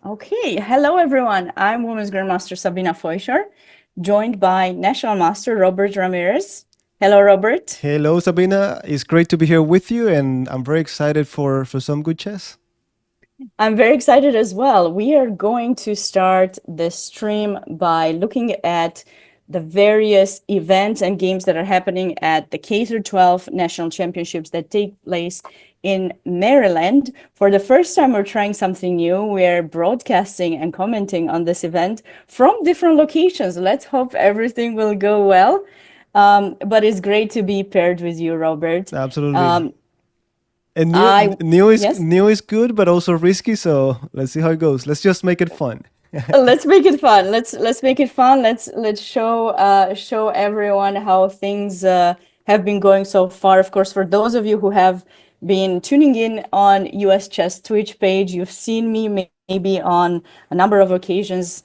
Okay, hello everyone. I'm Women's Grandmaster Sabina Foisor, joined by National Master Robert Ramirez. Hello, Robert. Hello, Sabina. It's great to be here with you, and I'm very excited for some good chess. I'm very excited as well. We are going to start this stream by looking at the various events and games that are happening at the K-12 national championships that take place in Maryland. For the first time, we're trying something new. We're broadcasting and commenting on this event from different locations. Let's hope everything will go well. But it's great to be paired with you, Robert. Absolutely. Um, And new I, new is yes. new is good, but also risky. So let's see how it goes. Let's just make it fun. Let's make it fun. Let's make it fun. Let's show everyone how things have been going so far. Of course, for those of you who have been tuning in on US Chess Twitch page, you've seen me maybe on a number of occasions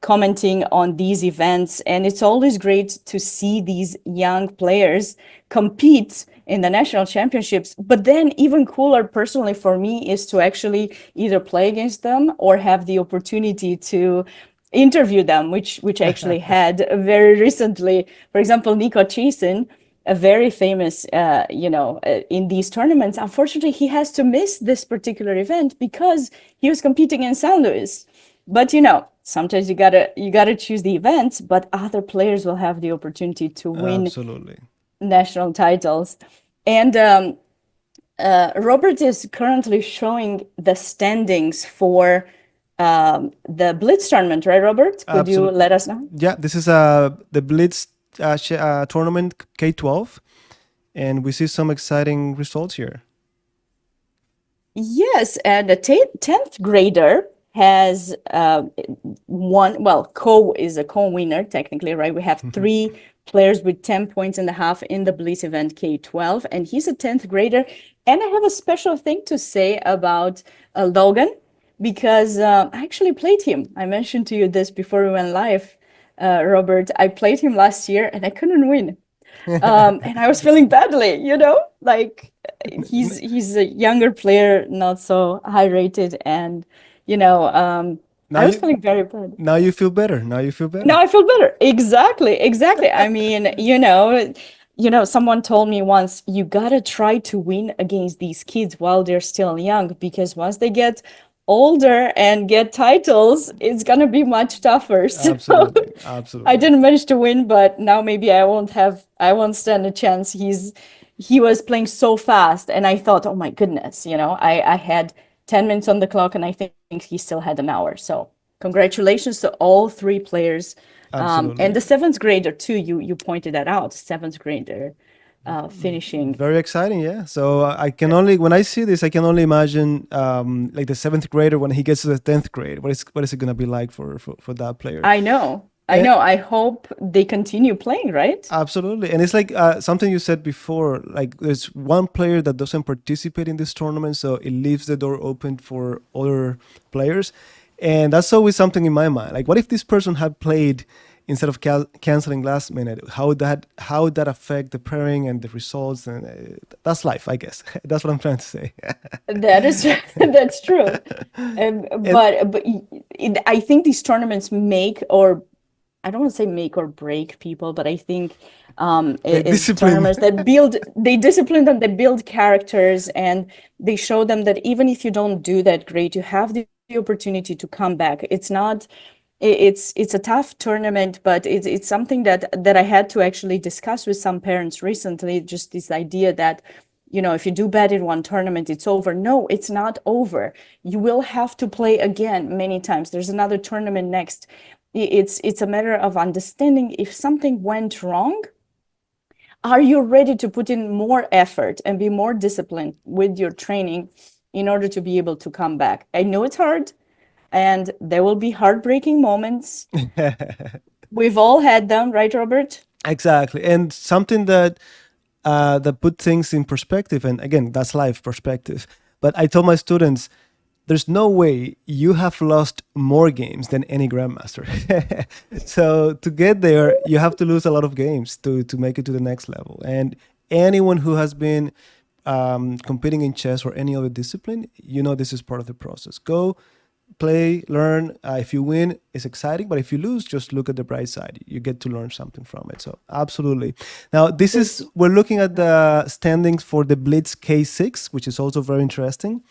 commenting on these events, and it's always great to see these young players compete in the national championships. But then even cooler personally for me is to actually either play against them or have the opportunity to interview them, which I actually had very recently. For example, Nico Chasin, a very famous, in these tournaments. Unfortunately, he has to miss this particular event because he was competing in San Luis. But sometimes you gotta choose the events, but other players will have the opportunity to win Absolutely. national titles. And Robert is currently showing the standings for the Blitz tournament, right, Robert? Could you Absolutely. let us know? Yeah, this is the Blitz tournament K-12, and we see some exciting results here. Yes, and the 10th grader has won. Well, co is a co-winner technically, right? We have three players with 10 points and a half in the Bliss event K-12, and he's a 10th grader. And I have a special thing to say about Logan because I actually played him. I mentioned to you this before we went live, Robert. I played him last year and I couldn't win. And I was feeling badly, like he's a younger player, not so high rated, and now I was you feeling very bad. now you feel better. Now you feel better. Now I feel better. Exactly, exactly. I mean, someone told me once, you gotta try to win against these kids while they're still young, because once they get older and get titles, it's gonna be much tougher. So Absolutely. I Absolutely. didn't manage to win, but now maybe I won't stand a chance. He was playing so fast, and I thought, oh my goodness, I had 10 minutes on the clock, and I think he still had an hour. So congratulations to all three players. And Absolutely. the seventh grader too, you pointed that out, seventh grader finishing. Very exciting, yeah. So I can only when I see this, I can only imagine like the seventh grader when he gets to the 10th grade. What is it gonna be like for that player? I know, I And know. I hope they continue playing, right? absolutely, and it's like something you said before. Like there's one player that doesn't participate in this tournament, so it leaves the door open for other players, and that's always something in my mind. Like, what if this person had played instead of canceling last minute? How would that affect the pairing and the results? And that's life, I guess. That's what I'm trying to say. That is that's true. And But I think these tournaments make, or I don't want to say make or break people, but I think the it's discipline. tournaments that they discipline them, they build characters, and they show them that even if you don't do that great, you have the opportunity to come back. It's not, it's a tough tournament, but it's something that I had to actually discuss with some parents recently. Just this idea that, if you do bad in one tournament, it's over. No, it's not over. You will have to play again many times. There's another tournament next. It's a matter of understanding if something went wrong, are you ready to put in more effort and be more disciplined with your training in order to be able to come back? I know it's hard, and there will be heartbreaking moments. We've all had them, right, Robert? Exactly, and something that put things in perspective. And again, that's life perspective. But I told my students, there's no way you have lost more games than any grandmaster. So to get there, you have to lose a lot of games to make it to the next level. And anyone who has been competing in chess or any other discipline, this is part of the process. Go play, learn. If you win, it's exciting, but if you lose, just look at the bright side. You get to learn something from it. So absolutely. Now this is This we're looking at the standings for the Blitz K6, which is also very interesting.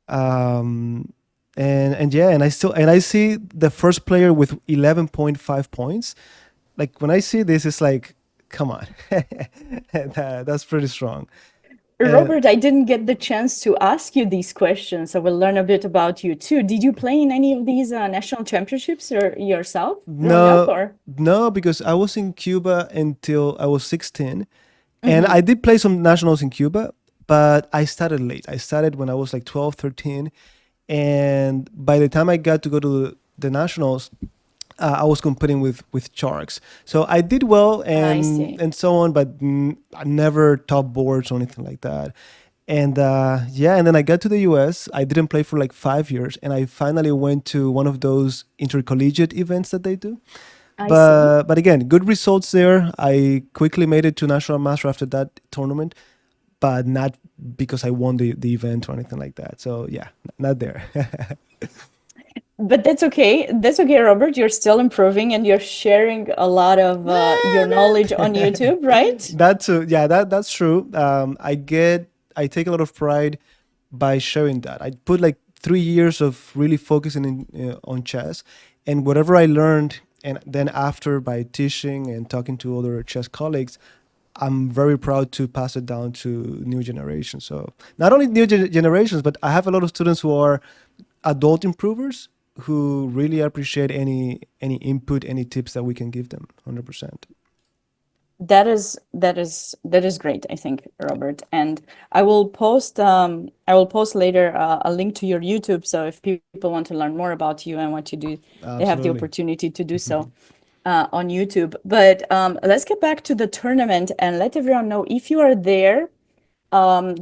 Um, and yeah, and I see the first player with 11.5 points. Like when I see this, it's like, come on, that's pretty strong. And Robert, I didn't get the chance to ask you these questions, so we'll learn a bit about you too. Did you play in any of these national championships or yourself growing up, no, or? no, because I was in Cuba until I was 16, and Mm-hmm. I did play some nationals in Cuba, but I started late. I started when I was like 12, 13, and by the time I got to go to the nationals, I was competing with sharks. So I did well I see. and so on, but I never top boards or anything like that. And yeah, and then I got to the US. I didn't play for like 5 years, and I finally went to one of those intercollegiate events that they do. I see. But again, good results there. I quickly made it to national master after that tournament, but not because I won the event or anything like that. So yeah, not there. But that's okay. That's okay, Robert. You're still improving and you're sharing a lot of your knowledge on YouTube, right? That's yeah, that's true. I take a lot of pride by sharing that. I put like 3 years of really focusing on chess, and whatever I learned, and then after by teaching and talking to other chess colleagues, I'm very proud to pass it down to new generations. So not only new generations, but I have a lot of students who are adult improvers who really appreciate any input, any tips that we can give them. 100%. That is great, I think, Robert. And I will post later a link to your YouTube. So if people want to learn more about you and what you do, they have the Absolutely. opportunity to do so on YouTube. But let's get back to the tournament and let everyone know if you are there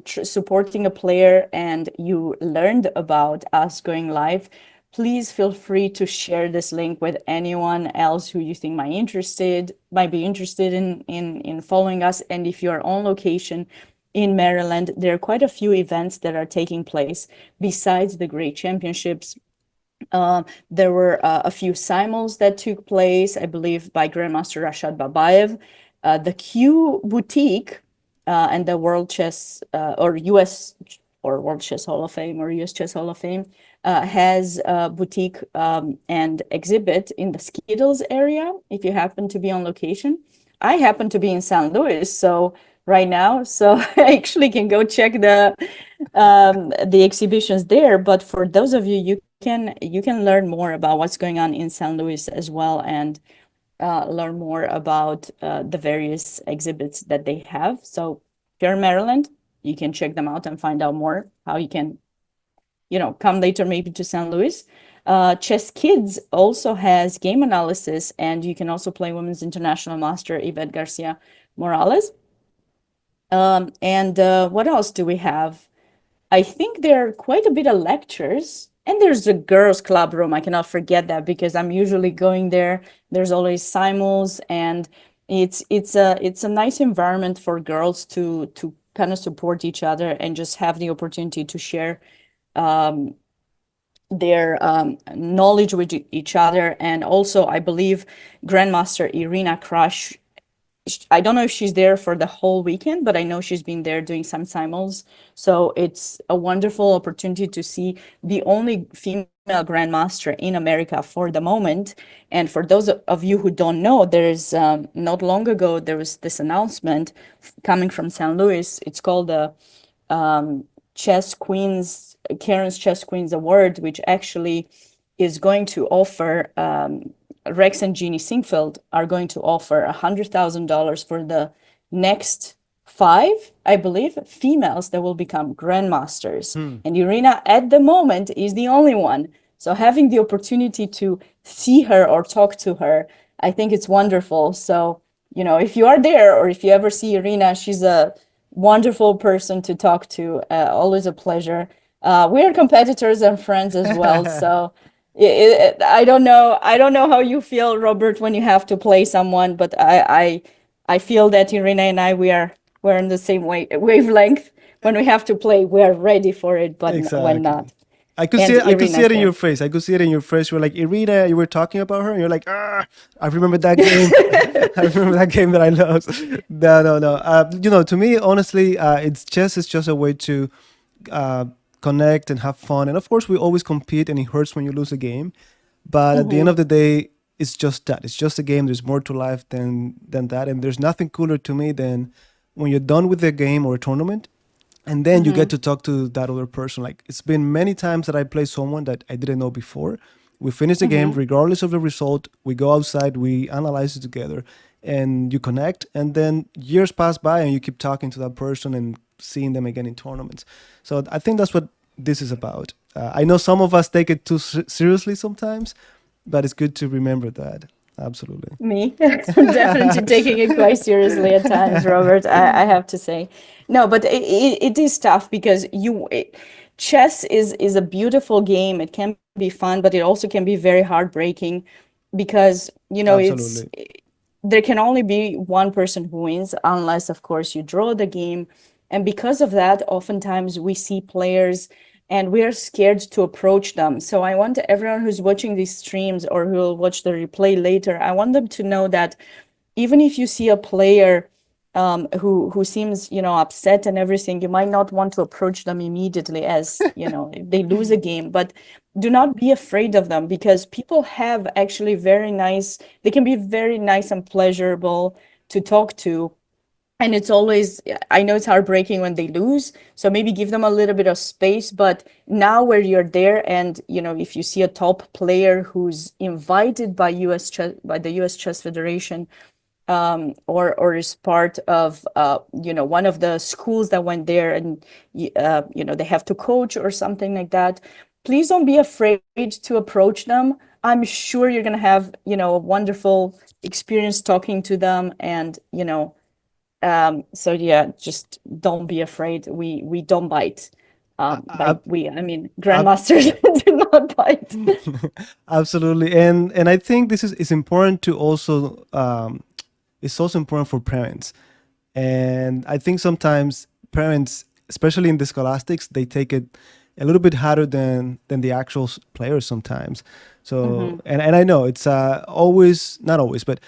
supporting a player and you learned about us going live, please feel free to share this link with anyone else who you think might be interested in following us. And if you're on location in Maryland, there are quite a few events that are taking place besides the Great Championships. There were a few simuls that took place, I believe, by Grandmaster Rashad Babayev. The Q Boutique and the World Chess or US or World Chess Hall of Fame or US Chess Hall of Fame has a boutique and exhibit in the Skittles area if you happen to be on location. I happen to be in San Luis, so right now, so I actually can go check the exhibitions there. But for those of you, you can learn more about what's going on in San Luis as well, and learn more about the various exhibits that they have. So if you're in Maryland, you can check them out and find out more how you can, come later maybe to San Luis. Chess Kids also has game analysis, and you can also play Women's International Master Yvette Garcia Morales. And what else do we have? I think there are quite a bit of lectures, and there's the girls' club room. I cannot forget that because I'm usually going there. There's always simuls, and it's a nice environment for girls to kind of support each other and just have the opportunity to share their knowledge with each other. And also, I believe Grandmaster Irina Crush, I don't know if she's there for the whole weekend, but I know she's been there doing some simuls. So it's a wonderful opportunity to see the only female grandmaster in America for the moment. And for those of you who don't know, there's not long ago there was this announcement coming from St. Louis. It's called the Chess Queens, Karen's Chess Queens Award, which actually is going to offer Rex and Jeannie Singfield are going to offer $100,000 for the next five, I believe, females that will become grandmasters. Hmm. And Irina, at the moment, is the only one. So having the opportunity to see her or talk to her, I think it's wonderful. So, if you are there or if you ever see Irina, she's a wonderful person to talk to. Always a pleasure. We are competitors and friends as well. So I don't know how you feel, Robert, when you have to play someone, but I feel that Irina and I we're in the same wavelength. When we have to play, we are ready for it, but when Exactly. not. and I could see Irina's it in there. your face. I could see it in your face. You were like, Irina, you were talking about her, and you're like, ah, I remember that game. I remember that game that I lost. No, no, no. To me, honestly, it's chess is just a way to uh, connect and have fun. And of course, we always compete, and it hurts when you lose a game. But at the end Hmm. of the day, it's just that. It's just a game. There's more to life than that. And there's nothing cooler to me than when you're done with the game or a tournament, and then you get Hmm. to talk to that other person. Like it's been many times that I play someone that I didn't know before. We finish the game Hmm. regardless of the result. We go outside, we analyze it together, and you connect. And then years pass by, and you keep talking to that person and seeing them again in tournaments. So I think that's what this is about. I know some of us take it too seriously sometimes, but it's good to remember that. Absolutely. Me, definitely taking it quite seriously at times, Robert. I have to say, no, but it is tough because chess is a beautiful game. It can be fun, but it also can be very heartbreaking because Absolutely. there can only be one person who wins unless, of course, you draw the game. And because of that, oftentimes we see players and we are scared to approach them. So I want everyone who's watching these streams or who will watch the replay later, I want them to know that even if you see a player who seems upset and everything, you might not want to approach them immediately as if they lose a game, but do not be afraid of them because people have actually they can be very nice and pleasurable to talk to. And it's always, I know it's heartbreaking when they lose, so maybe give them a little bit of space. But now where you're there, and if you see a top player who's invited by by the US Chess Federation, or is part of one of the schools that went there, and they have to coach or something like that, please don't be afraid to approach them. I'm sure you're going to have a wonderful experience talking to them, and so yeah, just don't be afraid. We don't bite. By Ab- we, I mean ab- grandmasters do not bite. Absolutely, and I think this is important to also it's also important for parents, and I think sometimes parents, especially in the scholastics, they take it a little bit harder than the actual players sometimes. So Hmm. and I know it's always not always, but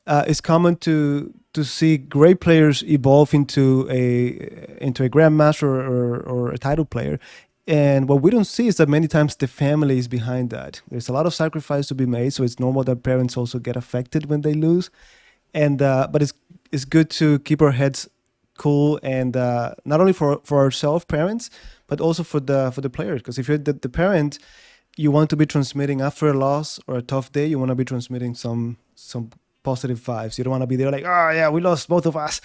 it's common to see great players evolve into a grandmaster or a title player. And what we don't see is that many times the family is behind that. There's a lot of sacrifice to be made, so it's normal that parents also get affected when they lose. And but it's good to keep our heads cool, and not only for ourselves, parents, but also for the players. Because if you're the parent, you want to be transmitting after a loss or a tough day. You want to be transmitting some positive vibes. You don't want to be there like, oh yeah, we lost both of us.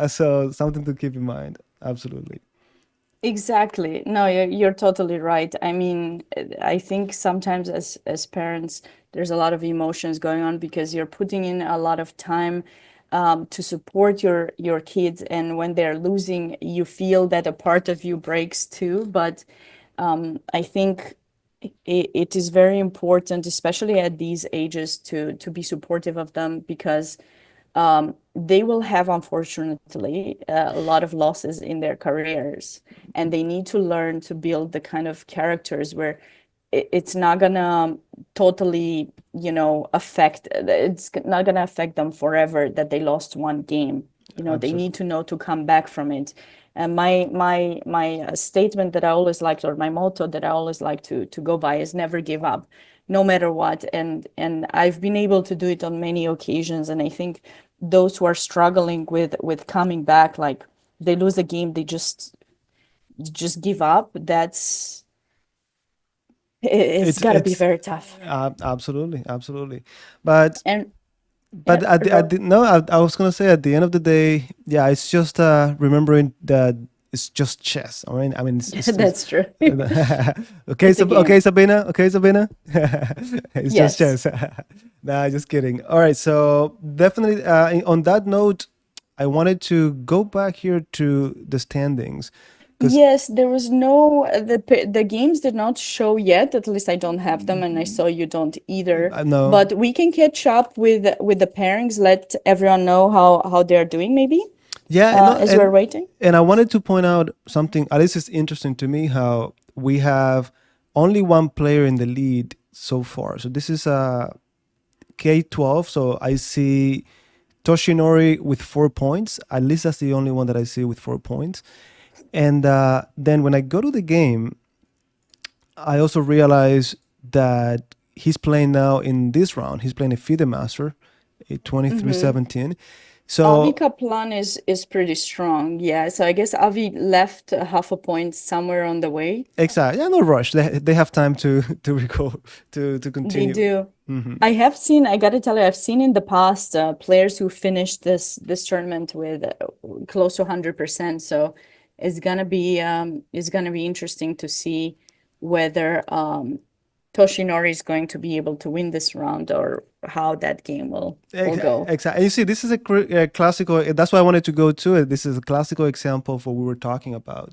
So something to keep in mind. Absolutely. Exactly. No, you're totally right. I mean, I think sometimes as parents, there's a lot of emotions going on because you're putting in a lot of time to support your kids, and when they're losing, you feel that a part of you breaks too. But I think it is very important, especially at these ages, to be supportive of them because they will have, unfortunately, a lot of losses in their careers, and they need to learn to build the kind of characters where it's not gonna totally, it's not gonna affect them forever that they lost one game. They need Absolutely. to know to come back from it. And my statement that I always liked, or my motto that I always like to go by, is never give up, no matter what. And I've been able to do it on many occasions. And I think those who are struggling with coming back, like they lose a game, they just give up. It's got to be It's very tough. absolutely, absolutely. But And but yeah, no, I was gonna say at the end of the day, yeah, it's just remembering that it's just chess. I mean, it's that's true. okay, It's a Okay, game. Sabina, okay, Sabina, it's just Yes. chess. Nah, just kidding. All right, so definitely on that note, I wanted to go back here to the standings because Yes, there was no the games did not show yet. At least I don't have them, and I saw you don't either. I know. But we can catch up with the pairings. Let everyone know how they're doing, maybe, Yeah, no, as we're waiting. and I wanted to point out something. At least it's interesting to me how we have only one player in the lead so far. So this is a K-12. So I see Toshinori with 4 points. At least that's the only one that I see with 4 points. And then when I go to the game, I also realize that he's playing now in this round. He's playing a FIDE Master, a 23-17. Avi So Kaplan is pretty strong. Yeah, so I guess Avi left half a point somewhere on the way. exactly, yeah, no rush. They have time to recall to They continue. do. I have seen, I gotta tell you, I've seen in the past players who finished this tournament with close to 100%. So it's gonna be interesting to see whether Toshinori is going to be able to win this round or how that game will go. Exactly. You see, this is a classical. That's why I wanted to go to it. This is a classical example of what we were talking about.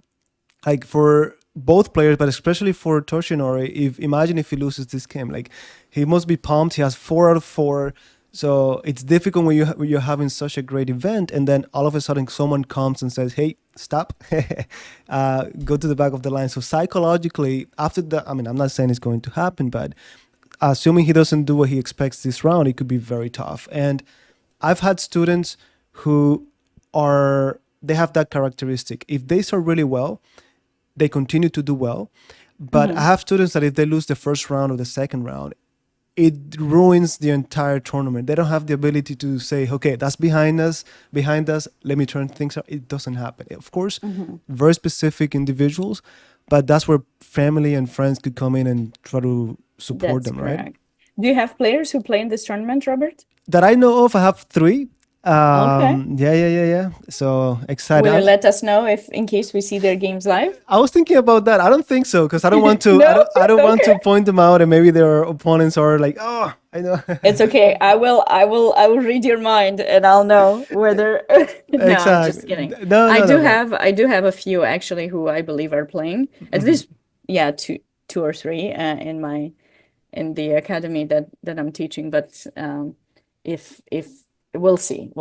Like for both players, but especially for Toshinori, if imagine if he loses this game, like he must be pumped. He has 4 out of 4, so it's difficult when you're having such a great event, and then all of a sudden someone comes and says, "Hey, stop, go to the back of the line." So psychologically, after that, I mean, I'm not saying it's going to happen, but assuming he doesn't do what he expects this round, it could be very tough. And I've had students who they have that characteristic. If they start really well, they continue to do well. But I have students that if they lose the first round or the second round, it ruins the entire tournament. They don't have the ability to say, okay, that's behind us, let me turn things up. It doesn't happen. Of course, very specific individuals, but that's where family and friends could come in and try to support That's them, right? correct. Do you have players who play in this tournament, Robert? That I know of, I have 3. Okay. Yeah. So excited. Will you let us know if in case we see their games live? I was thinking about that. I don't think so because I don't want to. No? I don't want to Okay. point them out, and maybe their opponents are like, oh, I know. It's okay. I will read your mind and I'll know whether No, I'm Exactly. just kidding. No, no, no, no. I do have a few actually who I believe are playing. At least yeah, two or three in the academy that I'm teaching, but if we'll see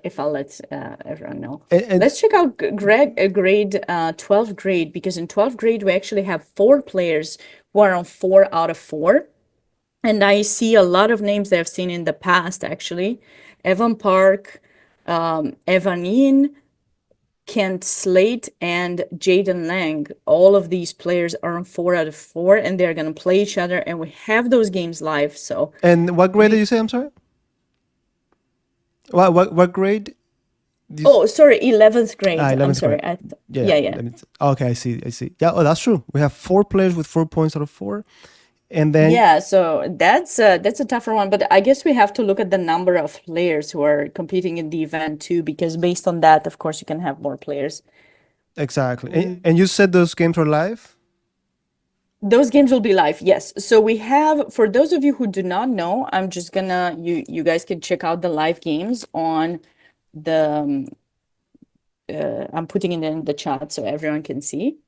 if I'll let everyone know. And Let's check out grade 12th grade because in 12th grade we actually have 4 players who are on 4 out of 4. And I see a lot of names that I've seen in the past, actually. Evan Park, Evan Yin, Kent Slate, and Jaden Lang. All of these players are on 4 out of 4, and they're going to play each other. And we have those games live. So, what grade did you say? I'm sorry. What grade? oh, sorry, 11th grade. I'm 11th sorry. grade. Yeah. Yeah, yeah. Okay, I see. Yeah. Oh, that's true. We have 4 players with 4 points out of 4, and then Yeah, so that's a tougher one, but I guess we have to look at the number of players who are competing in the event too, because based on that, of course, you can have more players. exactly. And you said those games are live. Those games will be live, yes. So we have, for those of you who do not know, I'm just gonna, you guys can check out the live games on the, I'm putting it in the chat so everyone can see.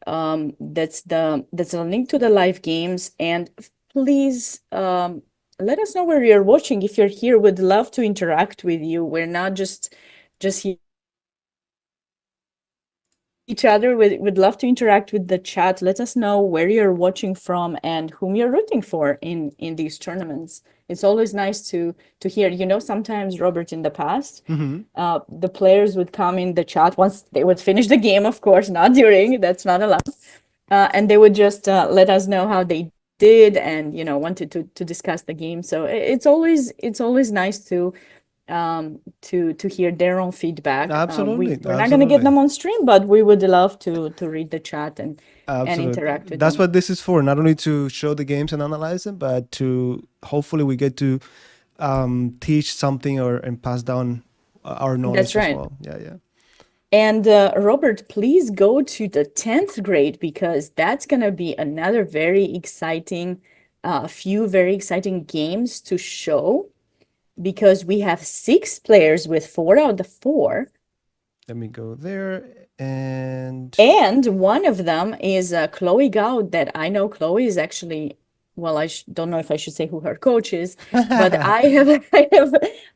That's a link to the live games, and please let us know where you're watching. If you're here, we'd love to interact with you. We're not just here each other. We'd love to interact with the chat. Let us know where you're watching from and whom you're rooting for in these tournaments. It's always nice to hear. You know, sometimes, Robert, in the past, the players would come in the chat once they would finish the game, of course, not during, that's not allowed. And they would just let us know how they did and, you know, wanted to discuss the game. So it's always nice to hear their own feedback. Absolutely, We're not going to get absolutely. them on stream, but we would love to read the chat and Absolutely. interact with That's them. what this is for. Not only to show the games and analyze them, but to hopefully we get to teach something or and pass down our That's knowledge as right. well. Yeah. And Robert, please go to the 10th grade because that's going to be another very exciting, few very exciting games to show because we have 6 players with 4 out of 4. Let me go there and And one of them is Chloe Gao that I know Chloe is actually, well, I don't know if I should say who her coach is, but I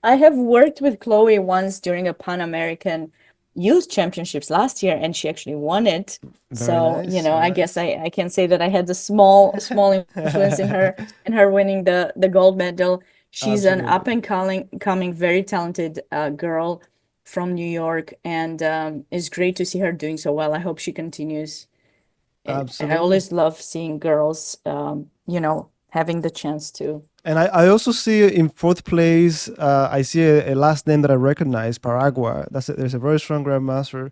have worked with Chloe once during a Pan American youth championships last year, and she actually won it. Very So, nice. Very I guess nice. I can say that I had a small influence in her winning the gold medal. She's an up Absolutely. and coming very talented girl from New York, and it's great to see her doing so well. I hope she continues. I Absolutely. always love seeing girls, having the chance to. And I also see in fourth place, I see a last name that I recognize, Paragua. There's a very strong grandmaster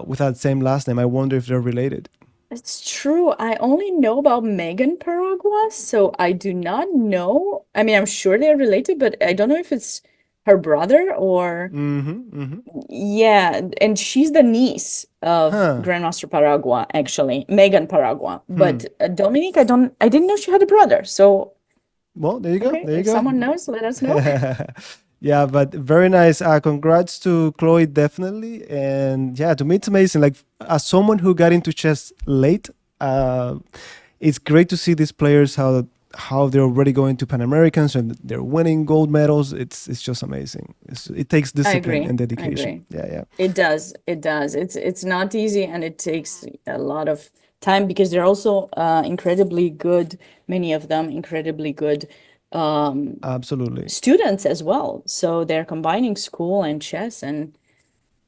with that same last name. I wonder if they're related. It's true. I only know about Megan Paragua, so I do not know. I mean, I'm sure they're related, but I don't know if it's her brother or Mm-hmm. Mm-hmm. yeah, and she's the niece of Huh. Grandmaster Paragua, actually, Megan Paragua. Hmm. But Dominique, I didn't know she had a brother. So, Well, there you go. okay, There you if go. someone knows, let us know. Yeah, but very nice. Congrats to Chloe, definitely. And yeah, to me, it's amazing. Like, as someone who got into chess late, uh, it's great to see these players how they're already going to Pan Americans and they're winning gold medals. It's just amazing. It takes I discipline agree. and I dedication. agree. Yeah, yeah, It does. It does. It's not easy and it takes a lot of time because they're also incredibly good, many of them incredibly good absolutely. students as well. So they're combining school and chess and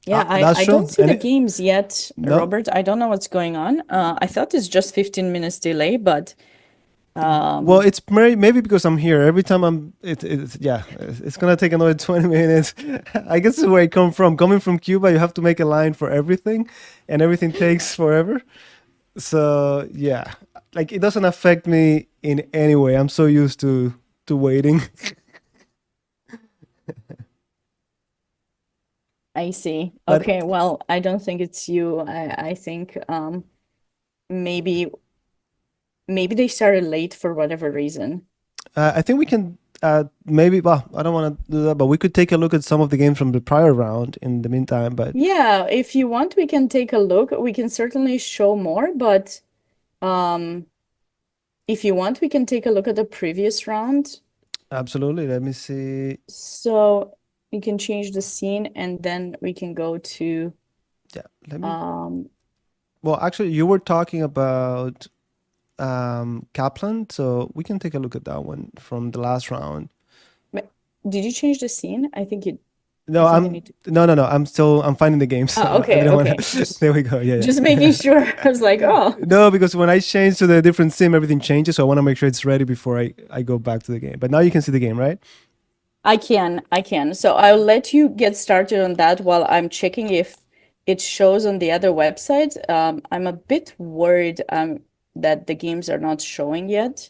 yeah, That's I don't true. see And the games yet, no, Robert. I don't know what's going on. I thought it's just 15 minutes delay, but well, it's maybe because I'm here. Every time yeah, it's gonna take another 20 minutes. I guess this is where I come from. Coming from Cuba, you have to make a line for everything, and everything takes forever. So yeah, like it doesn't affect me in any way. I'm so used to waiting. I see. But Okay, well, I don't think it's you. I think maybe maybe they started late for whatever reason. I think we can maybe. Well, I don't want to do that, but we could take a look at some of the games from the prior round in the meantime. But Yeah, if you want, we can take a look. We can certainly show more, but um, if you want, we can take a look at the previous round. absolutely, let me see. So we can change the scene and then we can go to Yeah, let me. um, Well, actually, you were talking about Kaplan, so we can take a look at that one from the last round. did you change the scene? I No, think I need to. I'm finding the games. Oh, I okay, didn't want okay. to. There we go. Yeah, Just making yeah. sure. I was like, oh. No, because when I change to the different sim, everything changes. So I want to make sure it's ready before I go back to the game. But now you can see the game, right? I can. So I'll let you get started on that while I'm checking if it shows on the other website. I'm a bit worried that the games are not showing yet.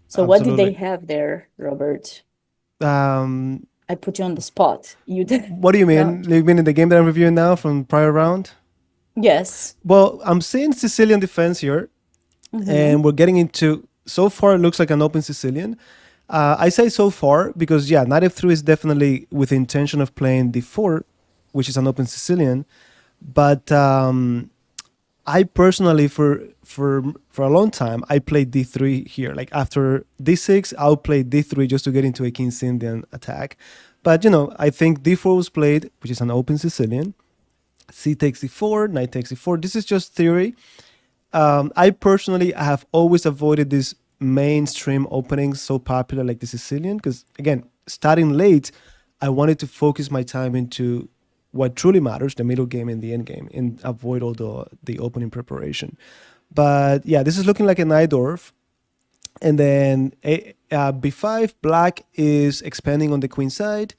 So what did they Absolutely. have there, Robert? Um, I put you on the spot. You did. what do you No. mean? You mean in the game that I'm reviewing now from prior round? Yes. Well, I'm seeing Sicilian defense here, Mm-hmm. and we're getting into. So far, it looks like an open Sicilian. I say so far because yeah, knight f3 is definitely with the intention of playing d4, which is an open Sicilian. But I personally, for a long time, I played d3 here. Like after d6, I'll play d3 just to get into a King's Indian attack. But I think d4 was played, which is an open Sicilian. C takes d4, knight takes d4. This is just theory. I personally have always avoided these mainstream openings so popular like the Sicilian because again, starting late, I wanted to focus my time into what truly matters, the middle game and the end game, and avoid all the opening preparation. But yeah, this is looking like a Najdorf. And then b5, black is expanding on the queen side.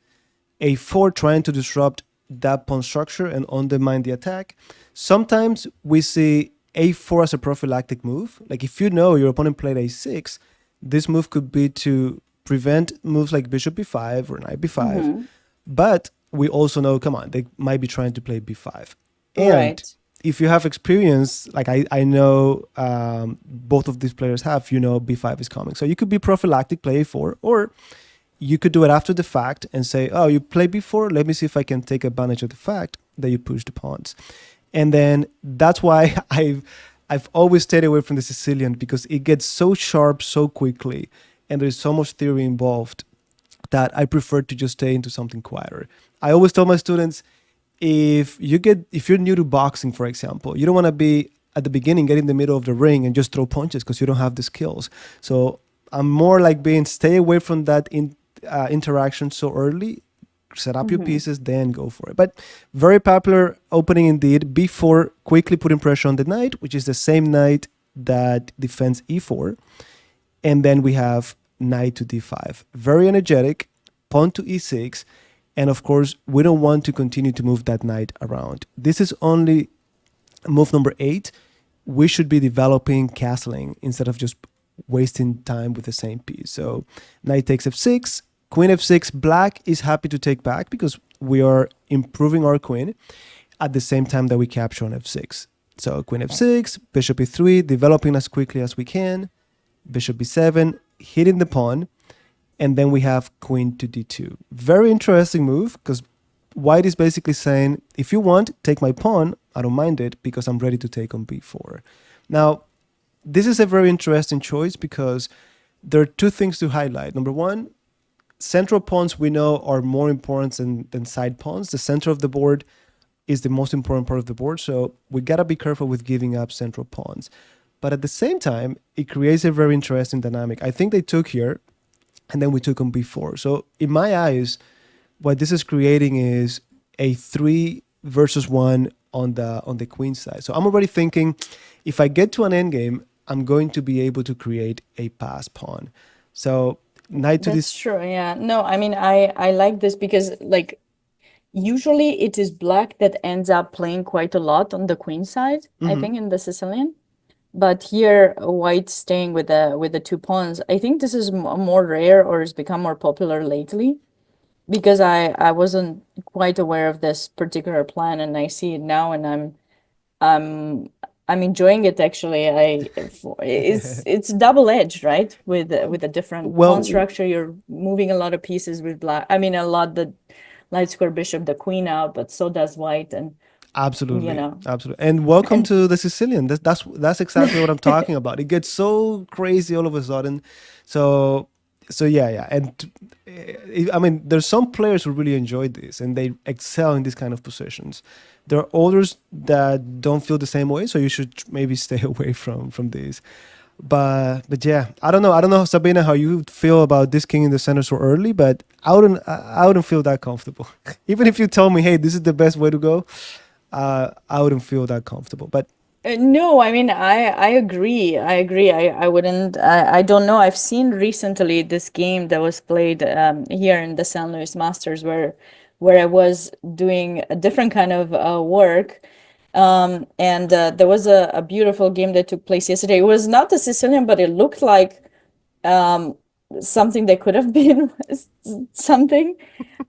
A4 trying to disrupt that pawn structure and undermine the attack. Sometimes we see a4 as a prophylactic move. Like if you know your opponent played a6, this move could be to prevent moves like bishop b5 or knight b5. Mm-hmm. But we also know, come on, they might be trying to play b5. And Right. if you have experience, like I know both of these players have, b5 is coming. So you could be prophylactic, play a4, or you could do it after the fact and say, oh, you played before, let me see if I can take advantage of the fact that you push the pawns. And then that's why I've always stayed away from the Sicilian because it gets so sharp so quickly and there's so much theory involved that I prefer to just stay into something quieter. I always tell my students, if you're new to boxing, for example, you don't want to be at the beginning get in the middle of the ring and just throw punches because you don't have the skills. So I'm more like being stay away from that interaction so early. Set up your Hmm. pieces, then go for it. But very popular opening indeed. B4 quickly putting pressure on the knight, which is the same knight that defends E4, and then we have knight to D5. Very energetic. Pawn to E6. And of course, we don't want to continue to move that knight around. This is only move number 8. We should be developing castling instead of just wasting time with the same piece. So knight takes F6, queen F6. Black is happy to take back because we are improving our queen at the same time that we capture on F6. So queen F6, bishop E3, developing as quickly as we can. Bishop B7, hitting the pawn, and then we have queen to D2. Very interesting move because white is basically saying, if you want, take my pawn. I don't mind it because I'm ready to take on B4. Now, this is a very interesting choice because there are two things to highlight. Number one, central pawns we know are more important than side pawns. The center of the board is the most important part of the board, so we gotta be careful with giving up central pawns. But at the same time, it creates a very interesting dynamic. I think they took here, and then we took on B4. So in my eyes, what this is creating is a 3 versus 1 on the queen side. So I'm already thinking, if I get to an endgame, I'm going to be able to create a pass pawn. So knight to That's this. true. Yeah. No, I mean, I like this because like usually it is black that ends up playing quite a lot on the queen side, I Mhm. think in the Sicilian. But here, white staying with the two pawns. I think this is more rare or has become more popular lately because I wasn't quite aware of this particular plan and I see it now and I'm I'm enjoying it actually. It's double edged, right? With a different pawn Well, structure, you're moving a lot of pieces with black. I mean, a lot the light square bishop, the queen out, but so does white, and you absolutely, know, absolutely. And welcome and to the Sicilian. That's exactly what I'm talking about. It gets so crazy all of a sudden. So yeah, yeah. And I mean, there's some players who really enjoy this and they excel in these kind of positions. There are others that don't feel the same way, so you should maybe stay away from these. But yeah, I don't know, Sabina, how you feel about this king in the center so early, but I wouldn't feel that comfortable. Even if you told me, hey, this is the best way to go, I wouldn't feel that comfortable. But no, I mean, I agree. I agree. I wouldn't. I don't know. I've seen recently this game that was played here in the San Luis Masters, where I was doing a different kind of work. And there was a beautiful game that took place yesterday. It was not the Sicilian, but it looked like something that could have been something.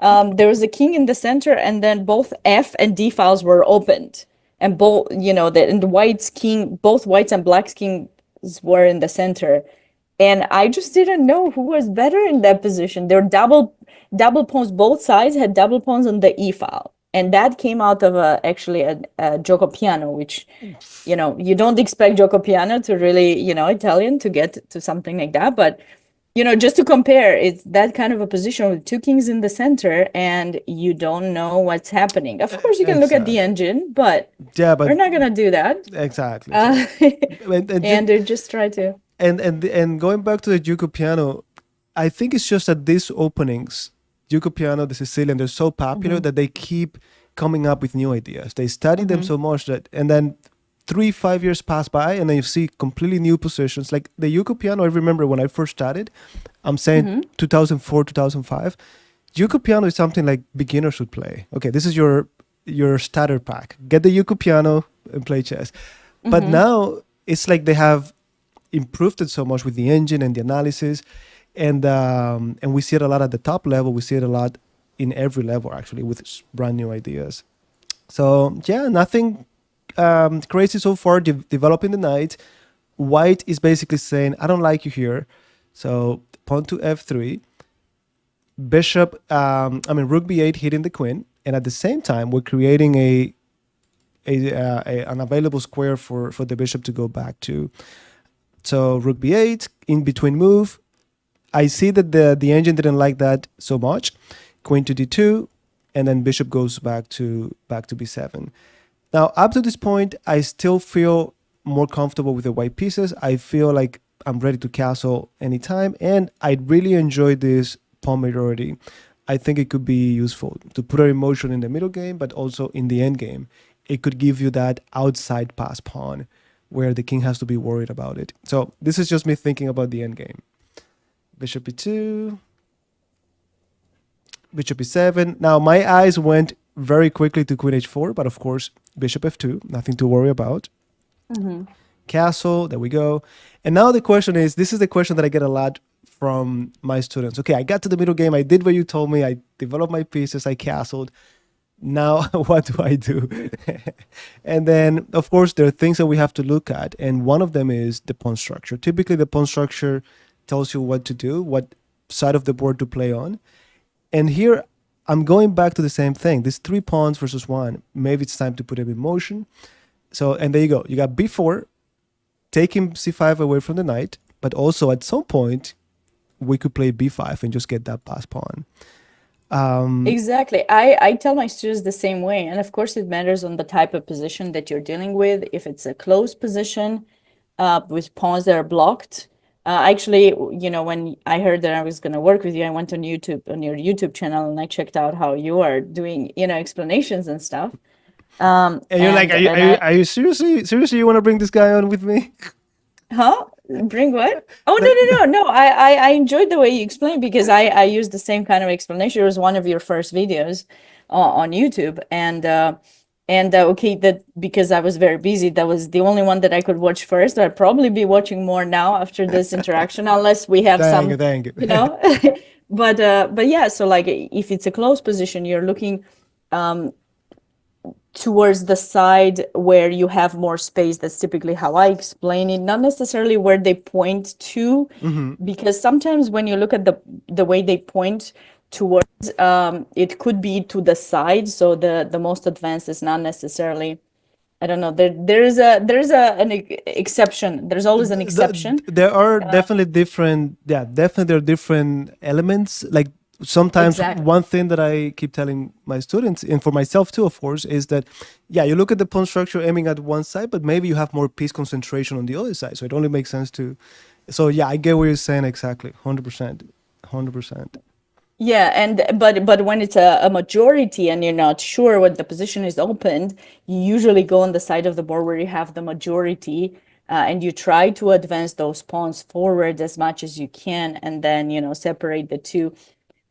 There was a king in the center, and then both F and D files were opened, and both and the white's king, both whites and black's kings were in the center, and I just didn't know who was better in that position. There were double pawns. Both sides had double pawns on the E file, and that came out of actually a gioco piano, which you don't expect gioco piano to really Italian to get to something like that, but just to compare, it's that kind of a position with two kings in the center, and you don't know what's happening. Of course, you can look at the exactly, engine, but yeah, we're but not gonna do that. exactly, Uh, exactly. And and they just try to. and going back to the Duke piano, I think it's just that these openings, Duke piano, the Sicilian, they're so popular Hmm. that they keep coming up with new ideas. They study them Hmm. so much that, and then 3 5 years pass by, and then you see completely new positions. Like the Yuko piano, I remember when I first started. I'm saying Hmm. 2004, 2005. Yuko piano is something like beginners should play. Okay, this is your starter pack. Get the Yuko piano and play chess. But Hmm. now it's like they have improved it so much with the engine and the analysis, and we see it a lot at the top level. We see it a lot in every level actually with brand new ideas. So yeah, nothing crazy so far. Developing the knight. White is basically saying, I don't like you here. So pawn to f3, bishop. Rook b8 hitting the queen, and at the same time we're creating an available square for the bishop to go back to. So rook b8 in between move. I see that the engine didn't like that so much. Queen to d2, and then bishop goes back to b7. Now, up to this point, I still feel more comfortable with the white pieces. I feel like I'm ready to castle anytime, and I really enjoy this pawn majority. I think it could be useful to put an emotion in the middle game, but also in the end game. It could give you that outside pass pawn where the king has to be worried about it. So this is just me thinking about the end game. Bishop e2, bishop e7. Now, my eyes went very quickly to queen h4, but of course, bishop f2, nothing to worry about. Castle, there we go. And now the question is, this is the question that I get a lot from my students. Okay, I got to the middle game, I did what you told me, I developed my pieces, I castled. Now, what do I do? And then, of course, there are things that we have to look at. And one of them is the pawn structure. Typically, the pawn structure tells you what to do, what side of the board to play on. And here, I'm going back to the same thing. This 3 pawns versus 1. Maybe it's time to put them in motion. So, and there you go. You got b4, taking c5 away from the knight. But also, at some point, we could play b5 and just get that pass pawn. Exactly. I tell my students the same way. And of course, it matters on the type of position that you're dealing with. If it's a closed position with pawns that are blocked. Actually, you know, when I heard that I was going to work with you, I went on YouTube, on your YouTube channel, and I checked out how you are doing, you know, explanations and stuff. And you're like, are you seriously you want to bring this guy on with me? Huh? Bring what? Oh, no. I enjoyed the way you explained because I used the same kind of explanation. It was one of your first videos on YouTube. And okay, that because I was very busy, that was the only one that I could watch first. I'd probably be watching more now after this interaction, unless we have Thank you. you know. But yeah, so like if it's a close position, you're looking towards the side where you have more space. That's typically how I explain it, not necessarily where they point to, because sometimes when you look at the way they point towards, it could be to the side. So the most advanced is not necessarily, I don't know. There's an exception. There's always an exception. There are definitely different, definitely there are different elements. Like sometimes Exactly. one thing that I keep telling my students, and for myself too, of course, is that, you look at the pawn structure aiming at one side, but maybe you have more piece concentration on the other side. So it only makes sense to, so yeah, I get what you're saying exactly. 100%. 100%. Yeah, but when it's a majority and you're not sure what the position is opened, you usually go on the side of the board where you have the majority, and you try to advance those pawns forward as much as you can, and then separate the two.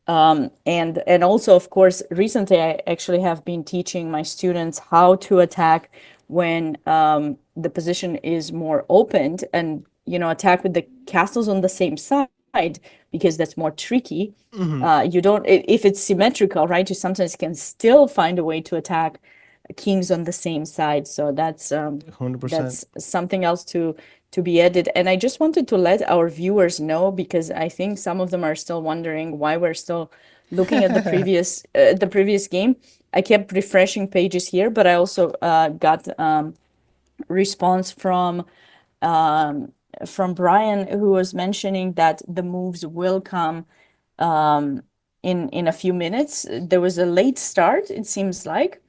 And also, of course, recently I actually have been teaching my students how to attack when the position is more opened, and attack with the castles on the same side, because that's more tricky. You don't, if it's symmetrical, right? You sometimes can still find a way to attack kings on the same side. So that's 100%. something else to be added. And I just wanted to let our viewers know, because I think some of them are still wondering why we're still looking at the previous game. I kept refreshing pages here, but I also got response from Brian, who was mentioning that the moves will come in a few minutes. There was a late start, it seems like.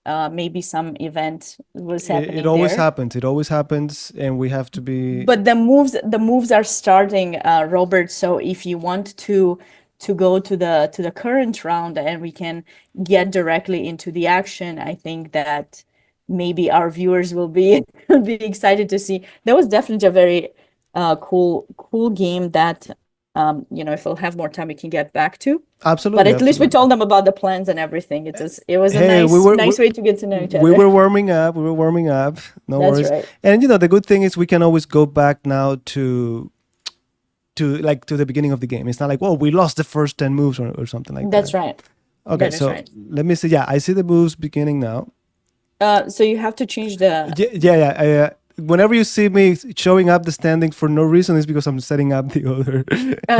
Maybe some event was happening It always there. happens. It always happens, and we have to be. But the moves are starting, Robert. So if you want to go to the current round and we can get directly into the action, I think that maybe our viewers will be will be excited to see. That was definitely a very cool game that if we'll have more time we can get back to. But Absolutely, at least we absolutely. told them about the plans and everything. It was a Hey, nice way to get to know each we other. were warming up. We were warming up. No That's worries. right. And the good thing is we can always go back now to the beginning of the game. It's not like, well, we lost the first 10 moves or something like That's that. right. Okay, That is so right. let me see. Yeah, I see the moves beginning now. So you have to change the. Yeah. Whenever you see me showing up the standing for no reason, is because I'm setting up the other.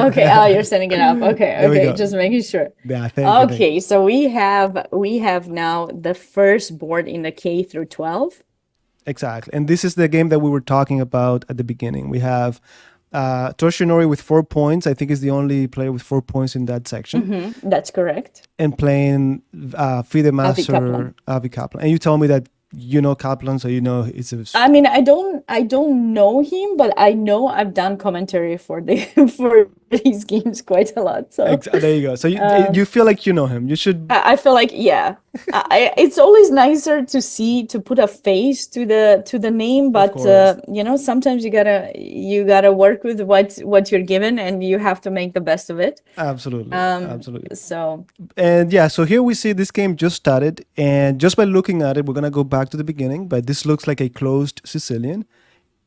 Okay. Oh, you're setting it up. Okay. There we Okay. go. Just making sure. Yeah, thank you. Okay. So we have now the first board in the K through 12. Exactly. And this is the game that we were talking about at the beginning. We have Toshinori with 4 points. I think is the only player with 4 points in that section. That's correct. And playing FIDE Avi Master Kaplan. Avi Kaplan. And you told me that you know Kaplan, so you know it's a I mean, I don't know him, but I know I've done commentary for the for these games quite a lot. So there you go. So you feel like you know him. You should, I feel like, yeah, it's always nicer to see to put a face to the name, of but course. sometimes you gotta work with what you're given, and you have to make the best of it. Absolutely, absolutely. So And yeah, so here we see this game just started, and just by looking at it, we're gonna go back to the beginning. But this looks like a closed Sicilian,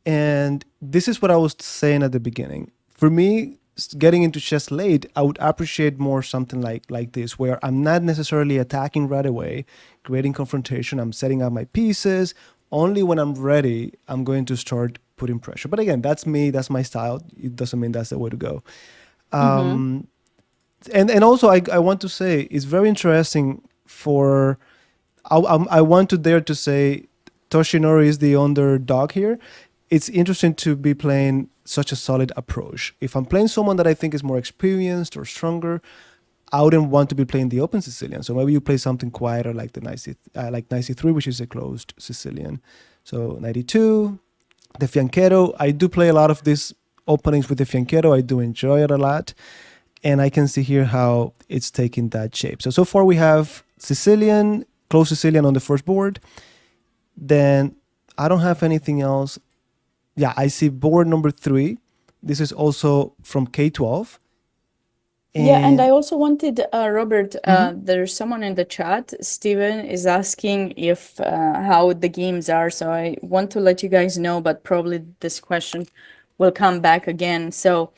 and this is what I was saying at the beginning. For me, getting into chess late, I would appreciate more something like this, where I'm not necessarily attacking right away, creating confrontation. I'm setting up my pieces. Only when I'm ready, I'm going to start putting pressure. But again, that's me. That's my style. It doesn't mean that's the way to go. And also, I want to say it's very interesting for. I want to dare to say Toshinori is the underdog here. It's interesting to be playing such a solid approach. If I'm playing someone that I think is more experienced or stronger, I wouldn't want to be playing the open Sicilian. So maybe you play something quieter like the 93, which is a closed Sicilian. So 92, the Fianchero. I do play a lot of these openings with the Fianchero. I do enjoy it a lot. And I can see here how it's taking that shape. So far we have Sicilian, closed Sicilian on the first board. Then I don't have anything else. Yeah, I see board number 3. This is also from K-12. yeah, and I also wanted, Robert, there's someone in the chat, Steven, is asking if how the games are. So I want to let you guys know, but probably this question will come back again. So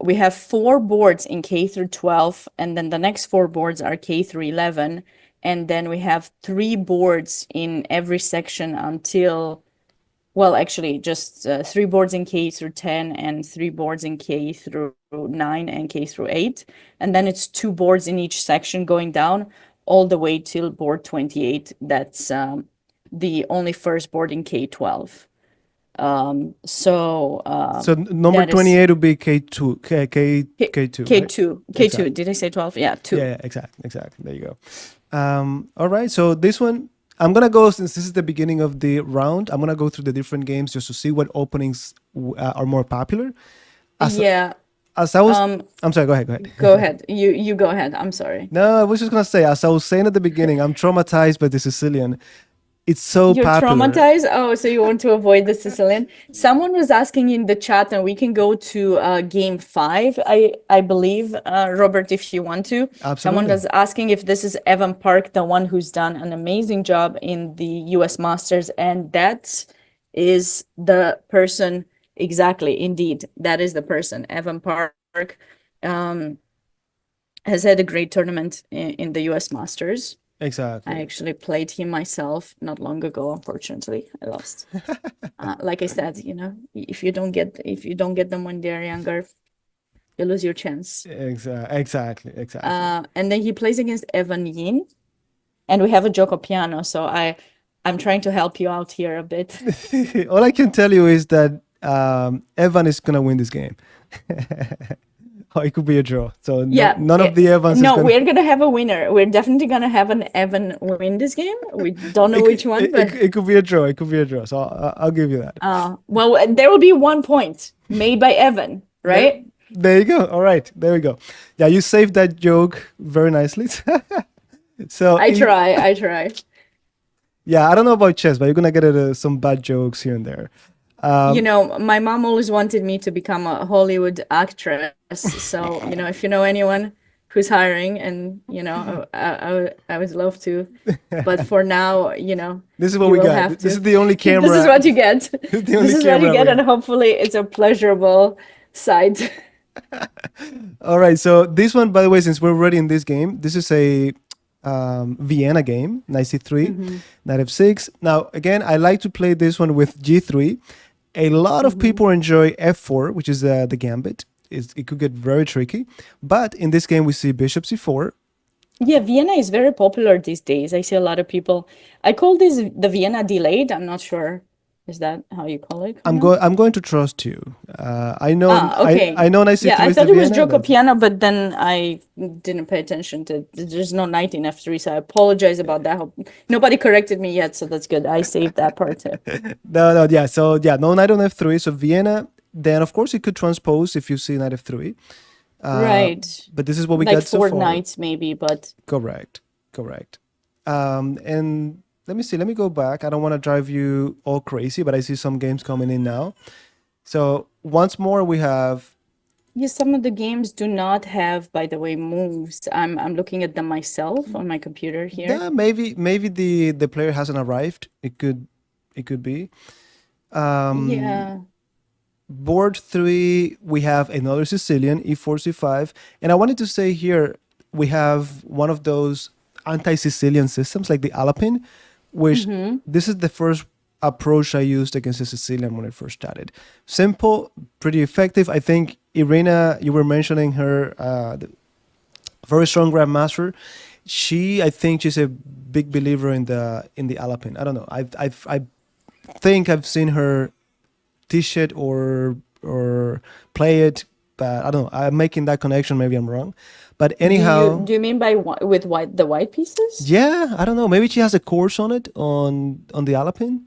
we have 4 boards in K through 12, and then the next 4 boards are K through 11. And then we have 3 boards in every section until, well, actually, just 3 boards in K through 10 and 3 boards in K through 9 and K through 8. And then it's 2 boards in each section going down all the way till board 28. That's the only first board in K-12. So number that is 28 would be K2, K2, right? K2. K2. Exactly. Did I say 12? Yeah, 2. Yeah, exactly. There you go. All right, so this one, I'm going to go, since this is the beginning of the round, I'm going to go through the different games just to see what openings are more popular. Yeah. As I was, I'm sorry, go ahead. Go ahead. You go ahead. I'm sorry. No, I was just going to say, as I was saying at the beginning, I'm traumatized by the Sicilian. It's so You're popular. traumatized? Oh, so you want to avoid the Sicilian? Someone was asking in the chat, and we can go to game 5, I believe, Robert, if you want to. Absolutely. Someone was asking if this is Evan Park, the one who's done an amazing job in the US Masters, and that is the person, exactly, indeed, that is the person. Evan Park has had a great tournament in the US Masters. Exactly. I actually played him myself not long ago. Unfortunately, I lost. Like I said, if you don't get them when they're younger, you lose your chance. Exactly. And then he plays against Evan Yin, and we have a Joko Piano. So I'm trying to help you out here a bit. All I can tell you is that Evan is gonna win this game. Oh, it could be a draw. So yeah, none of the Evans. No, we're gonna have a winner. We're definitely gonna have an Evan win this game. We don't know which one, but it could be a draw. It could be a draw. So I'll give you that. Well, there will be 1 point made by Evan, right? There you go. All right, there we go. Yeah, you saved that joke very nicely. So I try. Yeah, I don't know about chess, but you're gonna get some bad jokes here and there. My mom always wanted me to become a Hollywood actress. So, if you know anyone who's hiring, and, I would love to. But for now, this is what we got. This is the only camera. This is what you get. This is what you get, and hopefully it's a pleasurable side. All right. So this one, by the way, since we're already in this game, this is a Vienna game, knight c3, knight f6. Now, again, I like to play this one with g3. A lot of people enjoy f4, which is the gambit. It could get very tricky. But in this game, we see bishop c4. Yeah, Vienna is very popular these days. I see a lot of people. I call this the Vienna delayed. I'm not sure. Is that how you call it? I'm going to trust you. Okay. I know knight Yeah, c3 I is the thought it was Vienna. Joko That's it. Piano, but then I didn't pay attention to there's no knight in f3, so I apologize about that. Nobody corrected me yet, so that's good. I saved that part too. No, yeah. So yeah, no knight on f3. So Vienna. Then of course it could transpose if you see knight f3. Uh, Right. but this is what we Like got so four far. knights maybe, but Correct. Correct. And let me see. Let me go back. I don't want to drive you all crazy, but I see some games coming in now. So once more, we have. yeah, some of the games do not have, by the way, moves. I'm looking at them myself on my computer here. Yeah, maybe the player hasn't arrived. It could be. Um, Yeah. Board three, we have another Sicilian, e4, c5. And I wanted to say here, we have one of those anti-Sicilian systems like the Alapin, which Mm-hmm. this is the first approach I used against the Sicilian when I first started. Simple, pretty effective. I think Irina, you were mentioning her, very strong grandmaster. I think she's a big believer in the Alapin. I don't know. I think I've seen her teach it or play it, but I don't know. I'm making that connection. Maybe I'm wrong, but Do you anyhow, do you mean by with white the white pieces? yeah, I don't know. Maybe she has a course on it on the Alapin.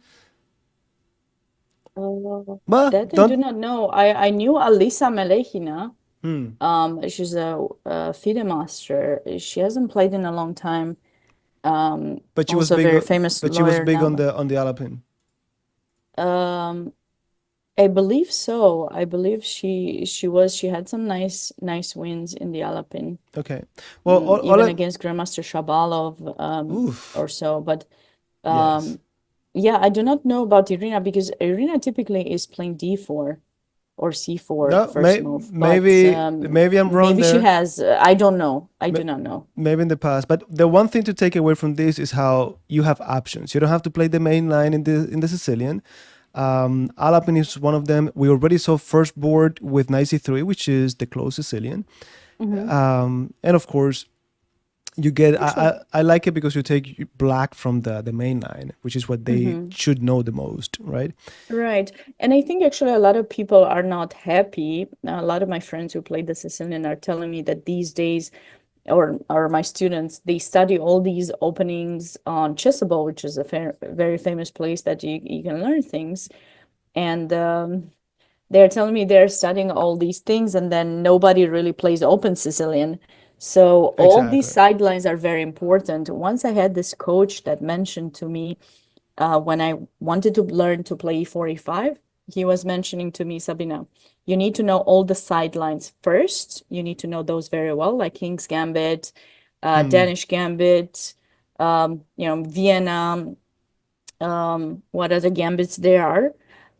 But That I do don't. not know. I knew Alisa Melechina. Hmm. She's a FIDE master. She hasn't played in a long time. But she was Also a big. very famous But she was lawyer big now. on the Alapin. Um, I believe so. I believe she had some nice wins in the Alapin, Okay. Well, all even I. against Grandmaster Shabalov Oof. or so. But Yes. um, yeah, I do not know about Irina because Irina typically is playing d4 or c4 No, first move. But maybe I'm wrong maybe she there. has. I don't know. I Ma- do not know. Maybe in the past, but the one thing to take away from this is how you have options. You don't have to play the main line in the Sicilian. Alapin is one of them. We already saw first board with knight c3, which is the close Sicilian. Hmm. And of course, you get. For sure. I like it because you take black from the main line, which is what they Hmm. should know the most, right? Right. And I think actually a lot of people are not happy. A lot of my friends who play the Sicilian are telling me that these days, or my students, they study all these openings on Chessable, which is a very famous place that you can learn things. And they're telling me they're studying all these things, and then nobody really plays open Sicilian. So all these Exactly. sidelines are very important. Once I had this coach that mentioned to me when I wanted to learn to play e4, e5, he was mentioning to me, Sabina, you need to know all the sidelines first. You need to know those very well, like King's Gambit, Hmm. Danish Gambit, Vienna, what other gambits there are.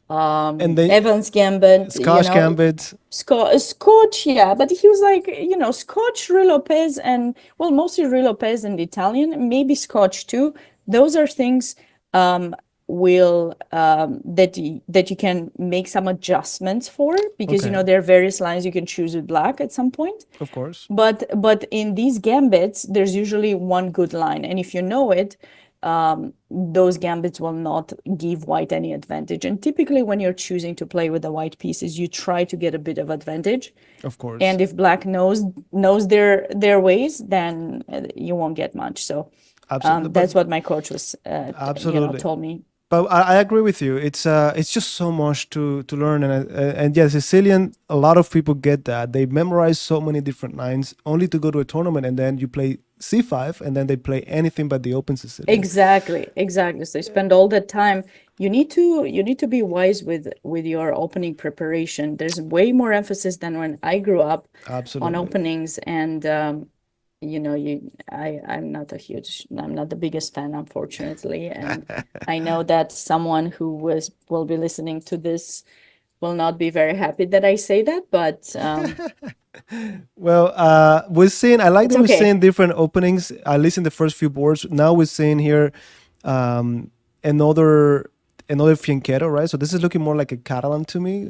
And then Evans Gambit, Scotch Gambit. Scotch, yeah, but he was like, Scotch, Rui Lopez, and well, mostly Rui Lopez and Italian, maybe Scotch too. Those are things um, will that you can make some adjustments for because Okay, there are various lines you can choose with black at some point. of course. But in these gambits, there's usually one good line, and if you know it, those gambits will not give white any advantage. And typically, when you're choosing to play with the white pieces, you try to get a bit of advantage. Of course. And if black knows their ways, then you won't get much. So Absolutely. But that's what my coach was, absolutely. told me. But I agree with you. It's just so much to learn, and yes, Sicilian. A lot of people get that they memorize so many different lines only to go to a tournament, and then you play C5, and then they play anything but the open Sicilian. Exactly, exactly. So you spend all that time. You need to be wise with your opening preparation. There's way more emphasis than when I grew up on Absolutely. openings, and I'm not the biggest fan, unfortunately. And I know that someone who will be listening to this will not be very happy that I say that, but Well, we're seeing. I like it's that we're okay. seeing different openings. At least in the first few boards. Now we're seeing here um, another fianchetto, right? So this is looking more like a Catalan to me,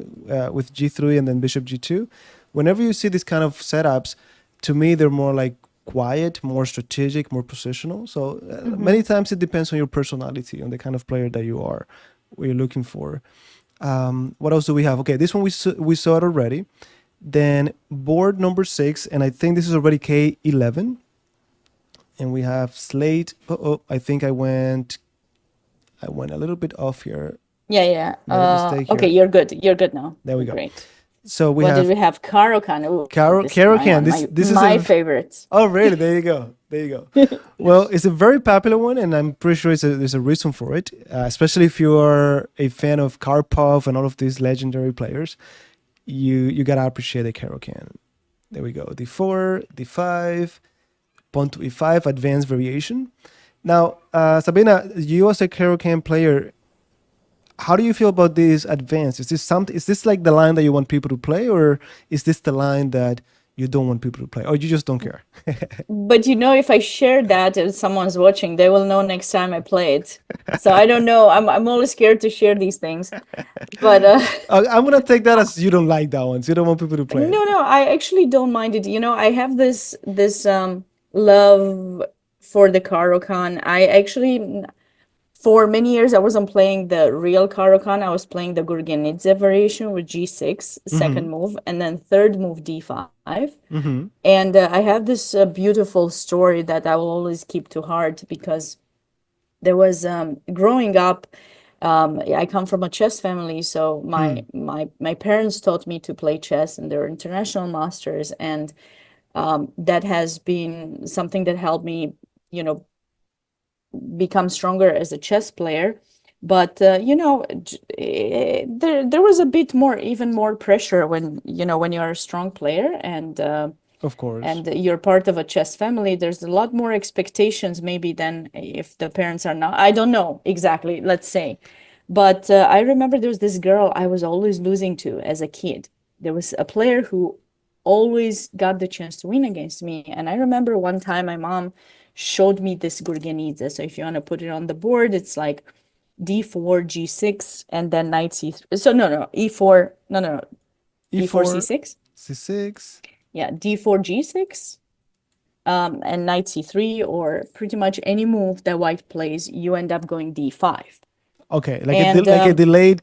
with G3 and then Bishop G2. Whenever you see these kind of setups, to me they're more like quiet, more strategic, more positional. So Hmm. many times it depends on your personality, on the kind of player that you are, what you're looking for. What else do we have? Okay, this one we saw it already. Then board number 6, and I think this is already K11. And we have slate. Oh, I think I went a little bit off here. Yeah, yeah. Made a mistake Okay, here. you're good. You're good now. There we go. Great. So we What did have we have? Karokan. Oh, this is Caro my Can. one. This is My a favorite. oh really? There you go. There you go. Well, it's a very popular one, and I'm pretty sure there's a reason for it. Especially if you are a fan of Karpov and all of these legendary players, you gotta appreciate the Caro Can. There we go. D4, D5, pawn to E5, advanced variation. Now, Sabina, you as a Caro Can player, how do you feel about this advance? Is this something? Is this like the line that you want people to play, or is this the line that you don't want people to play, or you just don't care? But if I share that and someone's watching, they will know next time I play it. So I don't know. I'm always scared to share these things. But I'm gonna take that as you don't like that one. So you don't want people to play it. no, no, I actually don't mind it. I have this love for the Karokan. I actually for many years I wasn't playing the real Karokan. I was playing the Gurgenidze variation with G6, Mm-hmm. second move, and then third move D5. Mm-hmm. And I have this beautiful story that I will always keep to heart because there was growing up. I come from a chess family, so Hmm. my parents taught me to play chess, and they're international masters, and that has been something that helped me, you know, become stronger as a chess player. But there was a bit more, even more pressure when when you're a strong player Of course. and you're part of a chess family. There's a lot more expectations maybe than if the parents are not. I don't know exactly, let's say. But I remember there was this girl I was always losing to as a kid. There was a player who always got the chance to win against me. And I remember one time my mom showed me this Gurgenidze. So if you want to put it on the board, it's like d4, g6, and then knight c3. So no, e4, no, e4, E4, c6. C6. Yeah, d4, g6, and knight c3, or pretty much any move that white plays, you end up going d5. Okay, And like a delayed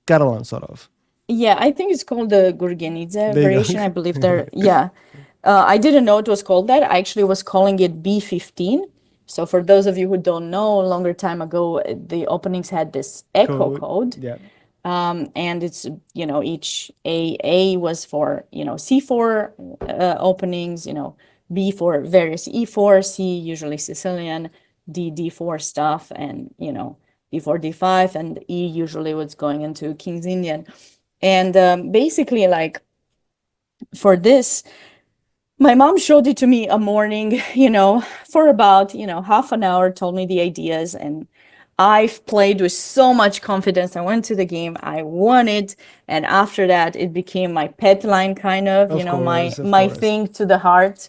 Catalan sort of. yeah, I think it's called the Gurgenidze There you variation. I believe they're, yeah. I didn't know it was called that. I actually was calling it B15. So for those of you who don't know, a longer time ago, the openings had this go. echo Code. code. Yeah. And it's, each A was for, C4 openings, B for various E4, C usually Sicilian, D4 stuff, and, D4, D5, and E usually was going into King's Indian. And basically, like for this, my mom showed it to me a morning, for about, half an hour, told me the ideas, and I've played with so much confidence. I went to the game, I won it, and after that, it became my pet line, kind of, Of my course, of my course. thing to the heart.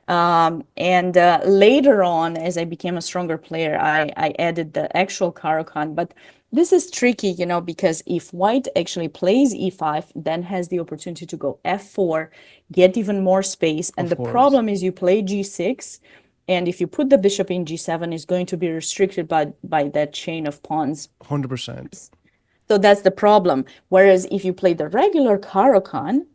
And later on, as I became a stronger player, I added the actual Caro-Kann. But this is tricky, because if white actually plays e5, then has the opportunity to go f4, get even more space. And Of the course. problem is you play g6, and if you put the bishop in g7, it's going to be restricted by that chain of pawns. 100%. So that's the problem. Whereas if you play the regular Caro-Kann,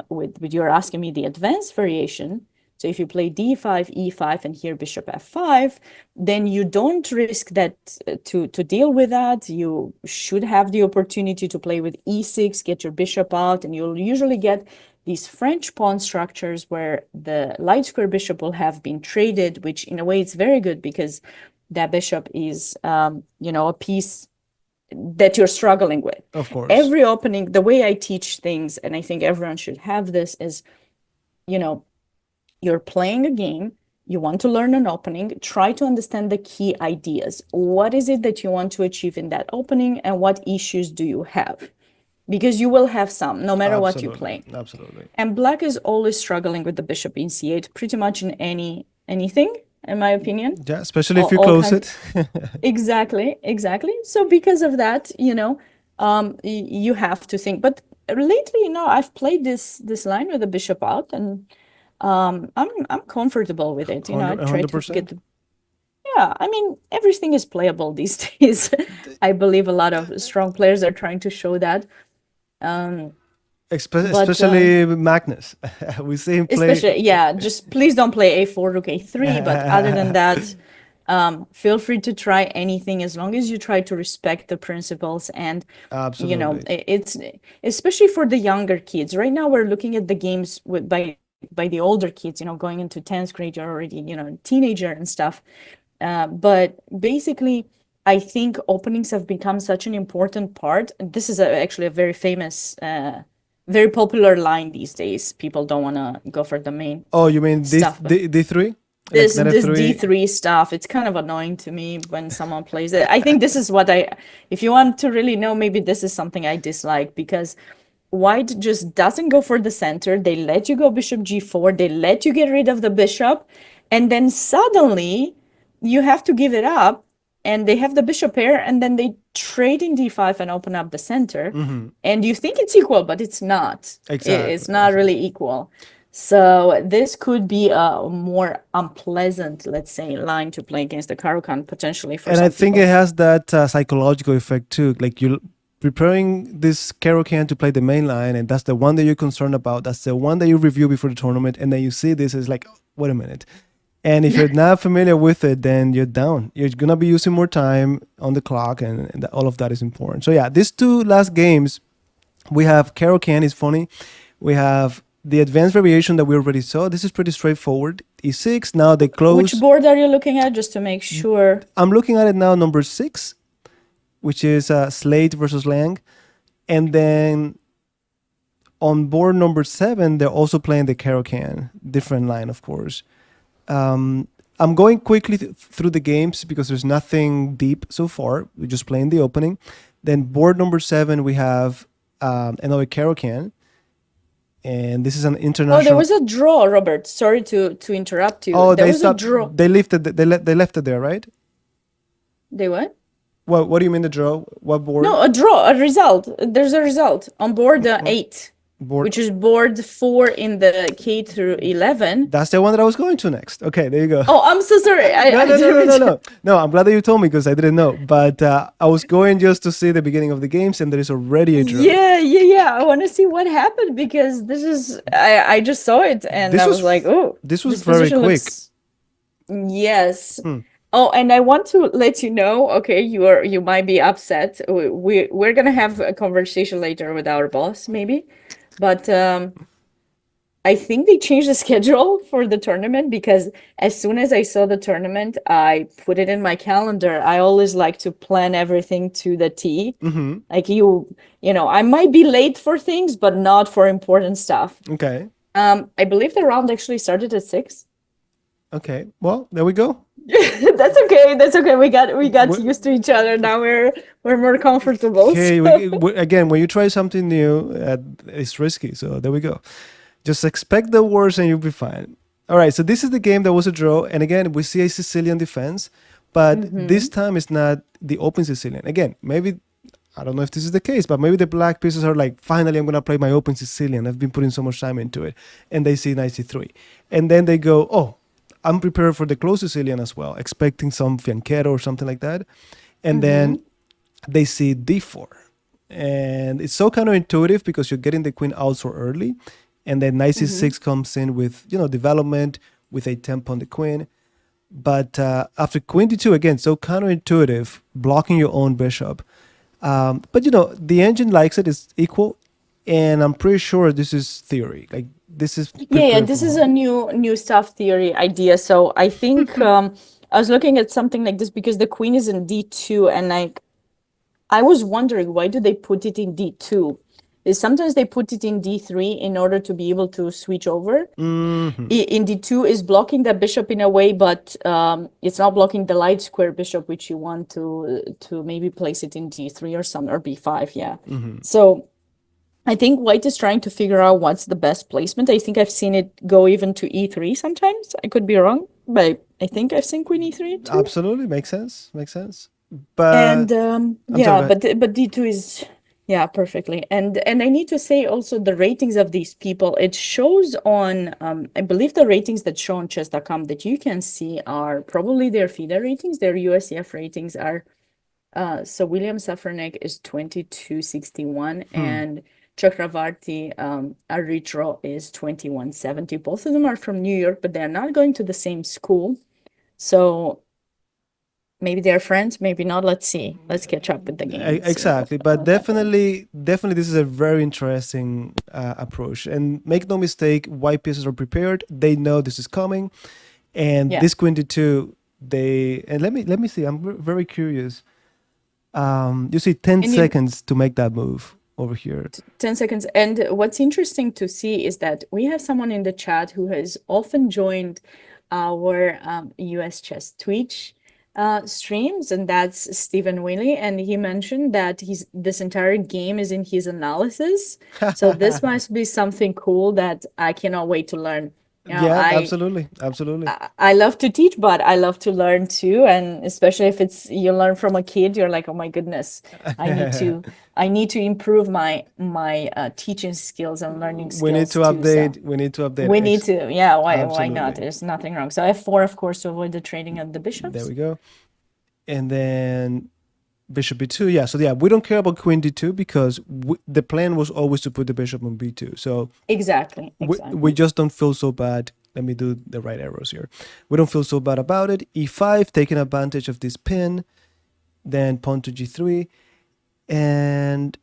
with you're asking me the advanced variation, so if you play d5, e5, and here bishop f5, then you don't risk that to deal with that. You should have the opportunity to play with e6, get your bishop out, and you'll usually get these French pawn structures where the light square bishop will have been traded, which in a way it's very good because that bishop is, a piece that you're struggling with. Of course. Every opening, the way I teach things, and I think everyone should have this, is, you know, you're playing a game, you want to learn an opening, try to understand the key ideas. What is it that you want to achieve in that opening, and what issues do you have? Because you will have some, no matter what you Absolutely. play. Absolutely. And black is always struggling with the bishop in c8, pretty much in anything, in my opinion. Yeah, especially if you All close kinds. it. Exactly, exactly. So because of that, you have to think. But lately, I've played this line with the bishop out, and I'm comfortable with it. I try to get 100%. the Yeah, I mean, everything is playable these days. I believe a lot of strong players are trying to show that. Um, but Especially Magnus. We see him play. especially, yeah, just please don't play a4 rook a3. But other than that, feel free to try anything as long as you try to respect the principles. And Absolutely. it's especially for the younger kids. Right now, we're looking at the games by the older kids. Going into 10th grade, you're already teenager and stuff. But basically, I think openings have become such an important part. And this is actually a very famous, very popular line these days. People don't want to go for the main Oh, you mean stuff, but D3? Like this knight this F3? D3 stuff, it's kind of annoying to me when someone plays it. I think this is what if you want to really know, maybe this is something I dislike, because white just doesn't go for the center. They let you go bishop g4. They let you get rid of the bishop. And then suddenly you have to give it up. And they have the bishop pair. And then they trade in d5 and open up the center. And you think it's equal, but it's not. Exactly. It's not really equal. So this could be a more unpleasant, let's say, line to play against the Caro-Kann potentially for And some I think people. it has that psychological effect too. Like you're preparing this Caro-Kann to play the main line, and that's the one that you're concerned about. That's the one that you review before the tournament, and then you see this, it's like, wait a minute. And if you're not familiar with it, then you're down. You're gonna be using more time on the clock, and all of that is important. So yeah, these two last games, we have Caro-Kann is funny. We have the advanced variation that we already saw. This is pretty straightforward. E6. Now they close. Which board are you looking at, just to make sure? I'm looking at it now, number 6, which is Slate versus Lang. And then on board number 7, they're also playing the Caro-Kann, different line, of course. I'm going quickly through the games because there's nothing deep so far. We're just playing the opening. Then board number 7, we have another Caro-Kann. And this is an international. Oh, there was a draw, Robert. Sorry to interrupt you. Oh, There they was a stopped. draw. They lifted. They left it there, right? They what? What do you mean the draw? What board? No, a draw, a result. There's a result on board 8, Board. which is board 4 in the K through 11. That's the one that I was going to next. Okay, there you go. Oh, I'm so sorry. No. I'm glad that you told me because I didn't know. But I was going just to see the beginning of the games, and there is already a draw. Yeah. I want to see what happened, because this is I just saw it and This I was was like, oh, this was this very position quick. Yes. Oh, and I want to let you know, okay, you might be upset. We're gonna have a conversation later with our boss, maybe, but I think they changed the schedule for the tournament, because as soon as I saw the tournament, I put it in my calendar. I always like to plan everything to the T. Like I might be late for things, but not for important stuff. Okay. I believe the round actually started at 6. Okay. Well, there we go. That's okay. That's okay. We got used to each other. Now we're more comfortable. Okay. So. Again, when you try something new, it's risky. So there we go. Just expect the worst and you'll be fine. All right. So this is the game that was a draw, and again we see a Sicilian defense, but this time it's not the open Sicilian. Again, maybe I don't know if this is the case, but maybe the black pieces are like, finally, I'm gonna play my open Sicilian. I've been putting so much time into it, and they see knight c3, and then they go, oh, I'm prepared for the close Sicilian as well, expecting some fianchetto or something like that. And then they see d4. And it's so counterintuitive because you're getting the queen out so early. And then knight c6 comes in with, development with a tempo on the queen. But after queen d2, again, so counterintuitive, blocking your own bishop. But, the engine likes it, it's equal. And I'm pretty sure this is theory. Like, this is Yeah, this is a new stuff theory idea. So I think I was looking at something like this because the queen is in d2, and I was wondering, why do they put it in d2? Is sometimes they put it in d3 in order to be able to switch over. In d2 is blocking the bishop in a way, but it's not blocking the light square bishop, which you want to maybe place it in d3 or b5. Yeah. So I think white is trying to figure out what's the best placement. I think I've seen it go even to e3 sometimes. I could be wrong, but I think I've seen queen e3 too. Absolutely, makes sense. But And sorry, but d2 is Yeah, perfectly. And I need to say also the ratings of these people, it shows on I believe the ratings that show on chess.com that you can see are probably their FIDE ratings, their USEF ratings are so William Safranek is 2261 Hmm. and Chakravarti Aritro is 2170. Both of them are from New York, but they're not going to the same school. So maybe they're friends, maybe not. Let's see. Let's catch up with the game and see Exactly, but what's happening. definitely, this is a very interesting approach. And make no mistake, white pieces are prepared. They know this is coming, and Yeah. this queen d2, they and let me see. I'm very curious. You see, ten And you seconds to make that move over here. 10 seconds. And what's interesting to see is that we have someone in the chat who has often joined our US Chess Twitch streams, and that's Stephen Willie. And he mentioned that this entire game is in his analysis. So this must be something cool that I cannot wait to learn. You know, Yeah, I absolutely, absolutely. I love to teach, but I love to learn too. And especially if it's you learn from a kid, you're like, oh my goodness, I need to I need to improve my teaching skills and learning We need skills to too. So update. We need to update. we need to, yeah, why not? Absolutely. There's nothing wrong. So F4, of course, to avoid the trading of the There bishops. we go. And then bishop b2. Yeah. So yeah, we don't care about queen d2 because the plan was always to put the bishop on b2. So Exactly, we exactly. just don't feel so bad. Let me do the right arrows here. We don't feel so bad about it. e5, taking advantage of this pin. Then pawn to g3 and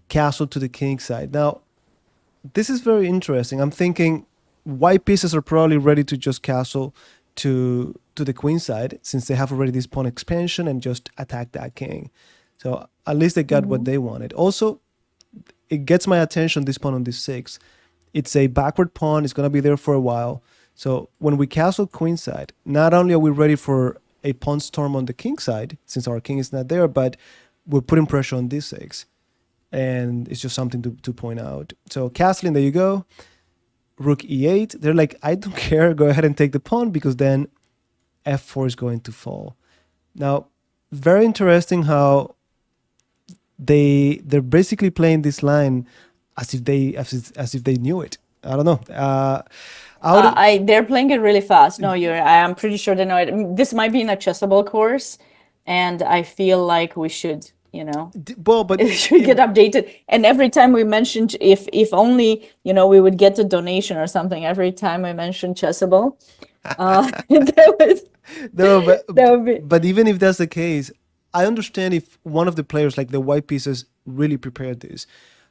castle to the king side. Now, this is very interesting. I'm thinking white pieces are probably ready to just castle to the queen side since they have already this pawn expansion and just attack that king. So at least they got what Hmm. they wanted. Also, it gets my attention, this pawn on d6. It's a backward pawn. It's going to be there for a while. So when we castle queen side, not only are we ready for a pawn storm on the king side, since our king is not there, but we're putting pressure on d6. And it's just something to point out. So castling, there you go. Rook e8. They're like, I don't care. Go ahead and take the pawn because then f4 is going to fall. Now, very interesting how they're basically playing this line as if they knew it. I don't know. Out They're playing it really fast. No, I'm pretty sure they know it. This might be an accessible course, and I feel like we should, well, but it should get updated. And every time we mentioned, if only, we would get a donation or something every time we mentioned Chessable, that would no, that would be. but even if that's the case, I understand if one of the players, like the white pieces, really prepared this.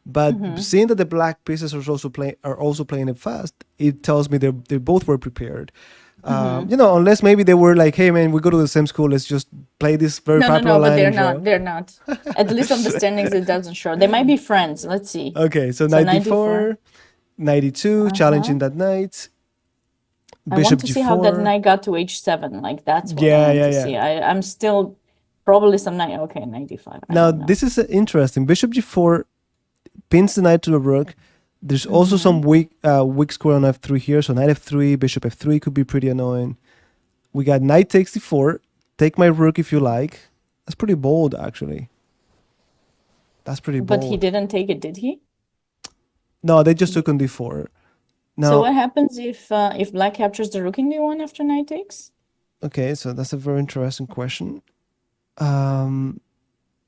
But Mhm. seeing that the black pieces are also playing it fast, it tells me they both were prepared. Mhm. Unless maybe they were like, "Hey, man, we go to the same school. Let's just play this very No, no, popular no, but line they're and not. draw." They're not. At least on the standings, it doesn't show. They might be friends. Let's see. Okay, so So knight 94. d4, 92, Uh-huh. challenging that knight, I want bishop to see how that g4. knight got to h7. Like that's what I Yeah, want yeah, to yeah. see. I'm still probably some knight. Okay, 95. I Now don't know. this is interesting. Bishop g4 pins the knight to the rook. There's also some Mm-hmm. weak square on f3 here, so knight f3, bishop f3 could be pretty annoying. We got knight takes d4. Take my rook if you like. That's pretty bold, actually. That's pretty But he bold. didn't take it, did he? No, they just Ye- took on d4. So Now, what happens if black captures the rook in d1 after knight takes? okay, so that's a very interesting question. Um,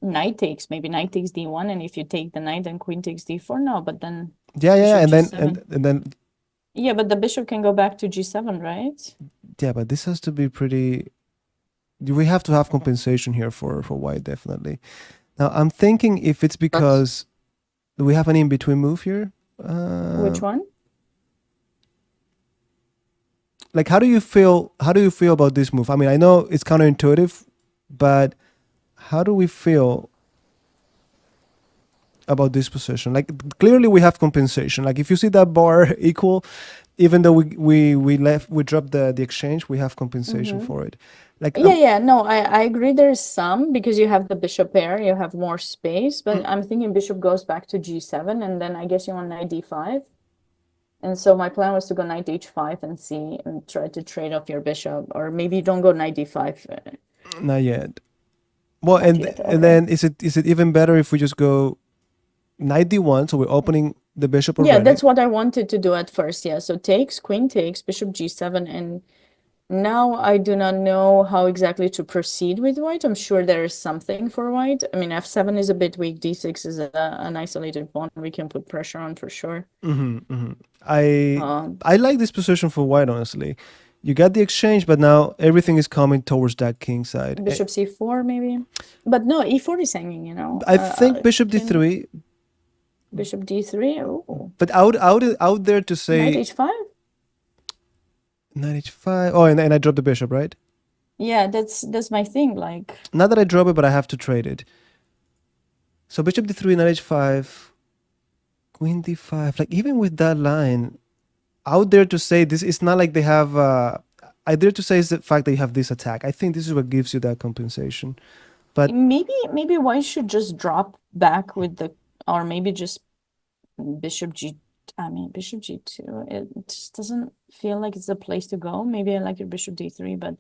Knight takes, maybe knight takes d1, and if you take the knight, then queen takes d4. No, but then yeah, yeah, bishop and then g7. and then Yeah, but the bishop can go back to g7, right? yeah, but this has to be pretty. We have to have compensation here for white, definitely. Now, I'm thinking if it's That's because do we have an in between move here? which one? Like, how do you feel? How do you feel about this move? I mean, I know it's counterintuitive, but how do we feel about this position? Like, clearly we have compensation. Like, if you see that bar equal, even though we dropped the exchange, we have compensation Mm-hmm. for it. Like, Yeah, yeah, no, I agree there's some because you have the bishop pair, you have more space, but I'm thinking bishop goes back to g7 and then I guess you want knight d5. And so my plan was to go knight h5 and see and try to trade off your bishop, or maybe you don't go knight d5. not yet. Well, Not and yet. and Okay. then is it even better if we just go knight d1, so we're opening the bishop Yeah, already? that's what I wanted to do at first. Yeah, so takes, queen takes, bishop g7, and now I do not know how exactly to proceed with white. I'm sure there is something for white. I mean, f7 is a bit weak. D6 is an isolated pawn we can put pressure on for sure. I Um, I like this position for white, honestly. You got the exchange, but now everything is coming towards that king side. Bishop c4 maybe, but no, e4 is hanging. I think bishop Can d3, bishop d3? Oh, but out there to knight say h5. knight h5. Oh, and I dropped the bishop, right? Yeah, that's my thing. Like, Not that I drop it, but I have to trade it. So bishop d3, knight h5, queen d5. Like even with that line, out there to say this, it's not like they have. I dare to say is the fact that you have this attack. I think this is what gives you that compensation. But maybe white should just drop back with the, or maybe just bishop g. I mean, bishop g2. It just doesn't feel like it's the place to go. Maybe I like your bishop d3, but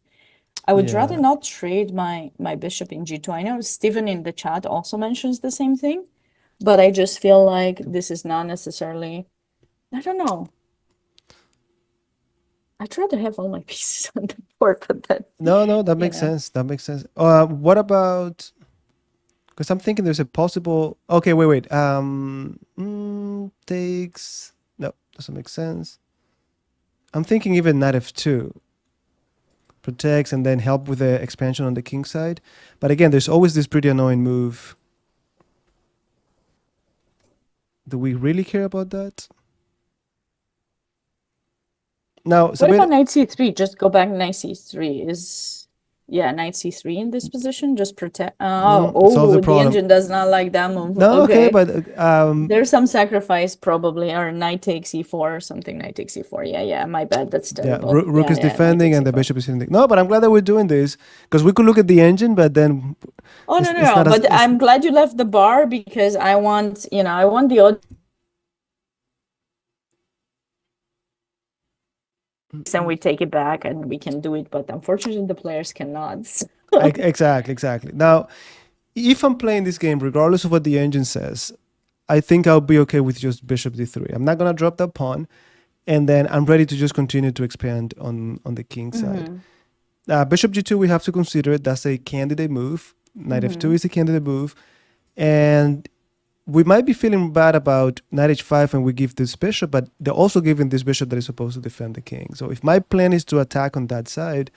I would rather yeah, not trade my bishop in g2. I know Steven in the chat also mentions the same thing, but I just feel like this is not necessarily. I don't know. I'd rather have all my pieces on the board, but that, no, that you makes know. sense. That makes sense. What about? Because I'm thinking there's a possible. Okay, wait. Takes. No, doesn't make sense. I'm thinking even knight f2 protects and then help with the expansion on the king side. But again, there's always this pretty annoying move. Do we really care about that? Now, What Sabina, about knight c3? Just go back knight c3 is, yeah, knight c3 in this position. Just protect. solve the The problem. engine does not like that move. No, okay, Okay. but There's some sacrifice probably, or knight takes e4 or something. Knight takes e4. Yeah, my bad. That's yeah, terrible. Rook is Yeah, knight defending takes and the e4. bishop is hitting. No, but I'm glad that we're doing this because we could look at the engine, but then Oh, no, it's not as but it's I'm glad you left the bar because I want the audience and we take it back and we can do it, but unfortunately the players cannot. exactly. Now, if I'm playing this game, regardless of what the engine says, I think I'll be okay with just bishop d3. I'm not gonna drop that pawn, and then I'm ready to just continue to expand on the king side. Bishop g2 we have to consider it. That's a candidate move. Knight f2 is a candidate move, and we might be feeling bad about knight h5 and we give this bishop, but they're also giving this bishop that is supposed to defend the king. So if my plan is to attack on that side,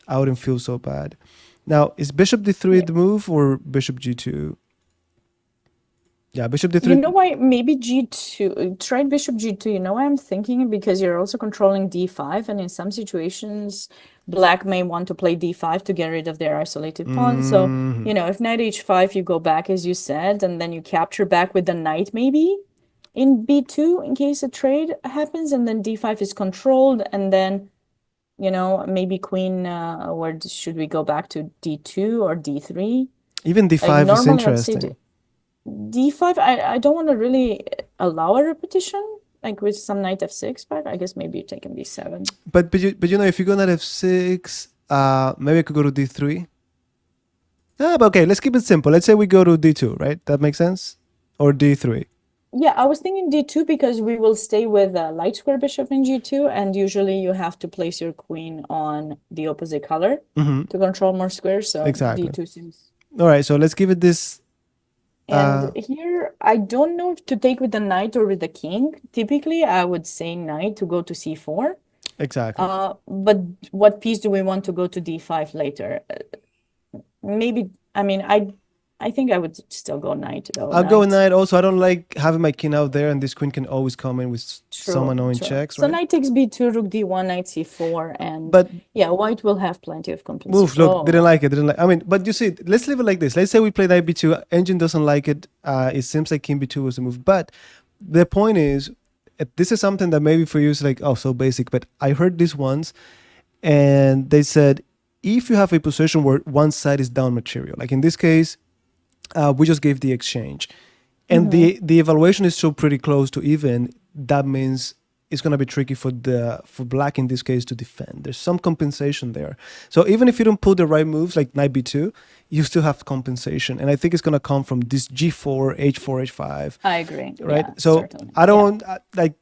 I wouldn't feel so bad. Now, is bishop d3 Yeah. the move or bishop g2? Yeah, bishop You d3. know why? Maybe g2. Try bishop g2. You know why I'm thinking? Because you're also controlling d5, and in some situations, black may want to play d5 to get rid of their isolated pawn. So, if knight h5, you go back as you said, and then you capture back with the knight maybe in b2 in case a trade happens, and then d5 is controlled, and then maybe queen. Should we go back to d2 or d3? Even Like d5 is normally, I'd say interesting. d5, I don't want to really allow a repetition, like with some knight f6, but I guess maybe you take in b7. But if you go knight f6, maybe I could go to d3. But okay, let's keep it simple. Let's say we go to d2, right? That makes sense? Or d3. Yeah, I was thinking d2 because we will stay with a light square bishop in g2, and usually you have to place your queen on the opposite color to control more squares, so Exactly. d2 seems. All right, so let's give it this. And here, I don't know if to take with the knight or with the king. Typically, I would say knight to go to c4. Exactly. But what piece do we want to go to d5 later? Maybe, I mean, I think I would still go knight though. I'll go Knight. knight. Also, I don't like having my king out there, and this queen can always come in with some True, annoying true. checks, So right? knight takes b2, rook d1, knight c4, and But yeah, white will have plenty of move, compensation. look, didn't Oh, like it. Didn't like. I mean, but you see, let's leave it like this. Let's say we play knight b2. Engine doesn't like it. It seems like king b2 was the move. But the point is, this is something that maybe for you is like, oh, so basic. But I heard this once, and they said if you have a position where one side is down material, like in this case, we just gave the exchange, and the evaluation is so pretty close to even. That means it's going to be tricky for black in this case to defend. There's some compensation there. So even if you don't put the right moves like knight b2, you still have compensation, and I think it's going to come from this g4, h4, h5. I agree. Right. Yeah, So certainly. I don't like.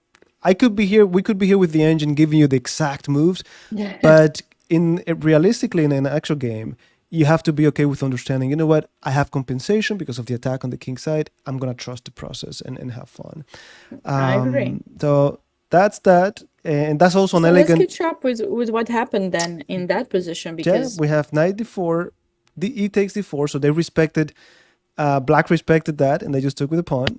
I could be here. We could be here with the engine giving you the exact moves, Yeah. but in realistically in an actual game, you have to be okay with understanding. You know what? I have compensation because of the attack on the king side. I'm gonna trust the process and have fun. I agree. So that's that, and that's also an So let's elegant. catch up with what happened then in that position Yeah, because we have knight d4. The e takes d4, so they respected. Black respected that, and they just took with the pawn.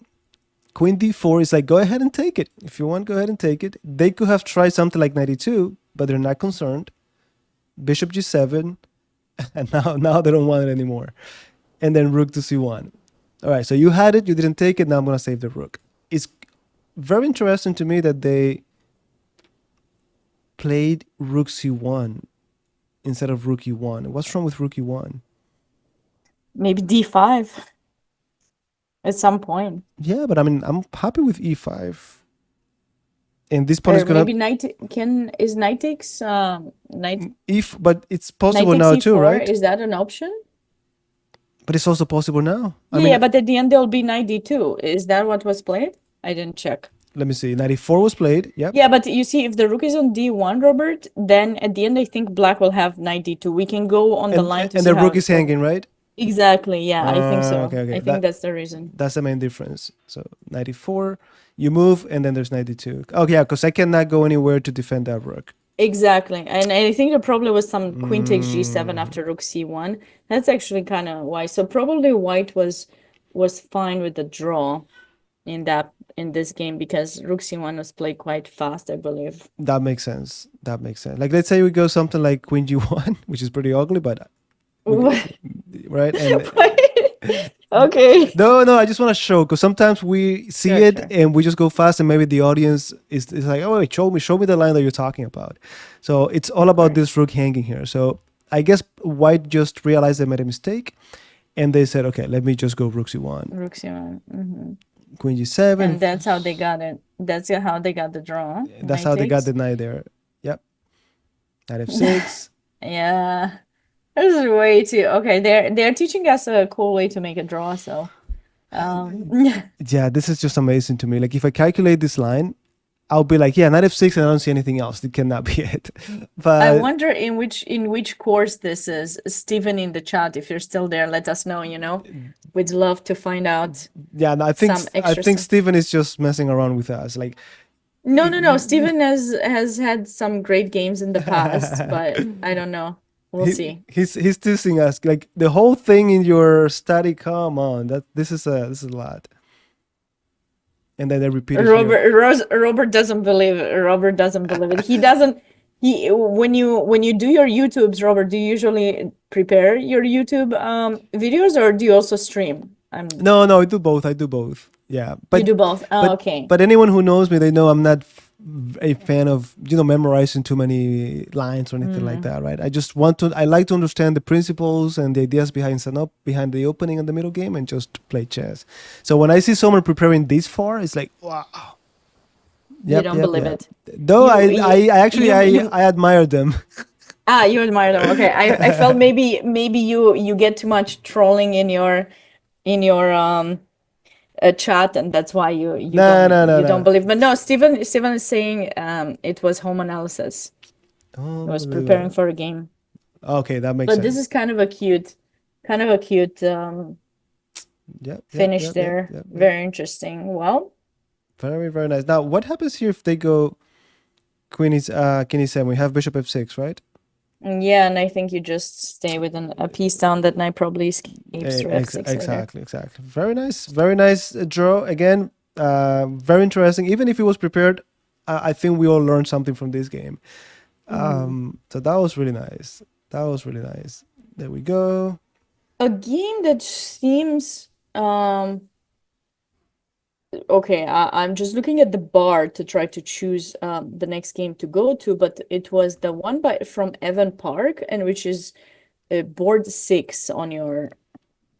Queen d4 is like, go ahead and take it. If you want, go ahead and take it. They could have tried something like 92, but they're not concerned. Bishop g7, and now they don't want it anymore. And then rook to c1. All right, so you had it, you didn't take it, now I'm going to save the rook. It's very interesting to me that they played rook c1 instead of rook e1. What's wrong with rook e1? maybe d5 at some point. Yeah, but I mean, I'm happy with e5. And this pawn Or is going maybe to... knight takes knight But it's knight possible takes now too, e4. right? Is that an option? But it's also possible now. I Yeah, mean, yeah, but at the end there'll be knight d2. Is that what was played? I didn't check. let me see. 94 was played. Yep. Yeah, but you see, if the rook is on d1, Robert, then at the end I think black will have knight d2. We can go on the line to And see the how rook is it's going. hanging, right? Exactly. Yeah, I think so. Okay. I think that's the reason. That's the main difference. So 94, you move, and then there's 92. Oh yeah, because I cannot go anywhere to defend that rook. Exactly. And I think there probably was some queen takes g7 after rook c1. That's actually kind of why. So probably white was fine with the draw in this game because rook c1 was played quite fast, I believe. That makes sense. That makes sense. Like let's say we go something like queen g1, which is pretty ugly, but right? And Okay. no, I just want to show because sometimes we see Sure, it sure. and we just go fast, and maybe the audience is like, oh wait, show me the line that you're talking about. So it's all about Right. this rook hanging here. So I guess white just realized they made a mistake, and they said, okay, let me just go rook c1, Rook c1. Hmm. queen g7. And that's how they got it. That's how they got the draw. That's Knight how they got takes. the knight there. Yep, knight f6. Yeah. This is way too okay. They're teaching us a cool way to make a draw, so Yeah, this is just amazing to me. Like if I calculate this line, I'll be like, yeah, knight f6, and I don't see anything else. It cannot be it. I But wonder in which course this is. Steven in the chat, if you're still there, let us know, you know. We'd love to find out yeah, no, some I extra think stuff. Stephen is just messing around with us. Like No. Steven has had some great games in the past, but I don't know. We'll see. he's teasing us. Like the whole thing in your study. Come on, this is a lot. And then they repeat it here. Robert doesn't believe it. Robert doesn't believe it. He doesn't. When you do your YouTubes, Robert, do you usually prepare your YouTube videos or do you also stream? No, I do both. I do both. Yeah, You do both. Oh, okay. But anyone who knows me, they know I'm not a fan of memorizing too many lines or anything like that, right? I like to understand the principles and the ideas behind the opening and the middle game, and just play chess. So when I see someone preparing this far, it's like, wow. You don't believe it. Though I actually I admire them. You admire them. Okay. I felt maybe you get too much trolling in your chat, and that's why you don't believe. But no, Steven is saying it was home analysis. Oh, I was preparing for a game. Okay, that makes But sense. this is kind of a cute finish there. Yep. Very interesting. Well, Very, very nice. Now, what happens here if they go king e7? We have bishop f6, right? yeah, and I think you just stay with a piece down that knight probably escapes through f6 later. Exactly. Very nice draw again. Very interesting. Even if it was prepared, I think we all learned something from this game. So that was really nice. There we go. A game that seems okay, I'm just looking at the bar to try to choose the next game to go to, but it was the one from Evan Park, and which is board 6 on your,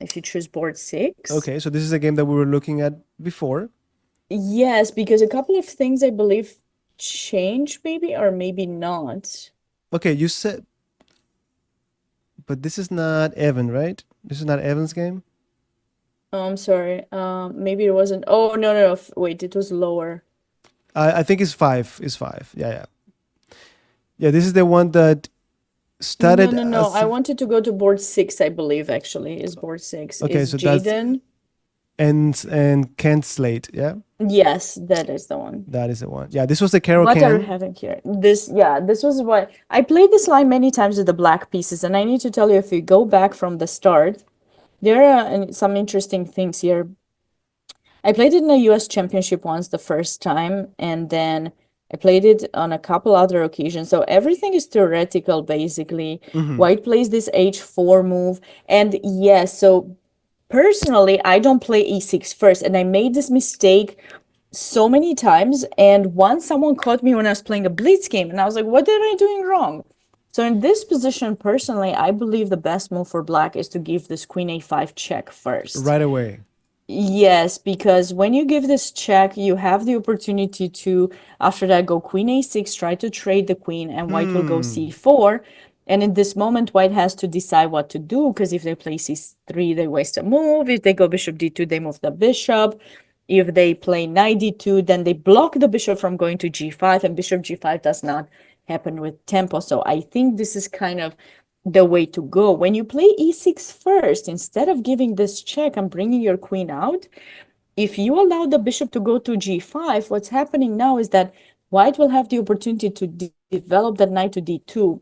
if you choose board 6. Okay, so this is a game that we were looking at before. Yes, because a couple of things I believe change maybe, or maybe not. Okay, you said, but this is not Evan, right? This is not Evan's game. Oh, I'm sorry. Maybe it wasn't. Oh, no, no, no. Wait, it was lower. I think it's five. It's five. Yeah, yeah, yeah. This is the one that No, started no, no. as I wanted to go to board six, I believe, actually, is board six. okay. Is So that's Jaden? and Kent Slate. Yeah, Yes, that is the one. that is the one. Yeah, this was the Carol What are we Can. having here? This, yeah, this was what I played this line many times with the black pieces, and I need to tell you, if you go back from the start, there are some interesting things here. I played it in a US championship once the first time, and then I played it on a couple other occasions. So everything is theoretical, basically. Mm-hmm. White plays this H4 move, and yes, so personally, I don't play E6 first, and I made this mistake so many times. And once someone caught me when I was playing a blitz game, and I was like, what did I doing wrong? So in this position, personally, I believe the best move for black is to give this queen a5 check first. Right away. Yes, because when you give this check, you have the opportunity to, after that, go queen a6, try to trade the queen, and white will go Hmm. c4. And in this moment, white has to decide what to do, because if they play c3, they waste a move. If they go bishop d2, they move the bishop. If they play knight d2, then they block the bishop from going to g5, and bishop g5 does not happen with tempo. So I think this is kind of the way to go. When you play e6 first, instead of giving this check and bringing your queen out, if you allow the bishop to go to g5, what's happening now is that white will have the opportunity to develop that knight to d2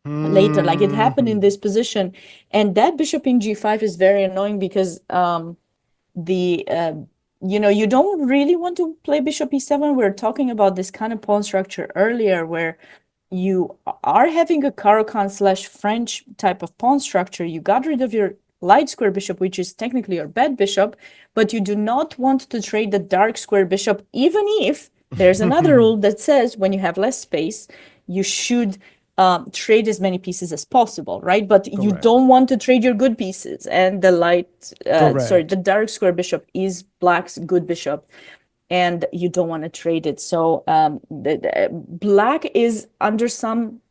later, like it happened in Hmm. this position. And that bishop in g5 is very annoying, because the you don't really want to play bishop e7. We are talking about this kind of pawn structure earlier, where you are having a Caro-Kann slash French type of pawn structure. You got rid of your light square bishop, which is technically your bad bishop, but you do not want to trade the dark square bishop, even if there's another rule that says when you have less space, you should trade as many pieces as possible, right? But you Correct. don't want to trade your good pieces. And the Correct. the dark square bishop is black's good bishop, and you don't want to trade it. So black is under some.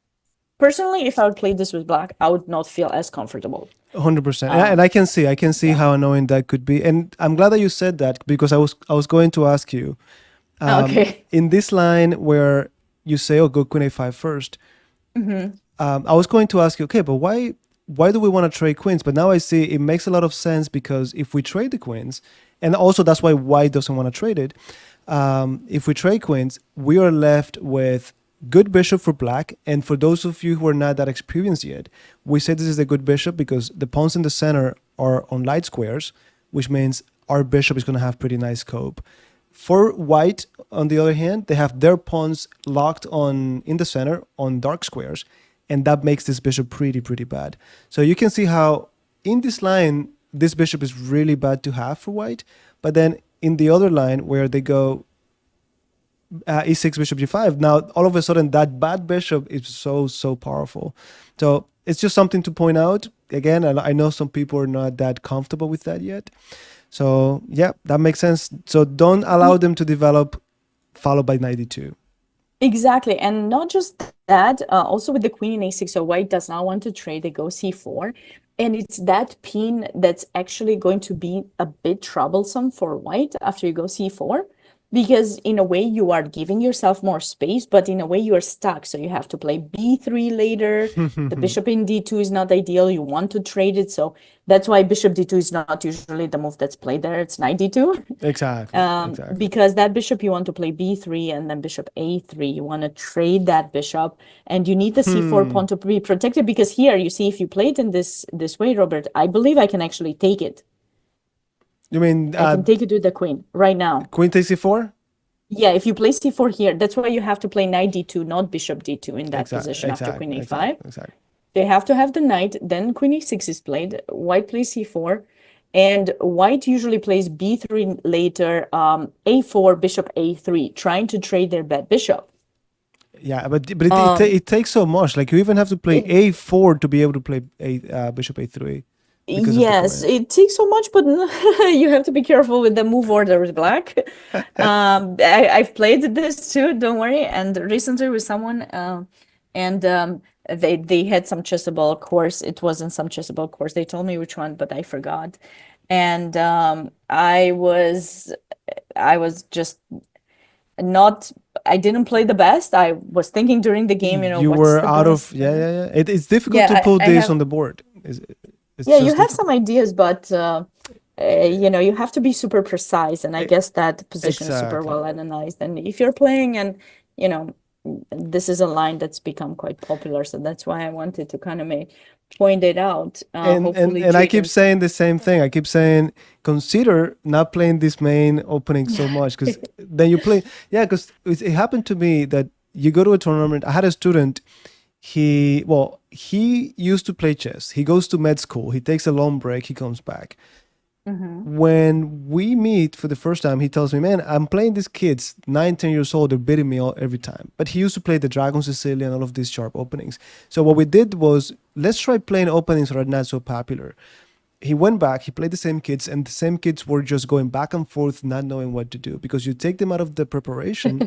Personally, if I would play this with black, I would not feel as comfortable. 100%. And Um, I can see yeah. how annoying that could be. And I'm glad that you said that because I was going to ask you Okay. in this line where you say, "Oh, go queen a5 first." Mm-hmm. I was going to ask you, okay, but why do we want to trade queens? But now I see it makes a lot of sense because if we trade the queens, and also that's why white doesn't want to trade it. If we trade queens, we are left with good bishop for black. And for those of you who are not that experienced yet, we say this is a good bishop because the pawns in the center are on light squares, which means our bishop is going to have pretty nice scope. For white, on the other hand, they have their pawns locked on in the center on dark squares, and that makes this bishop pretty bad. So you can see how in this line, this bishop is really bad to have for white, but then in the other line where they go e6 bishop g5, now all of a sudden that bad bishop is so powerful. So it's just something to point out. Again, I know some people are not that comfortable with that yet. So yeah, that makes sense. So don't allow them to develop followed by 92. Exactly. And not just that, also with the queen in a6, so white does not want to trade, they go c4. And it's that pin that's actually going to be a bit troublesome for white after you go c4, because in a way you are giving yourself more space, but in a way you are stuck. So you have to play b3 later. The bishop in d2 is not ideal. You want to trade it. So that's why bishop d2 is not usually the move that's played there. It's knight d2. Exactly. Because that bishop you want to play b3 and then bishop a3. You want to trade that bishop, and you need the c4 pawn to be protected, because here you see if you play it in this way, Robert, I believe I can actually take it. You mean I can take it with the queen right now. queen takes c4? Yeah, if you play c4 here, that's why you have to play knight d2, not bishop d2 in that position after queen a5. Exactly. They have to have the knight, then queen e6 is played, white plays c4, and white usually plays b3 later, a4, bishop a3, trying to trade their bad bishop. Yeah, but it takes so much. Like you even have to play It a4 to be able to play a bishop a3. because of the Yes, command. it takes so much, but you have to be careful with the move order with black. I've played this too, don't worry. And recently with someone, and they had some chessable course. It wasn't some chessable course. They told me which one, but I forgot. And I was just not. I didn't play the best. I was thinking during the game, You what's were the out of, best? yeah, yeah, yeah. It's difficult to Yeah, put I this have. on the board. It's Yeah, you just have some difficult. ideas, but you have to be super precise, and I E- guess that position is super Exactly. well analyzed. And if you're playing, and you know, this is a line that's become quite popular, so that's why I wanted to kind of make point it out. And Hopefully, and I Jake keep and some. saying the same thing. I keep saying consider not playing this main opening so much because then you play. Yeah, because it happened to me that you go to a tournament. I had a student. He used to play chess. He goes to med school. He takes a long break. He comes back. Hmm. When we meet for the first time, he tells me, "Man, I'm playing these kids, 9, 10 years old. They're beating me all, every time." But he used to play the Dragon Sicilian, all of these sharp openings. So what we did was, let's try playing openings that are not so popular. He went back, he played the same kids, and the same kids were just going back and forth, not knowing what to do because you take them out of the preparation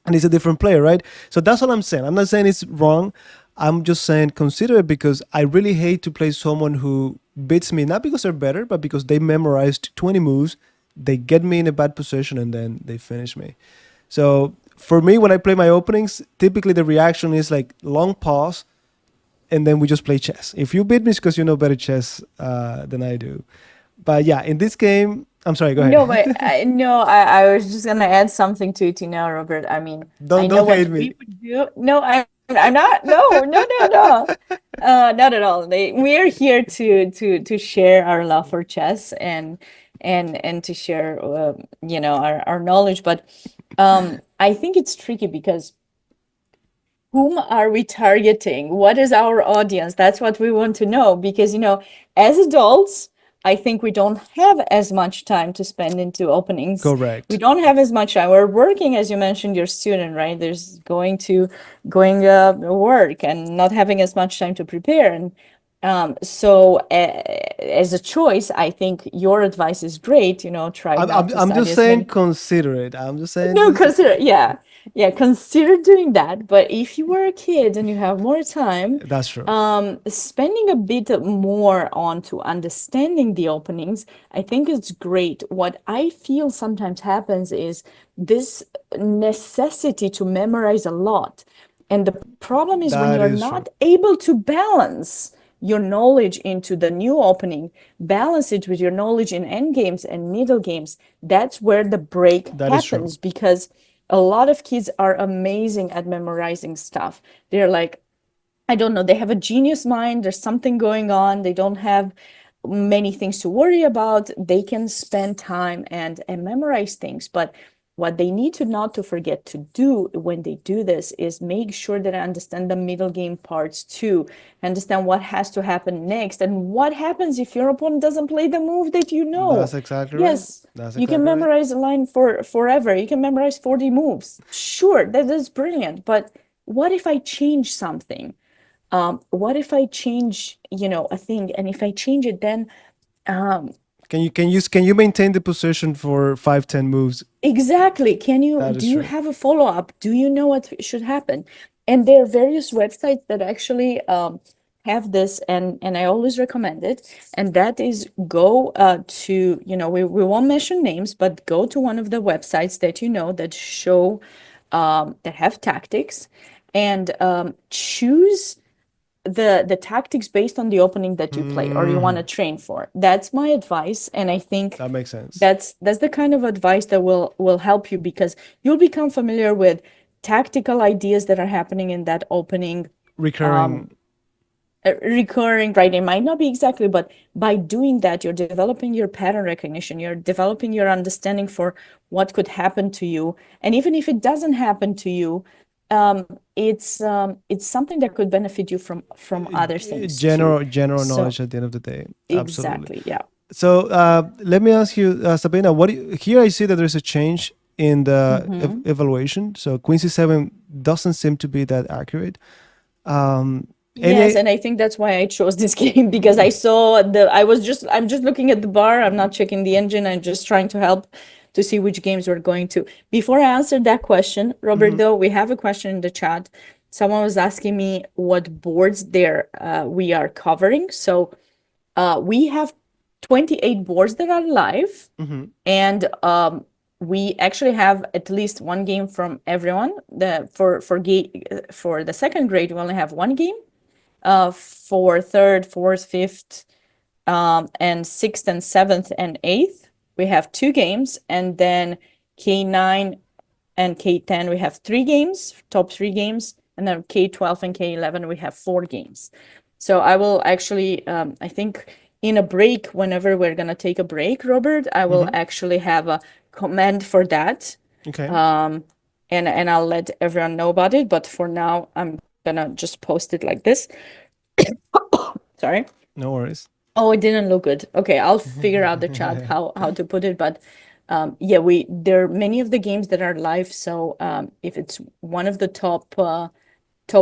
and he's a different player, right? So that's all I'm saying. I'm not saying it's wrong. I'm just saying consider it because I really hate to play someone who beats me, not because they're better, but because they memorized 20 moves, they get me in a bad position, and then they finish me. So for me, when I play my openings, typically the reaction is like long pause, and then we just play chess. If you beat me, it's because you know better chess than I do. But yeah, in this game, I'm sorry, go No, ahead. but I was just gonna add something to it, Robert. I mean, I know Don't what hate me. we would do. No, I'm not. No, no, no, no. Not at all. We are here to share our love for chess and to share our knowledge. But I think it's tricky because whom are we targeting? What is our audience? That's what we want to know because, as adults, I think we don't have as much time to spend into openings. We Correct. don't have as much time. We're working, as you mentioned, your student, right? There's going work and not having as much time to prepare. And so as a choice, I think your advice is great. Try I'm, not I'm, to I'm study just as saying many. consider it. I'm just saying No, consider. consider, yeah, yeah, consider doing that. But if you were a kid and you have more time, That's true. spending a bit more on to understanding the openings, I think it's great. What I feel sometimes happens is this necessity to memorize a lot. And the problem is when That you're is true. not able to balance your knowledge into the new opening, balance it with your knowledge in end games and middle games, that's where the break That is true. happens because a lot of kids are amazing at memorizing stuff. They're like, I don't know, they have a genius mind, there's something going on, they don't have many things to worry about. They can spend time and memorize things. But what they need to not to forget to do when they do this is make sure that I understand the middle game parts too, understand what has to happen next, and what happens if your opponent doesn't play the move that you know. That's exactly right. Yes, That's you can exactly right. memorize a line for forever. You can memorize 40 moves. Sure, that is brilliant. But what if I change something? What if I change, a thing, and if I change it, then Can you maintain the position for 5, 10 moves? exactly, That do is you true. have a follow-up? Do you know what should happen? And there are various websites that actually have this, and I always recommend it. And that is go to, we won't mention names, but go to one of the websites that that show that have tactics, and choose the tactics based on the opening that you play or you want to Hmm. train for. That's my advice, and I think That makes sense. that's the kind of advice that will help you because you'll become familiar with tactical ideas that are happening in that opening, Recurring. recurring, right? It might not be exactly, but by doing that, you're developing your pattern recognition, you're developing your understanding for what could happen to you. And even if it doesn't happen to you, it's something that could benefit you from other things too. General So knowledge at the end of the day. Absolutely. exactly, yeah. So let me ask you, Sabina. Here I see that there's a change in the Hmm. evaluation. So Quincy 7 doesn't seem to be that accurate. Yes, Any and I think that's why I chose this game because I'm just looking at the bar. I'm not checking the engine. I'm just trying to help to see which games we're going to. Before I answer that question, Robert, Mhm. though, we have a question in the chat. Someone was asking me what boards there we are covering. So we have 28 boards that are live, Mhm. and we actually have at least one game from everyone. For the second grade, we only have one game. For third, fourth, fifth, and sixth and seventh and eighth, we have two games, and then K9 and K10, we have three games, top three games, and then K12 and K11, we have four games. So I will actually, I think in a break, whenever we're gonna take a break, Robert, I will Mhm. actually have a comment for that, Okay. and I'll let everyone know about it. But for now, I'm gonna just post it like this. Sorry. No worries. Oh, it didn't look good. Okay, I'll figure out the chat how to put it. But yeah, we there are many of the games that are live. So if it's one of the top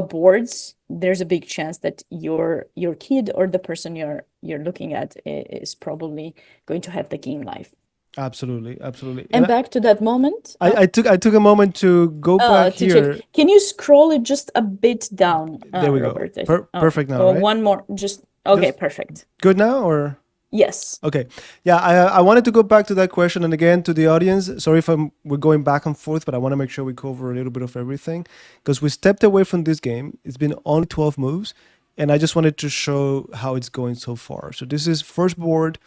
boards, there's a big chance that your kid or the person you're looking at is probably going to have the game live. Absolutely, absolutely. And back to that moment. I took a moment to go back To check. here. Can you scroll it just a bit down, There we go. Robert? I think. Okay. Perfect now, Well, right? one more. Just okay. Just Perfect. good now, or Yes. okay. Yeah, I wanted to go back to that question, and again to the audience. Sorry if we're going back and forth, but I want to make sure we cover a little bit of everything because we stepped away from this game. It's been only 12 moves, and I just wanted to show how it's going so far. So this is first board,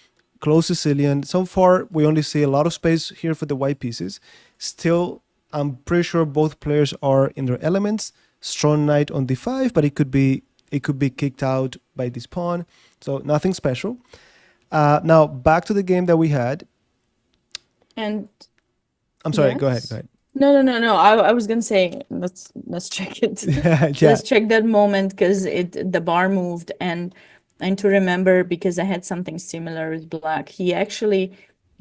close Sicilian. So far, we only see a lot of space here for the white pieces. Still, I'm pretty sure both players are in their elements. Strong knight on d5, but it could be kicked out by this pawn. So nothing special. Now back to the game that we had. And I'm sorry. Go ahead. Go yes. ahead. No. I was gonna say let's check it. Yeah. Let's check that moment because the bar moved and I need to remember because I had something similar with black. He actually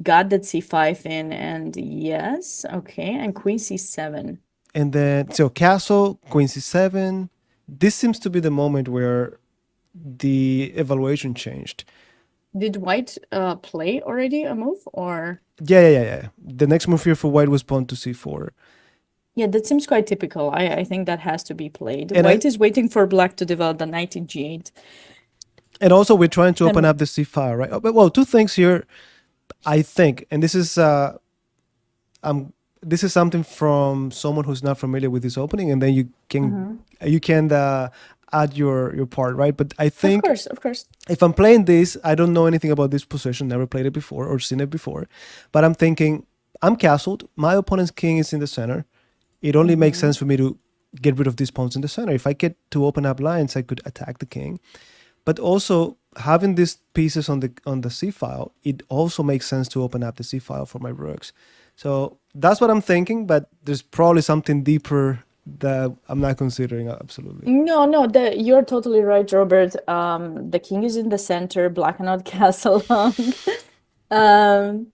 got that c5 in and yes, okay, and queen c7. And then so castle, queen c7. This seems to be the moment where the evaluation changed. Did white play already a move or? Yeah. The next move here for white was pawn to c4. Yeah, that seems quite typical. I think that has to be played. And White is waiting for black to develop the knight in g8. also we're trying to open And up the c5, right? But well, two things here, I think, and this is something from someone who's not familiar with this opening, and then you can add your part, right? But I think of course. if I'm playing this, I don't know anything about this position, never played it before or seen it before, but I'm thinking I'm castled. My opponent's king is in the center. It only makes sense for me to get rid of these pawns in the center. If I get to open up lines, I could attack the king. But also having these pieces on the c file, it also makes sense to open up the c file for my rooks. So that's what I'm thinking, but there's probably something deeper that I'm not considering. Absolutely. No, you're totally right, Robert. The king is in the center, black cannot castle long. Um,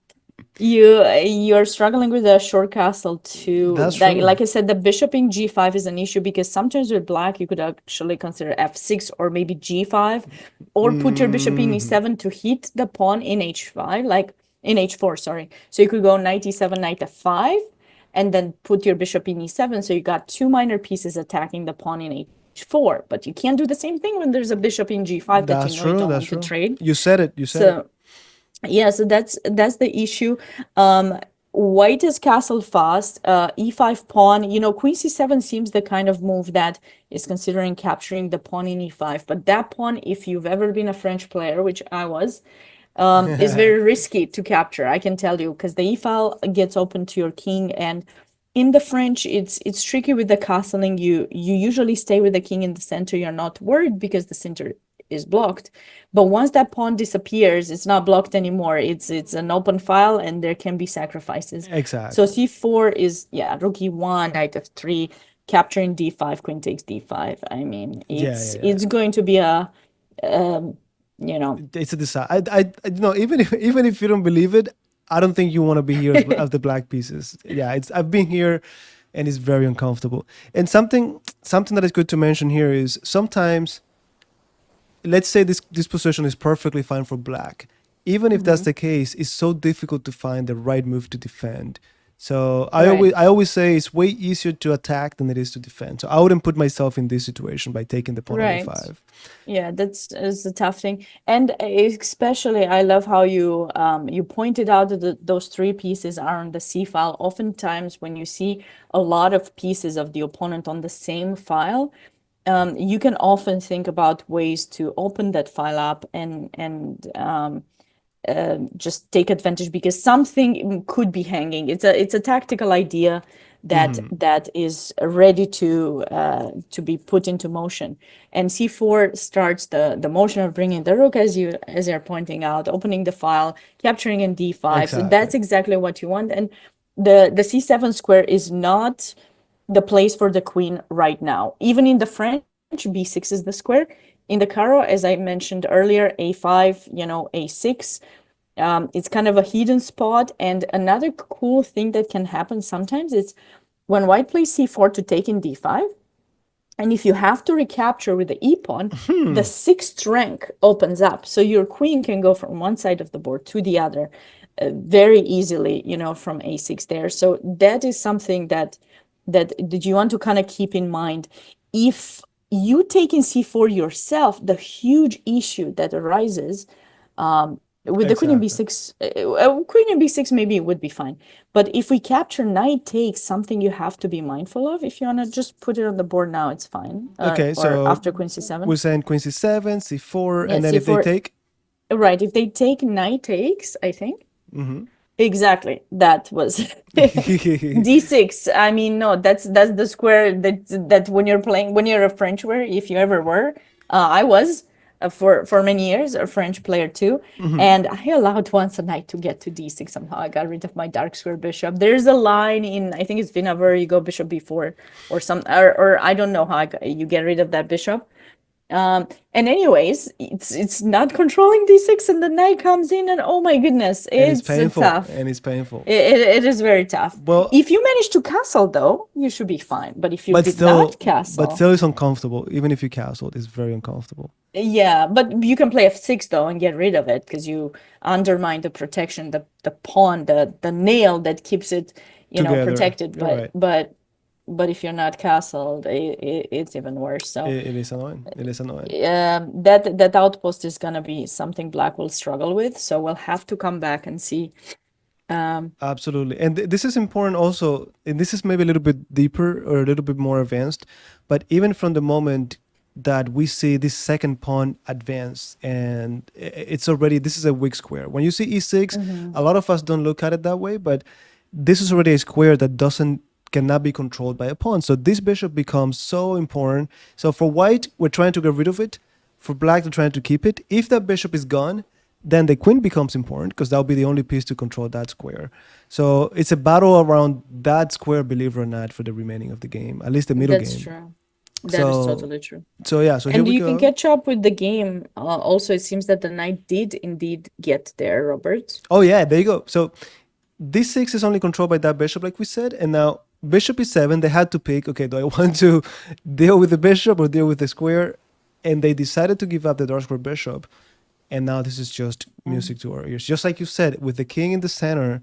you're struggling with a short castle too. That's true. Like I said, the bishop in g5 is an issue because sometimes with black you could actually consider f6 or maybe g5, or put your bishop in e7 to hit the pawn in h5, like in h4, sorry. So you could go knight e7, knight f5, and then put your bishop in e7. So you got two minor pieces attacking the pawn in h4, but you can't do the same thing when there's a bishop in g5 that That's you true. don't That's want to true. trade. You said it. You said it. So yeah, so that's the issue. White is castled fast. E5 pawn, queen c7 seems the kind of move that is considering capturing the pawn in e5. But that pawn, if you've ever been a French player, which I was, is very risky to capture, I can tell you, because the e file gets open to your king, and in the French, it's tricky with the castling. You usually stay with the king in the center. You're not worried because the center is blocked. But once that pawn disappears, it's not blocked anymore. It's an open file, and there can be sacrifices. Exactly. So c4 is rook e1, knight f3, capturing d5, queen takes d5. I mean, it's going to be a it's a decide. I even if you don't believe it, I don't think you want to be here as the black pieces. Yeah, I've been here, and it's very uncomfortable. And something that is good to mention here is sometimes let's say this position is perfectly fine for black. Even if that's Hmm. the case, it's so difficult to find the right move to defend. So Right. I always say it's way easier to attack than it is to defend. So I wouldn't put myself in this situation by taking the pawn on Right. a5. Yeah, that's is a tough thing. And especially I love how you pointed out that those three pieces are on the C file. Oftentimes when you see a lot of pieces of the opponent on the same file, you can often think about ways to open that file up and just take advantage because something could be hanging. It's a tactical idea that is ready to be put into motion. And C4 starts the motion of bringing the rook, as you're pointing out, opening the file, capturing in D5. So Exactly. that's exactly what you want. And the C7 square is not the place for the queen right now. Even in the French, B6 is the square. In the Caro, as I mentioned earlier, A5, A6, it's kind of a hidden spot. And another cool thing that can happen sometimes is when white plays C4 to take in D5, and if you have to recapture with the e-pawn, the sixth rank opens up. So your queen can go from one side of the board to the other very easily, from a6 there. So that is something that you want to kind of keep in mind. If you take in c4 yourself, the huge issue that arises with the queen in Exactly. b6, queen in b6 maybe it would be fine. But if we capture knight takes, something you have to be mindful of. If you want to just put it on the board now, it's fine. Okay, Or so after queen c7. we're saying queen c7, c4, Yeah, and then if they c4. take, Right. If they take knight takes, I think. mm-hmm. Exactly. That was D6. I mean, no, that's the square that when you're a French player, if you ever were, I was for many years a French player too, and I allowed once a knight to get to D6 somehow. I got rid of my dark square bishop. There's a line in, I think it's Vina where you go bishop b4 or I don't know how you get rid of that bishop. And anyways, it's not controlling d6, and the knight comes in, and oh my goodness, And it's it's painful. tough. And it's painful. It is very tough. Well, If you manage to castle, though, you should be fine. But if you but did still, not but castle, still, it's uncomfortable. Even if you castled, it's very uncomfortable. yeah, but you can play f6 though and get rid of it because you undermine the protection, the pawn, the nail that keeps it, Together, protected. you're But right. but if you're not castled, it's even worse. So It is annoying. It is annoying. that outpost is gonna be something black will struggle with. So we'll have to come back and see. Absolutely. And this is important also, and this is maybe a little bit deeper or a little bit more advanced, but even from the moment that we see this second pawn advance and it's already, this is a weak square. When you see e6, a lot of us don't look at it that way, but this is already a square that cannot be controlled by a pawn. So this bishop becomes so important. So for white, we're trying to get rid of it. For black, they're trying to keep it. If that bishop is gone, then the queen becomes important because that'll be the only piece to control that square. So it's a battle around that square, believe it or not, for the remaining of the game, at least the middle That's game. true. That is So, totally true. so yeah, so here And we you can go. catch up with the game. Also, it seems that the knight did indeed get there, Robert. Oh yeah, there you go. So this six is only controlled by that bishop, like we said, and now bishop e7. They had to pick. Okay, do I want to deal with the bishop or deal with the square? And they decided to give up the dark square bishop. And now this is just music to our ears. Just like you said, with the king in the center,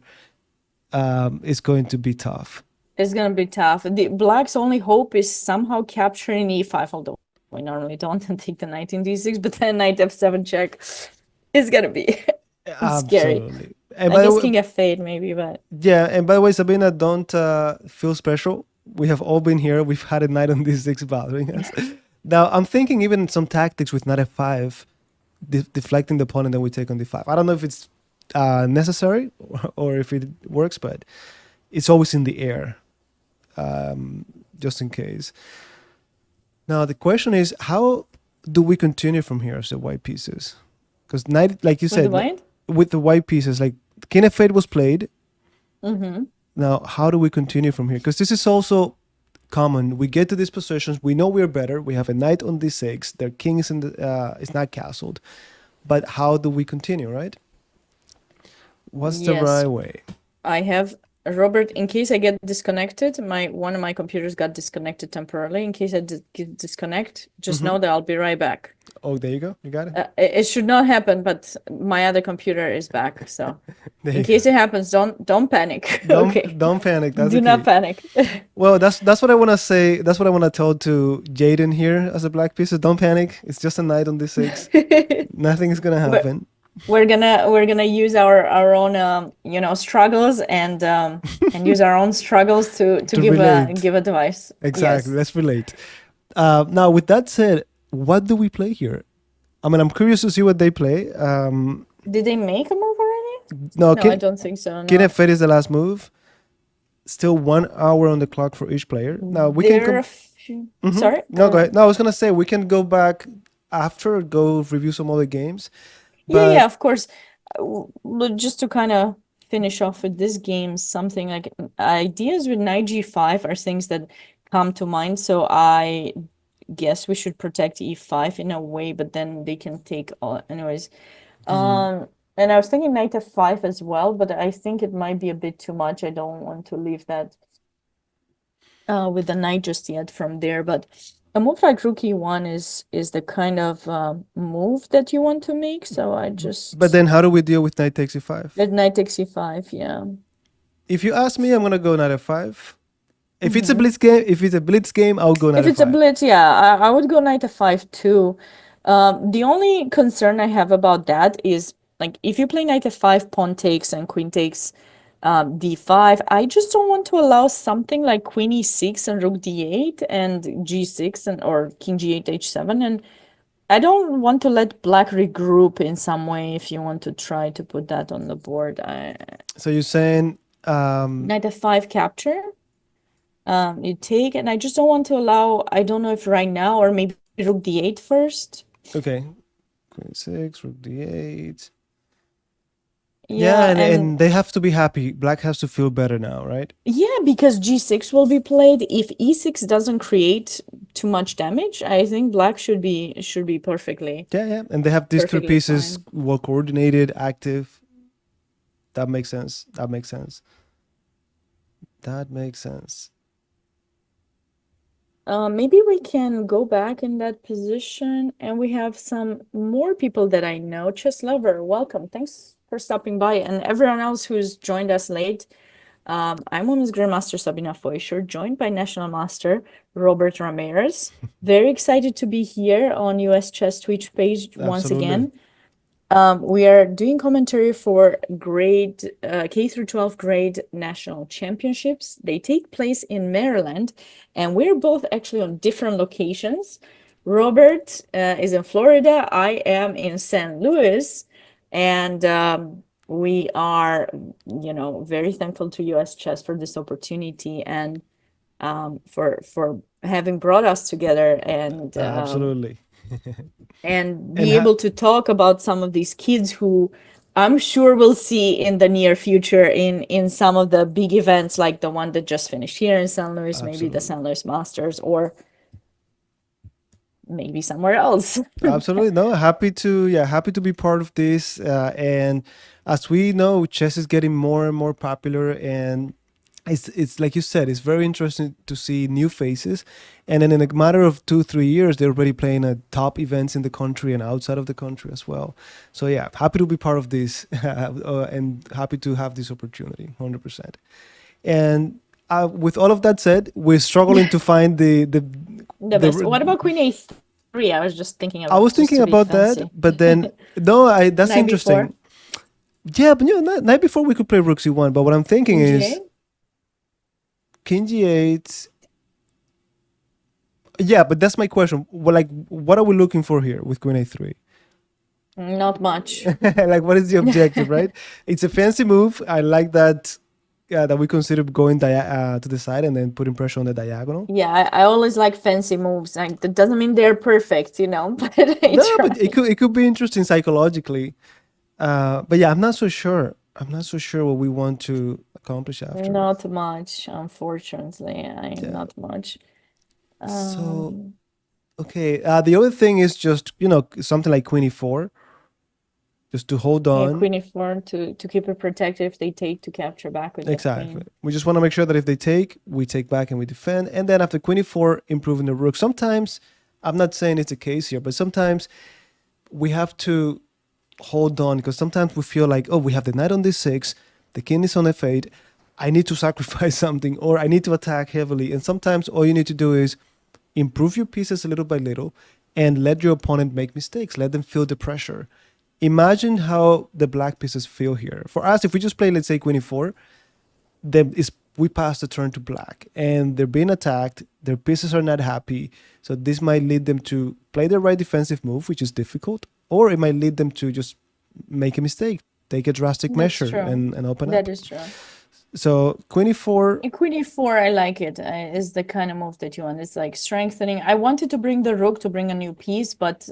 it's going to be tough. It's gonna be tough. The black's only hope is somehow capturing e5, although we normally don't and take the knight in d6, but then knight f7 check is gonna be scary. Absolutely. And I by the guess way, king f8 maybe, but yeah, and by the way, Sabina, don't feel special. We have all been here. We've had a knight on d6 bothering us. Now, I'm thinking even some tactics with knight f5, deflecting the pawn, and then we take on d5. I don't know if it's necessary or if it works, but it's always in the air, just in case. Now, the question is, how do we continue from here as the white pieces? Because knight, like you with the said, white. with the white pieces, like king f8 was played. Mm-hmm. Now, how do we continue from here? Because this is also common. We get to these positions. We know we're better. We have a knight on d6. Their king is is not castled. But how do we continue, right? What's the Yes, right way? I have Robert, in case I get disconnected, my one of my computers got disconnected temporarily. In case I get disconnect, just know that I'll be right back. Oh, there you go. You got it. It should not happen, but my other computer is back. So There in you go. case it happens, don't panic. Okay. Don't panic. That's Do the not key. panic. Well, that's what I want to say. That's what I want to tell to Jaden here as a black piece. Don't panic. It's just a night on the six. Nothing is gonna We're, happen. we're gonna use our own struggles and use our own struggles to To give relate. advice. Exactly. Yes. Let's relate. Now, with that said, what do we play here? I mean, I'm curious to see what they play. Did they make a move already? No, No, I don't think so. Kine No. Fed is the last move. Still 1 hour on the clock for each player. Now we can There are a come. few. Mhm. Sorry, No, go carry on. ahead. No, I was gonna say we can go back after, go review some other games. Yeah, But yeah, of course. Just to kind of finish off with this game, something like ideas with knight g5 are things that come to mind. So I guess we should protect e5 in a way, but then they can take all anyways. And I was thinking knight f5 as well, but I think it might be a bit too much. I don't want to leave that with the knight just yet from there, but a move like rook e1 is the kind of move that you want to make. So I but just then how do we deal with knight takes e5? let knight takes e5, yeah. If you ask me, I'm gonna go knight f5. Mhm. If it's a blitz game, I'll go knight If it's a f5. blitz, yeah, I would go knight f5 too. The only concern I have about that is like if you play knight f5, pawn takes and queen takes d5, I just don't want to allow something like queen e6 and rook d8 and g6 and or king g8 h7, and I don't want to let black regroup in some way if you want to try to put that on the board. So you're saying, Knight f5 capture. You take, and I just don't want to allow, I don't know if right now or maybe rook d8 first. okay, queen six, rook d8. Yeah, Yeah, and and they have to be happy. Black has to feel better now, right? yeah, because g6 will be played. If e6 doesn't create too much damage, I think black should be perfectly Yeah, yeah, and they have these three perfectly pieces fine. well coordinated, active. That makes sense. That makes sense. That makes sense. Maybe we can go back in that position, and we have some more people that I know. Chess Lover, welcome. Thanks for stopping by, and everyone else who's joined us late. I'm Women's Grandmaster Sabina Foisor, joined by National Master Robert Ramirez. Very excited to be here on US Chess Twitch page once Absolutely. again. We are doing commentary for grade K through 12 grade national championships. They take place in Maryland, and we're both actually on different locations. Robert is in Florida. I am in St. Louis, and we are, very thankful to US Chess for this opportunity and for having brought us together Absolutely. and And be able to talk about some of these kids who I'm sure we'll see in the near future in some of the big events like the one that just finished here in St. Louis, maybe the absolutely. St. Louis Masters, or maybe somewhere else. Absolutely. No, happy to be part of this. And as we know, chess is getting more and more popular, and it's like you said, it's very interesting to see new faces. And then in a matter of 2 3 years, they're already playing at top events in the country and outside of the country as well. So yeah, happy to be part of this, and happy to have this opportunity, 100%. And with all of that said, we're struggling to find The best. What the about Queen A3? I was just thinking of I it was just thinking to be about that, fancy. but then no, I that's Night before, interesting. Yeah, but night before we could play Rook C1, but what I'm thinking King is G8. King G8. Yeah, but that's my question. What are we looking for here with Queen A3? Not much. Like, what is the objective, right? It's a fancy move. I like that. Yeah, that we consider going to the side and then putting pressure on the diagonal. Yeah, I always like fancy moves. Like that doesn't mean they're perfect, but I No, but try. it could be interesting psychologically. But yeah, I'm not so sure. I'm not so sure what we want to accomplish after. Not much, unfortunately. Yeah. Not much. So Um, okay. The other thing is just something like Queen E4. just to hold Yeah, on. queen e4 to keep it protected if they take to capture back with that Exactly. queen. We just want to make sure that if they take, we take back and we defend. And then after queen e4, improving the rook. Sometimes, I'm not saying it's a case here, but sometimes we have to hold on because sometimes we feel like, oh, we have the knight on d6, the king is on f8. I need to sacrifice something or I need to attack heavily. And sometimes all you need to do is improve your pieces a little by little and let your opponent make mistakes. Let them feel the pressure. Imagine how the black pieces feel here. For us, if we just play, let's say, queen e4, then we pass the turn to black and they're being attacked. Their pieces are not happy. So this might lead them to play the right defensive move, which is difficult, or it might lead them to just make a mistake, take a drastic That's measure true. and open That up. is true. So queen e4, And queen e4, I like it. Is the kind of move that you want. It's like strengthening. I wanted to bring the rook to bring a new piece, but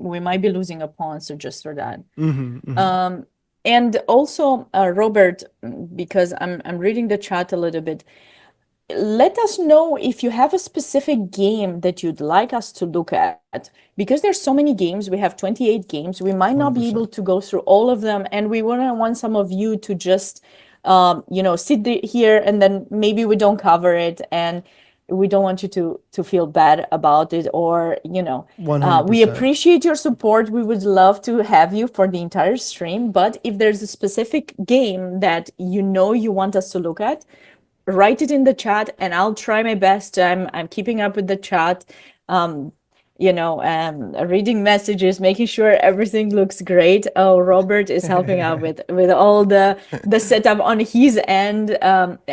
we might be losing a pawn, so just for that. And also, Robert, because I'm reading the chat a little bit, let us know if you have a specific game that you'd like us to look at. Because there's so many games, we have 28 games, we might not be able to go through all of them, and we want some of you to just sit here and then maybe we don't cover it, and we don't want you to feel bad about it, or we 100%. appreciate your support. We would love to have you for the entire stream, but if there's a specific game that you want us to look at, write it in the chat and I'll try my best. I'm keeping up with the chat, reading messages, making sure everything looks great. Oh, Robert is helping out with all the setup on his end,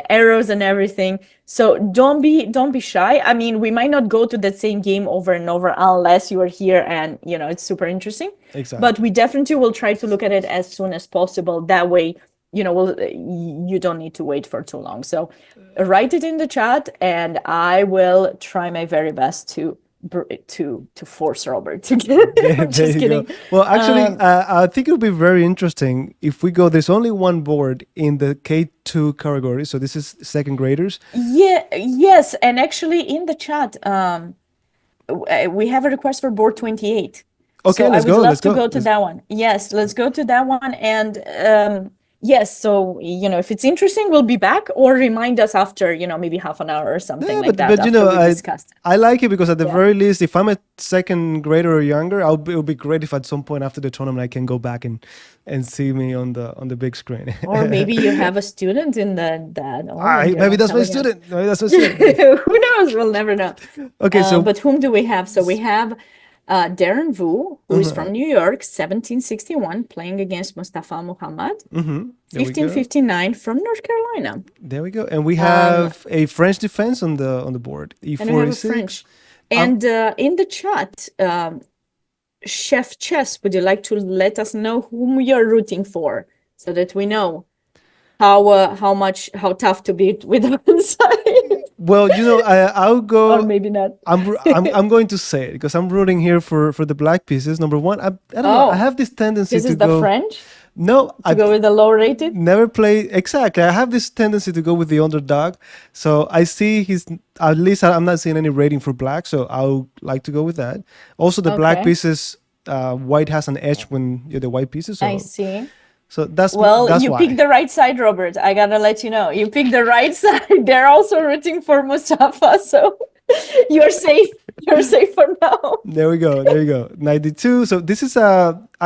arrows and everything. So don't be shy. I mean, we might not go to that same game over and over unless you are here and it's super interesting. Exactly. But we definitely will try to look at it as soon as possible. That way, you don't need to wait for too long. So write it in the chat and I will try my very best to force Robert to get. I'm just kidding. Well, actually, I think it would be very interesting if we go. There's only one board in the K2 category, so this is second graders. Yeah, yes, and actually in the chat, we have a request for board 28. Okay, so let's I would go. love Let's to go. go to that one. Yes, let's go to that one. And yes, so if it's interesting, we'll be back, or remind us after maybe half an hour or something like that. But after we discussed it. I like it because at the Yeah. very least, if I'm a second grader or younger, it would be great if at some point after the tournament I can go back and see me on the big screen. Or maybe you have a student in that. Oh, Maybe that's my student. Maybe that's my student. Who knows? We'll never know. Okay, so But whom do we have? So we have Darren Vu, who is from New York, 1761, playing against Mustafa Muhammad, there we go. 1559 from North Carolina. There we go, and we have a French defense on the board. And we have a French. And in the chat, Chef Chess, would you like to let us know whom you're rooting for, so that we know how tough to beat with one side? Well, I'll go. Or maybe not. I'm going to say it because I'm rooting here for the black pieces. Number one, I don't know. I have this tendency This to is go. the French? No, To go with the low rated? never play exactly. I have this tendency to go with the underdog. So I see at least I'm not seeing any rating for black. So I'll like to go with that. Also, the black Okay. pieces, white has an edge when you're the white pieces. So, I see. so that's You why. picked the right side, Robert. I gotta let you know. You picked the right side. They're also rooting for Mustafa, so you're safe. You're safe for now. There we go. 92. So this is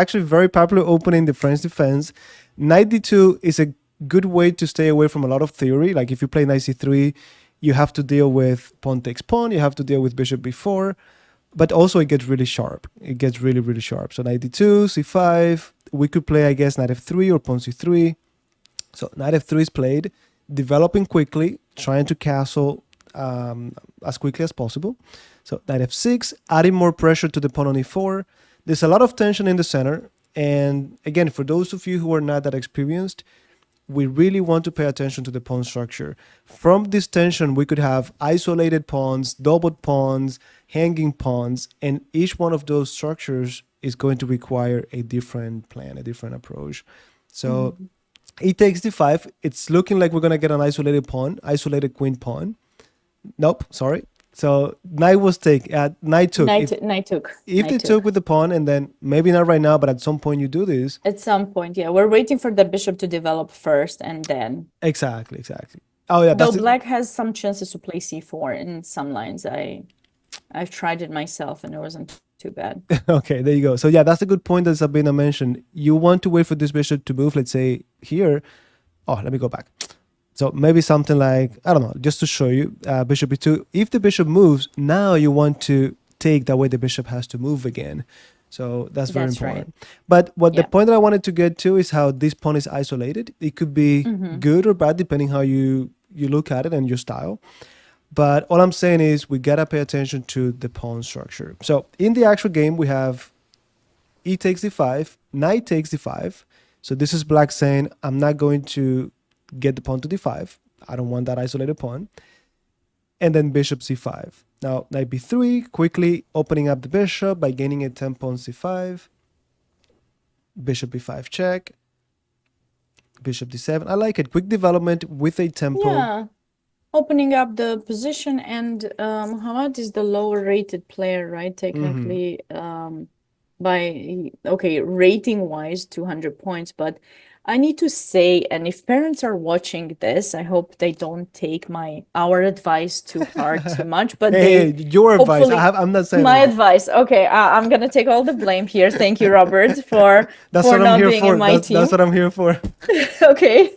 actually very popular opening, the French defense. 92 is a good way to stay away from a lot of theory. Like if you play knight c3, you have to deal with pawn takes pawn. You have to deal with bishop b4. But also it gets really sharp. It gets really, really sharp. So 92, c5. We could play, I guess, knight f3 or pawn c3. So knight f3 is played, developing quickly, trying to castle as quickly as possible. So knight f6, adding more pressure to the pawn on e4. There's a lot of tension in the center. And again, for those of you who are not that experienced, we really want to pay attention to the pawn structure. From this tension, we could have isolated pawns, doubled pawns, hanging pawns, and each one of those structures is going to require a different plan, a different approach. So e takes d5. It's looking like we're going to get an isolated pawn, isolated queen pawn. Nope, sorry. So knight was take. Knight took. If they Knight took took. with the pawn, and then maybe not right now, but at some point you do this. At some point, yeah. We're waiting for the bishop to develop first and then. Exactly. Oh yeah, Though that's it. black has some chances to play c4 in some lines. I've tried it myself and it wasn't too bad. Okay, there you go. So yeah, that's a good point that Sabina mentioned. You want to wait for this bishop to move, let's say here. Oh, let me go back. So maybe something like, I don't know, just to show you, bishop e2. If the bishop moves, now you want to take, that way the bishop has to move again. So that's very That's important. right. But what the Yeah. point that I wanted to get to is how this pawn is isolated. It could be good or bad depending how you look at it and your style. But all I'm saying is we gotta pay attention to the pawn structure. So in the actual game, we have e takes d5, knight takes d5. So this is black saying, I'm not going to get the pawn to d5. I don't want that isolated pawn. And then bishop c5. Now knight b3, quickly opening up the bishop by gaining a 10 pawn c5. Bishop b5 check. Bishop d7. I like it. Quick development with a tempo. Yeah. Opening up the position, and Muhammad is the lower rated player, right? Technically, by rating wise, 200 points. But I need to say, and if parents are watching this, I hope they don't take our advice too hard, too much. But Hey, your advice. hopefully, I'm not saying my anything. advice. Okay, I'm gonna take all the blame here. Thank you, Robert, for That's what I'm not here being for. in my team. That's what I'm here for. Okay.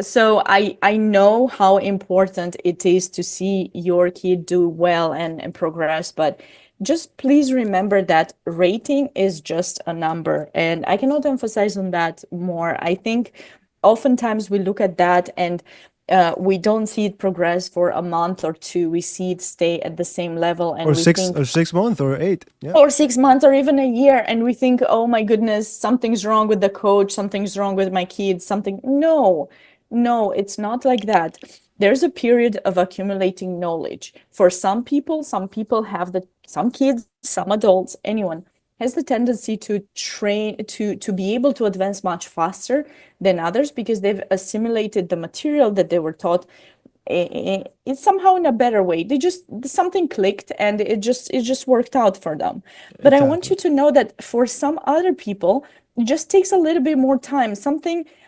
So I know how important it is to see your kid do well and progress, but just please remember that rating is just a number, and I cannot emphasize on that more. I think oftentimes we look at that and we don't see it progress for a month or two. We see it stay at the same level, and Or we six think, or 6 months or 8. Yeah. or 6 months or even a year, and we think, oh my goodness, something's wrong with the coach, something's wrong with my kids, something. No, it's not like that. There's a period of accumulating knowledge. For some people have some kids, some adults, anyone has the tendency to train to be able to advance much faster than others because they've assimilated the material that they were taught. It's somehow in a better way. Something clicked and it just worked out for them. But I want you to know that for some other people, it just takes a little bit more time.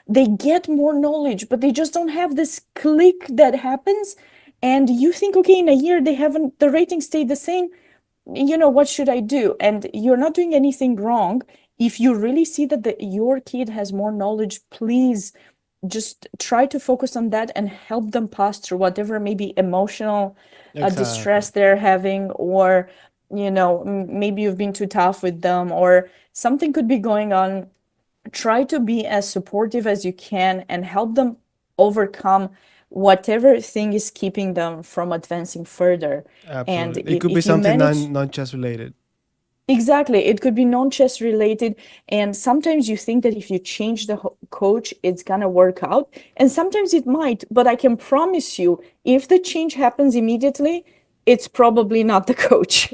They get more knowledge, but they just don't have this click that happens. And you think, okay, in a year the rating stayed the same. What should I do? And you're not doing anything wrong. If you really see that your kid has more knowledge, please just try to focus on that and help them pass through whatever maybe emotional distress they're having, or maybe you've been too tough with them or something could be going on. Try to be as supportive as you can and help them overcome whatever thing is keeping them from advancing further. And Absolutely. It could be if you something manage, non-chess related. exactly, it could be non-chess related, and sometimes you think that if you change the coach, it's gonna work out, and sometimes it might, but I can promise you, if the change happens immediately, it's probably not the coach.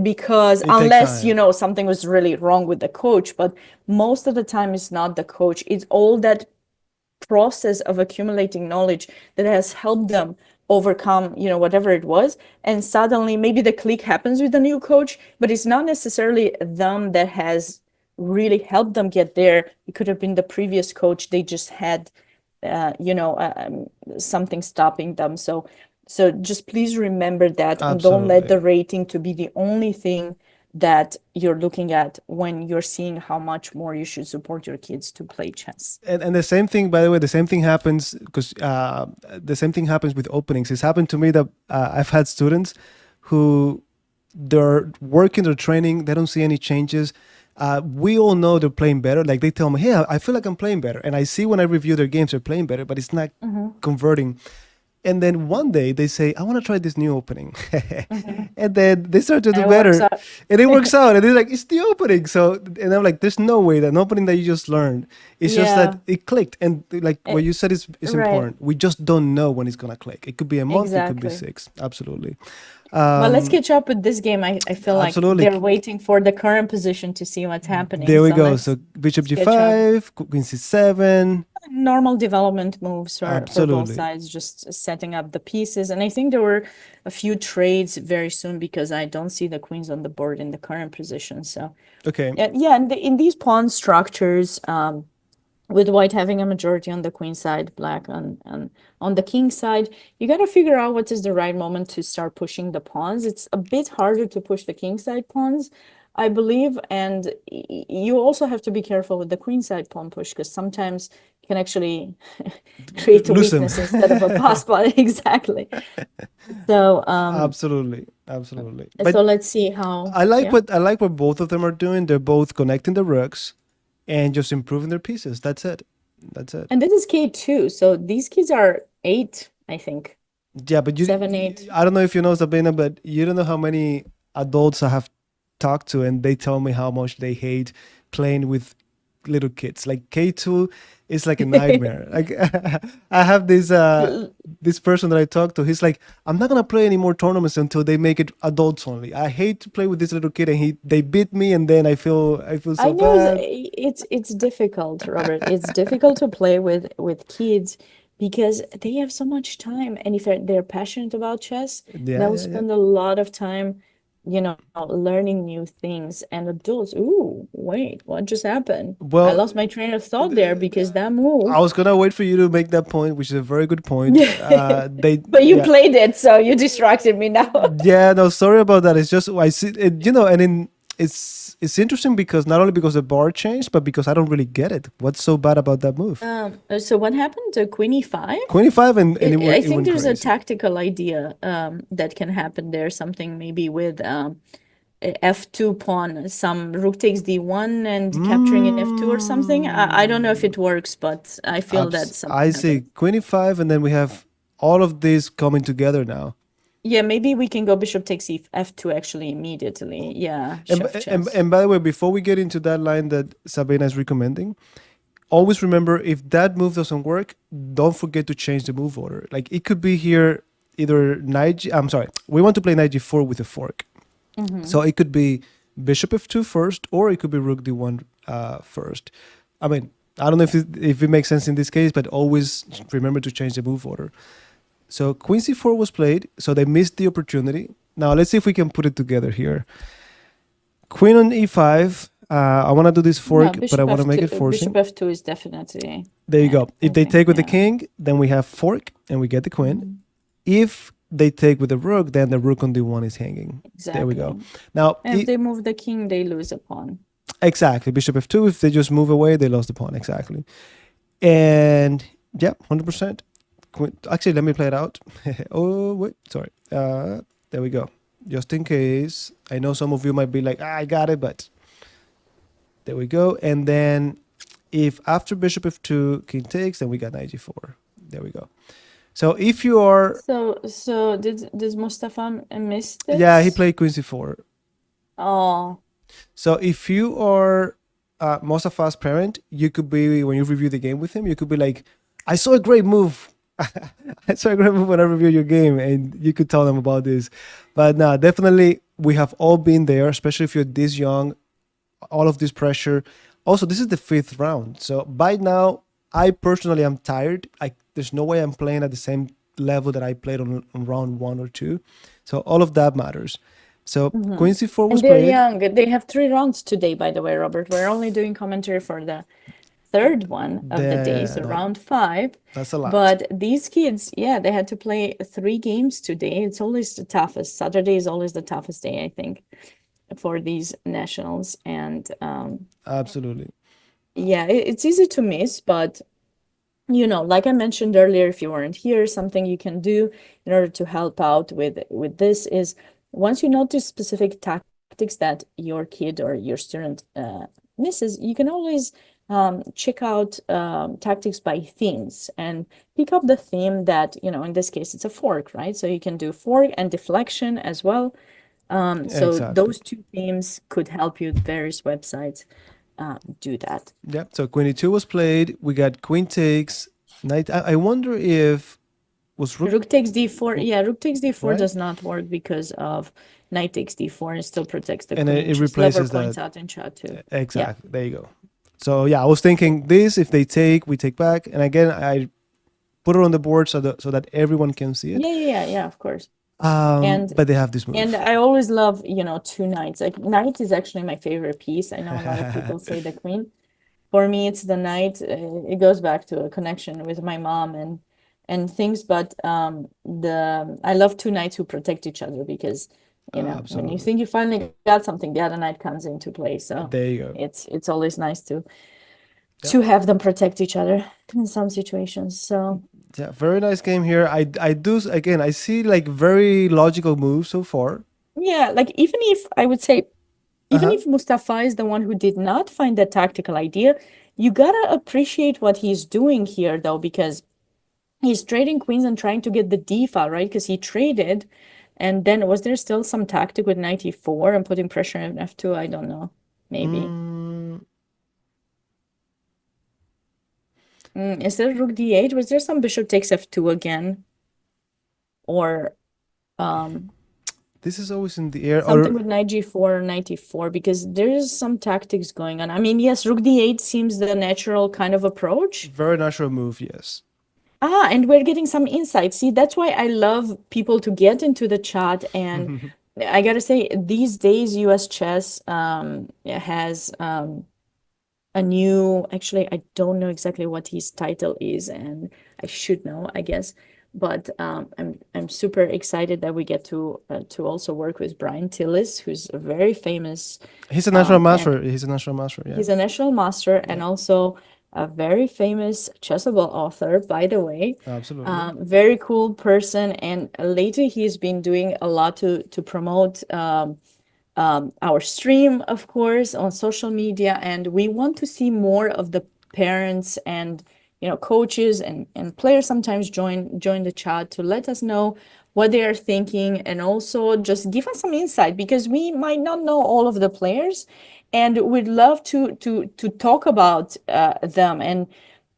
Because It takes unless time. something was really wrong with the coach, but most of the time it's not the coach. It's all that process of accumulating knowledge that has helped them overcome whatever it was, and suddenly maybe the click happens with the new coach, but it's not necessarily them that has really helped them get there. It could have been the previous coach. They just had something stopping them. So just please remember that, and don't let the Absolutely. rating to be the only thing that you're looking at when you're seeing how much more you should support your kids to play chess. And the same thing, by the way, the same thing happens because the same thing happens with openings. It's happened to me that I've had students who they're working, they're training, they don't see any changes. We all know they're playing better. Like they tell me, hey, I feel like I'm playing better. And I see when I review their games, they're playing better, but it's not converting. And then one day they say, I want to try this new opening. And then they start to do And it works better. out. And it works out. And they're like, it's the opening. So, and I'm like, there's no way that an opening that you just learned. It's just Yeah. that it clicked. And like what you said is Right. important. We just don't know when it's going to click. It could be a month, it could be Exactly. 6. Absolutely. But let's catch up with this game. I feel like Absolutely. they're waiting for the current position to see what's happening. There we So go. let's So bishop catch up. g5, queen c7. Normal development moves for both Absolutely. sides, just setting up the pieces. And I think there were a few trades very soon because I don't see the queens on the board in the current position. So Okay. yeah, in these pawn structures, with white having a majority on the queen side, black on the king side, you got to figure out what is the right moment to start pushing the pawns. It's a bit harder to push the king side pawns, I believe, and you also have to be careful with the queen side pawn push because sometimes it can actually create a Lose them. weakness instead of a pass pawn. Exactly. So Absolutely. Absolutely. so But let's see how, yeah. I like what both of them are doing. They're both connecting the rooks and just improving their pieces. That's it. That's it. And this is K2, so these kids are 8, I think. Yeah, but 7, 8. I don't know if you know Sabina, but you don't know how many adults I have talked to, and they tell me how much they hate playing with little kids. Like K2 is like a nightmare. Like I have this person that I talk to. He's like, I'm not gonna play any more tournaments until they make it adults only. I hate to play with this little kid, and they beat me, and then I feel I so know bad. it's difficult, Robert. It's difficult to play with kids because they have so much time, and if they're passionate about chess, Yeah, they'll yeah, yeah. spend a lot of time, learning new things. And adults, ooh, wait, what just happened? I Well, lost my train of thought there because that I move. was gonna wait for you to make that point, which is a very good point. But you Yeah, played it, so you distracted me now. yeah. No, sorry about that. It's just I see it, and it's interesting because not only because the bar changed, but because I don't really get it. What's so bad about that move? So what happened to Queen E5? 25 and I it think went there's a crazy. tactical idea that can happen there. Something maybe with F2 pawn, some rook takes D1 and capturing in F2 or something. I don't know if Mm, it works, but I feel that I something see happens. 25, and then we have all of this coming together now. Yeah, maybe we can go bishop takes F2 actually immediately. Yeah, chef chess. And by the way, before we get into that line that Sabina is recommending, always remember if that move doesn't work, don't forget to change the move order. Like it could be here either knight. I'm sorry, we want to play knight g4 with a fork, Mm-hmm. so it could be bishop f2 first, or it could be rook d1 first. I mean, I don't know if it makes sense in this case, but always remember to change the move order. So queen c4 was played, so they missed the opportunity. Now let's see if we can put it together here. Queen on e5. I want to do this No, fork, but I want to make it Bishop forcing. F2 is definitely There you go. If they moving. take with the Yeah. king, then we have fork and we get the queen. Mhm. If they take with the rook, then the rook on d1 is hanging. There we go. Exactly. Now, And if they move the king, they lose a pawn. exactly, bishop f2. If they just move away, they lost the pawn. Exactly. And yeah, 100%. Actually, let me play it out. Oh, wait, sorry. There we go. Just in case. I know some of you might be like, I got it, but there we go. And then if after bishop f2, king takes, then we got knight g4. There we go. So if you are, So does Mustafa miss yeah, he this? played queen c4. Oh, So if you are Mostafa's parent, you could be, when you review the game with him, you could be like, I saw a great move. I saw a great move when I review your game, and you could tell them about this. But no, definitely, we have all been there, especially if you're this young, all of this pressure. Also, this is the fifth round. So by now, I personally am tired. There's no way I'm playing at the same level that I played on round 1 or 2. So all of that matters. So hmm. Queen c4 And was they're played. young. They have 3 rounds today, by the way, Robert. We're only doing commentary for the third one of the day, so No, round 5. that's a lot. But these kids, yeah, they had to play 3 games today. It's always the toughest. Saturday is always the toughest day, I think, for these nationals. And Absolutely. yeah, it's easy to miss, but like I mentioned earlier, if you weren't here, something you can do in order to help out with this is once you notice specific tactics that your kid or your student misses, you can always check out tactics by themes and pick up the theme that, in this case, it's a fork, right? So you can do fork and deflection as well. So Exactly. those 2 themes could help you. Various websites do that. Yeah. So queen e2 was played. We got queen takes. Knight. I wonder if was rook Rook takes d4. Yeah, rook takes d4 right, does not work because of knight takes d4 and still protects the and queen. it Chess Lover replaces points that. out in chat too. Yeah. Exactly. There you go. So yeah, I was thinking this: if they take, we take back. And again, I put it on the board so that everyone can see it. Yeah, of course. And But they have this and move. I always love, two knights. Like knight is actually my favorite piece. I know a lot of people say the queen. For me, it's the knight. It goes back to a connection with my mom and things, but the I love two knights who protect each other because, when you Absolutely. think you finally got something, the other knight comes into play. So There you go. it's always nice Yep. to have them protect each other in some situations. So Yeah, very nice game here. I do again. I see like very logical moves so far. yeah, like even if I would say, Uh even huh. if Mustafa is the one who did not find that tactical idea, you gotta appreciate what he's doing here though, because he's trading queens and trying to get the d file, right? Because he traded, and then was there still some tactic with knight e4 and putting pressure on f2? I don't know. Maybe. Mm, Is there rook d8? Was there some bishop takes f2 again? Or um this is always in the air. something Or with knight g4 or knight e4? Because there's some tactics going on. I mean, yes, rook d8 seems the natural kind of approach. very natural move. Yes. And we're getting some insight. See, that's why I love people to get into the chat. And I gotta say, these days, US chess has a new, actually, I don't know exactly what his title is, and I should know, I guess. But I'm super excited that we get to also work with Brian Tillis, who's a very famous He's a national and master. He's a national master. Yeah. he's a national master and Yeah. also a very famous Chessable author, by the way. Absolutely. Very cool person. And lately, he's been doing a lot to promote our stream, of course, on social media. And we want to see more of the parents and coaches and players sometimes join the chat to let us know what they are thinking and also just give us some insight because we might not know all of the players and we'd love to talk about them and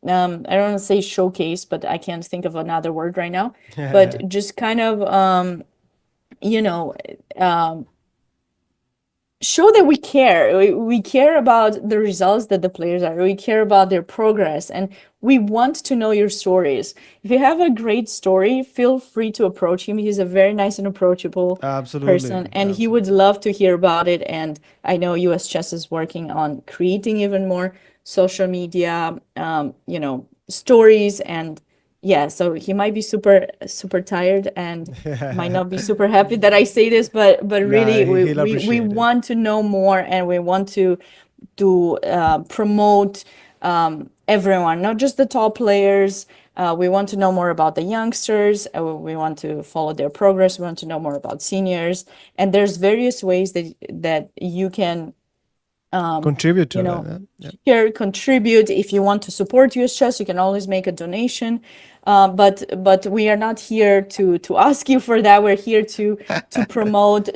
I don't want to say showcase, but I can't think of another word right now. But just kind of you know show that we care. We care about the results that the players are. We care about their progress, and we want to know your stories. If you have a great story, feel free to approach him. He's a very nice and approachable Absolutely. person, and he would Absolutely. love to hear about it. And I know US Chess is working on creating even more social media, stories and yeah, so he might be super tired and might not be super happy that I say this, but Nah, really he'll we appreciate it. want to know more and we want to promote everyone, not just the top players. We want to know more about the youngsters. We want to follow their progress. We want to know more about seniors. And there's various ways that you can Contribute you to that. know, Yeah. share, contribute. If you want to support US Chess, you can always make a donation. But we are not here to ask you for that. We're here to promote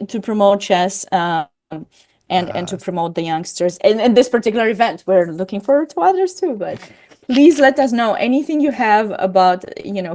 chess and to Yeah. promote the youngsters. And in this particular event, we're looking forward to others too. But please let us know anything you have about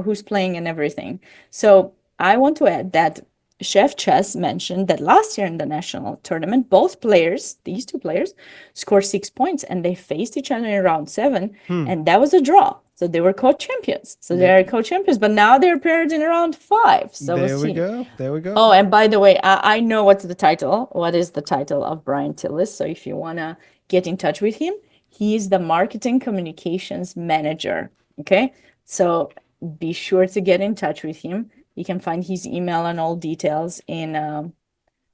who's playing and everything. So I want to add that Chef Chess mentioned that last year in the national tournament, both players, these two players, scored 6 points and they faced each other in round seven, and that was a draw. So they were co-champions. So they Yep. are co-champions, but now they're paired in round five. So we'll There we see. go. There we go. Oh, and by the way, I know what's the title. What is the title of Brian Tillis? So if you want to get in touch with him, he's the marketing communications manager. Okay. So be sure to get in touch with him. You can find his email and all details in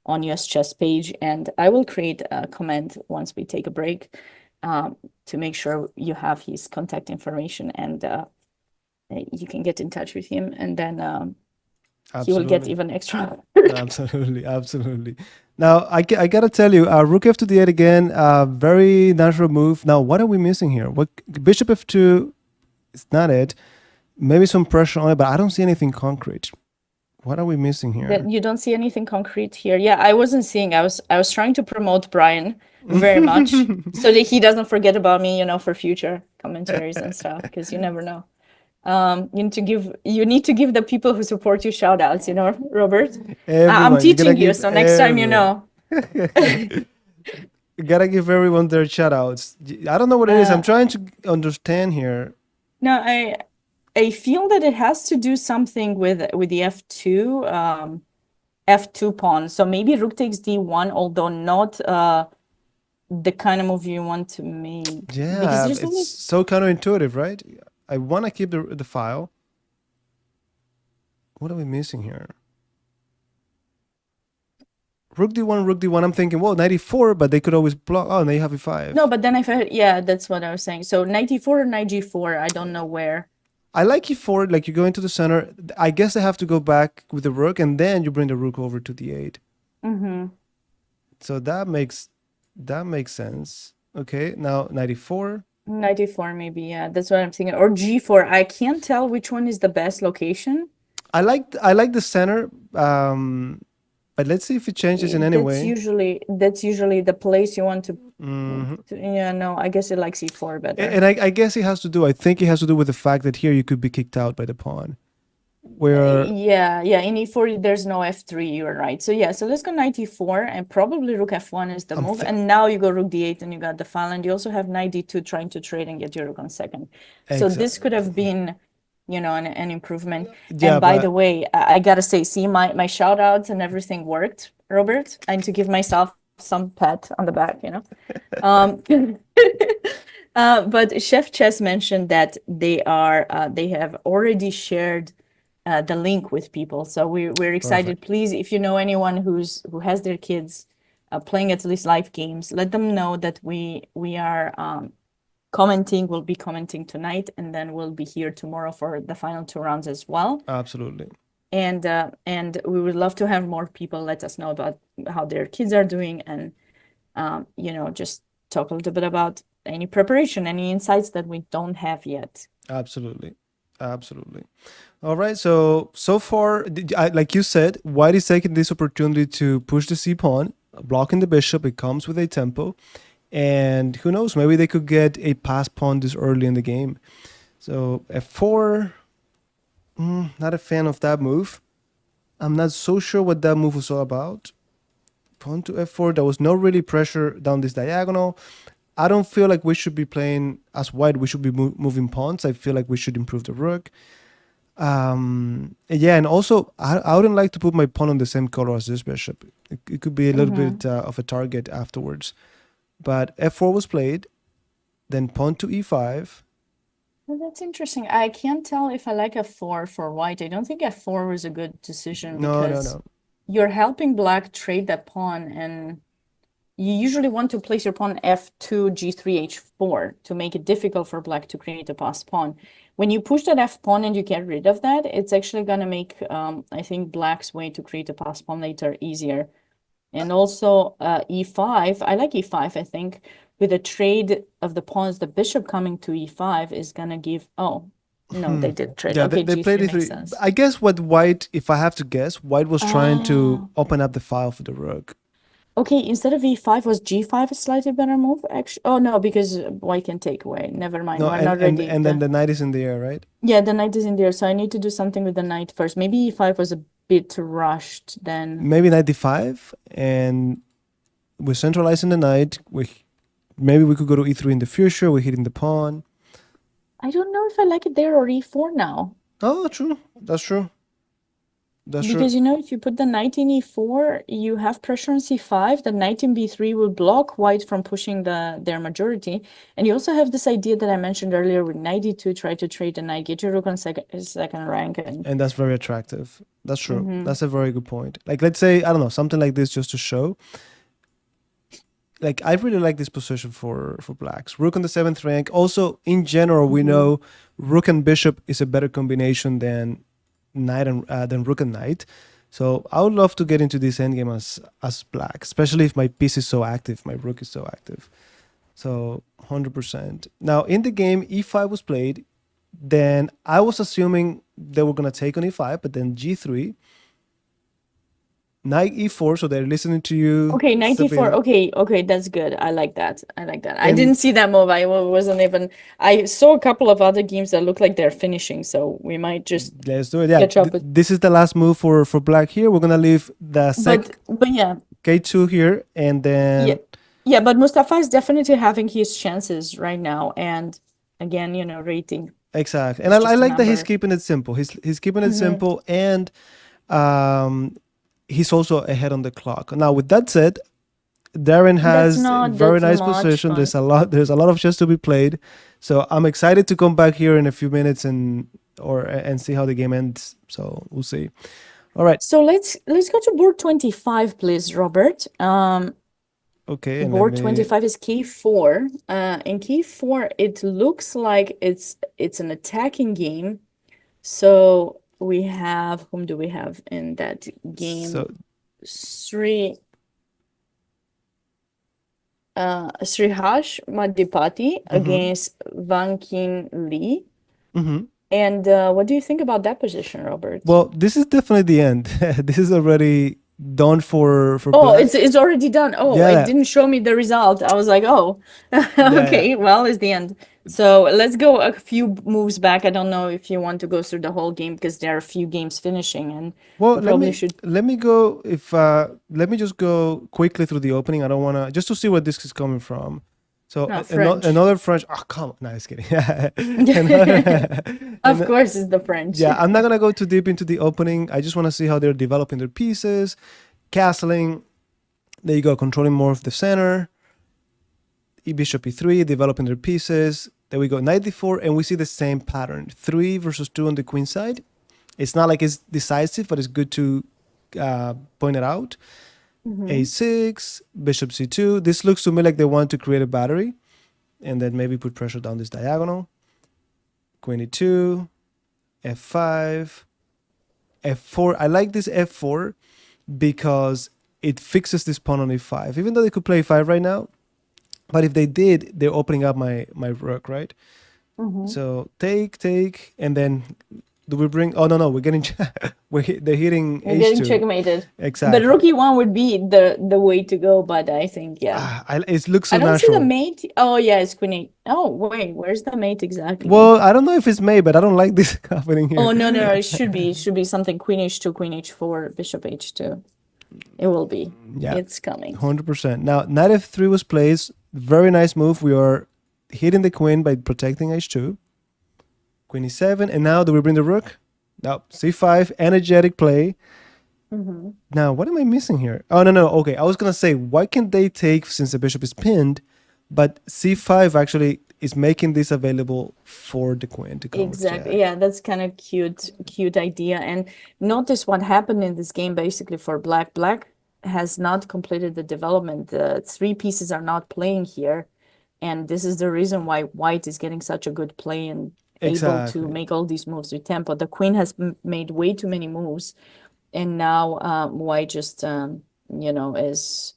on US Chess page. And I will create a comment once we take a break to make sure you have his contact information and you can get in touch with him. And then he will get Absolutely. even extra. Absolutely. Absolutely. Now, I gotta tell you, rook f to d8 again, very natural move. Now, what are we missing here? What bishop f2 is not it. Maybe some pressure on it, but I don't see anything concrete. What are we missing here? That you don't see anything concrete here. Yeah, I wasn't seeing. I was trying to promote Brian very much so that he doesn't forget about me, for future commentaries and stuff, because you never know. You need to give the people who support you shout outs, Robert. I'm Everyone, you're gonna teaching you, give so next time you everyone. know. Gotta give everyone their shout outs. I don't know what it is. I'm Uh, trying to understand here. no, I feel that it has to do something with the f2 pawn. So maybe rook takes d1, although not the kind of move you want to make because Yeah, there's it's only so counterintuitive, right? I want to keep the file. What are we missing here? Rook d1, rook d1. I'm thinking, well, 94, but they could always block. Oh, now you have no, e5. but then I felt yeah, that's what I was saying. So knight d4 or knight g4, I don't know where. I like e4, like you go into the center. I guess they have to go back with the rook, and then you bring the rook over to d8. Mm-hmm. So that makes sense. Okay, now 94. Knight d4 maybe, yeah, that's what I'm thinking. Or g4. I can't tell which one is the best location. I like the center, but let's see if it changes in any That's way. usually the place you want to, Hmm. yeah, no, I guess it likes e4 better. And I guess it has to do. I think it has to do with the fact that here you could be kicked out by the pawn. Where Yeah, in e4 there's no f3, you're right. So yeah, so let's go knight e4 and probably rook f1 is the I'm move. th- And now you go rook d8 and you got the file, and you also have knight d2 trying to trade and get your rook on second. So this could have been, an improvement. yeah, And by the but way, I gotta say, see, my shout outs and everything worked, Robert. I need to give myself some pat on the back. Um, but Chef Chess mentioned that they have already shared the link with people. So we're excited. perfect. Please, if you know anyone who has their kids playing at least live games, let them know that we are commenting. We'll be commenting tonight, and then we'll be here tomorrow for the final two rounds as well. Absolutely. And we would love to have more people let us know about how their kids are doing, and just talk a little bit about any preparation, any insights that we don't have yet. Absolutely. Absolutely. All right. So far, like you said, White is taking this opportunity to push the c pawn, blocking the bishop. It comes with a tempo, and who knows? Maybe they could get a pass pawn this early in the game. So f4. Not a fan of that move. I'm not so sure what that move was all about. Pawn to f4. There was no really pressure down this diagonal. I don't feel like we should be playing as white. We should be moving pawns. I feel like we should improve the rook. Yeah, and also I wouldn't like to put my pawn on the same color as this bishop. It could be a little bit of a target afterwards. But f4 was played, then pawn to e5. Well, that's interesting. I can't tell if I like f4 for white. I don't think f4 was a good decision No, no, because no. you're helping black trade that pawn, and you usually want to place your pawn f2, g3, h4 to make it difficult for black to create a passed pawn. When you push that f pawn and you get rid of that, it's actually going to make, I think, black's way to create a passed pawn later easier. And also e5, I like e5, I think, with a trade of the pawns, the bishop coming to e5 is going to give, oh, no, they did trade. Yeah, Okay, they played g3 makes e3. sense. I guess what white, if I have to guess, white was trying to Ah, open up the file for the rook. okay, instead of e5, was g5 a slightly better move? Actually, oh no, because white can take away. Never mind, No, we're and not and ready. and then the knight is in the air, right? Yeah, the knight is in there, so I need to do something with the knight first. Maybe e5 was a bit rushed then. Maybe knight d5, and we're centralizing the knight. Maybe we could go to e3 in the future. We're hitting the pawn. I don't know if I like it there or e4 now. Oh, true. That's true. That's Because true. if you put the knight in e4, you have pressure on c5. The knight in b3 will block white from pushing their majority. And you also have this idea that I mentioned earlier with knight d2, try to trade the knight, get your rook on second rank. And that's very attractive. That's true. Mhm. That's a very good point. Like, let's say, I don't know, something like this just to show. Like, I really like this position for blacks. Rook on the seventh rank. Also, in general, we know rook and bishop is a better combination than knight and than rook and knight. So I would love to get into this endgame as black, especially if my piece is so active, my rook is so active. So 100%. Now in the game, e5 was played. Then I was assuming they were gonna take on e5, but then g3, knight e4. So they're listening to you, Okay, 94. Sabina. Okay, that's good. I like that. I like that. I And didn't see that move. Wasn't even. I saw a couple of other games that look like they're finishing, so we might just let's do it. Yeah, catch up with. this is the last move for black here. We're gonna leave the But yeah, k2 here, and yeah. then Yeah, but Mustafa is definitely having his chances right now. And again, rating Exactly, and is I just a like that he's number. keeping it simple. He's keeping it Hmm. simple, and um, he's also ahead on the clock. Now, with that said, Darren That's has a not very that nice much position. fun. There's a lot of chess to be played. So I'm excited to come back here in a few minutes and see how the game ends. So we'll see. All right. So let's go to board 25, please, Robert. Okay, and let Board me 25 is key 4. In key 4, it looks like it's an attacking game. So we have, whom do we have in that game? so Sri Srihash Madhipati mhm. against Vankin Lee. Mhm. And what do you think about that position, Robert? Well, this is definitely the end. This is already done for Oh, black. it's already done. Oh, it Yeah, didn't show me the result. I was like, oh, yeah. okay, well, it's the end. So let's go a few moves back. I don't know if you want to go through the whole game because there are a few games finishing, and Well, we probably should. let me go if let me just go quickly through the opening. I don't want to just to see where this is coming from. So French. another French. Oh come on, no, just kidding. another, Of and course, it's the French. yeah, I'm not gonna go too deep into the opening. I just want to see how they're developing their pieces, castling. There you go, controlling more of the center. Bishop e3, developing their pieces. There we go, knight d4, and we see the same pattern: 3 versus 2 on the queen side. It's not like it's decisive, but it's good to point it out. Hmm. A6, bishop c2. This looks to me like they want to create a battery and then maybe put pressure down this diagonal. Queen e2, f5, f4. I like this f4 because it fixes this pawn on e5. Even though they could play 5 right now, but if they did, they're opening up my rook, right? Hmm. So take, and then do we bring? Oh no, we're getting they're hitting You're getting h2. checkmated. But Exactly. rook e1 would be the way to go, but I think, yeah. It looks I so don't see the natural. mate. Oh, yeah, it's queen eight. Oh, wait, where's the mate exactly? Well, I don't know if it's May, but I don't like this happening here. Oh, no, no, no, it should be. It should be something queen h2, queen h4, bishop h2. It will be. Yeah, It's coming. 100%. Now, knight f3 was placed. Very nice move. We are hitting the queen by protecting h2. Queen e7, and now do we bring the rook? No, c5, energetic play. Hmm. Now, what am I missing here? Oh, no. Okay, I was going to say, why can't they take since the bishop is pinned? But c5 actually is making this available for the queen to come with Exactly. jack. Yeah, that's kind of cute idea. And notice what happened in this game basically for black. Black has not completed the development. The three pieces are not playing here. And this is the reason why white is getting such a good play and able to Exactly. make all these moves with tempo. The queen has made way too many moves, and now white just is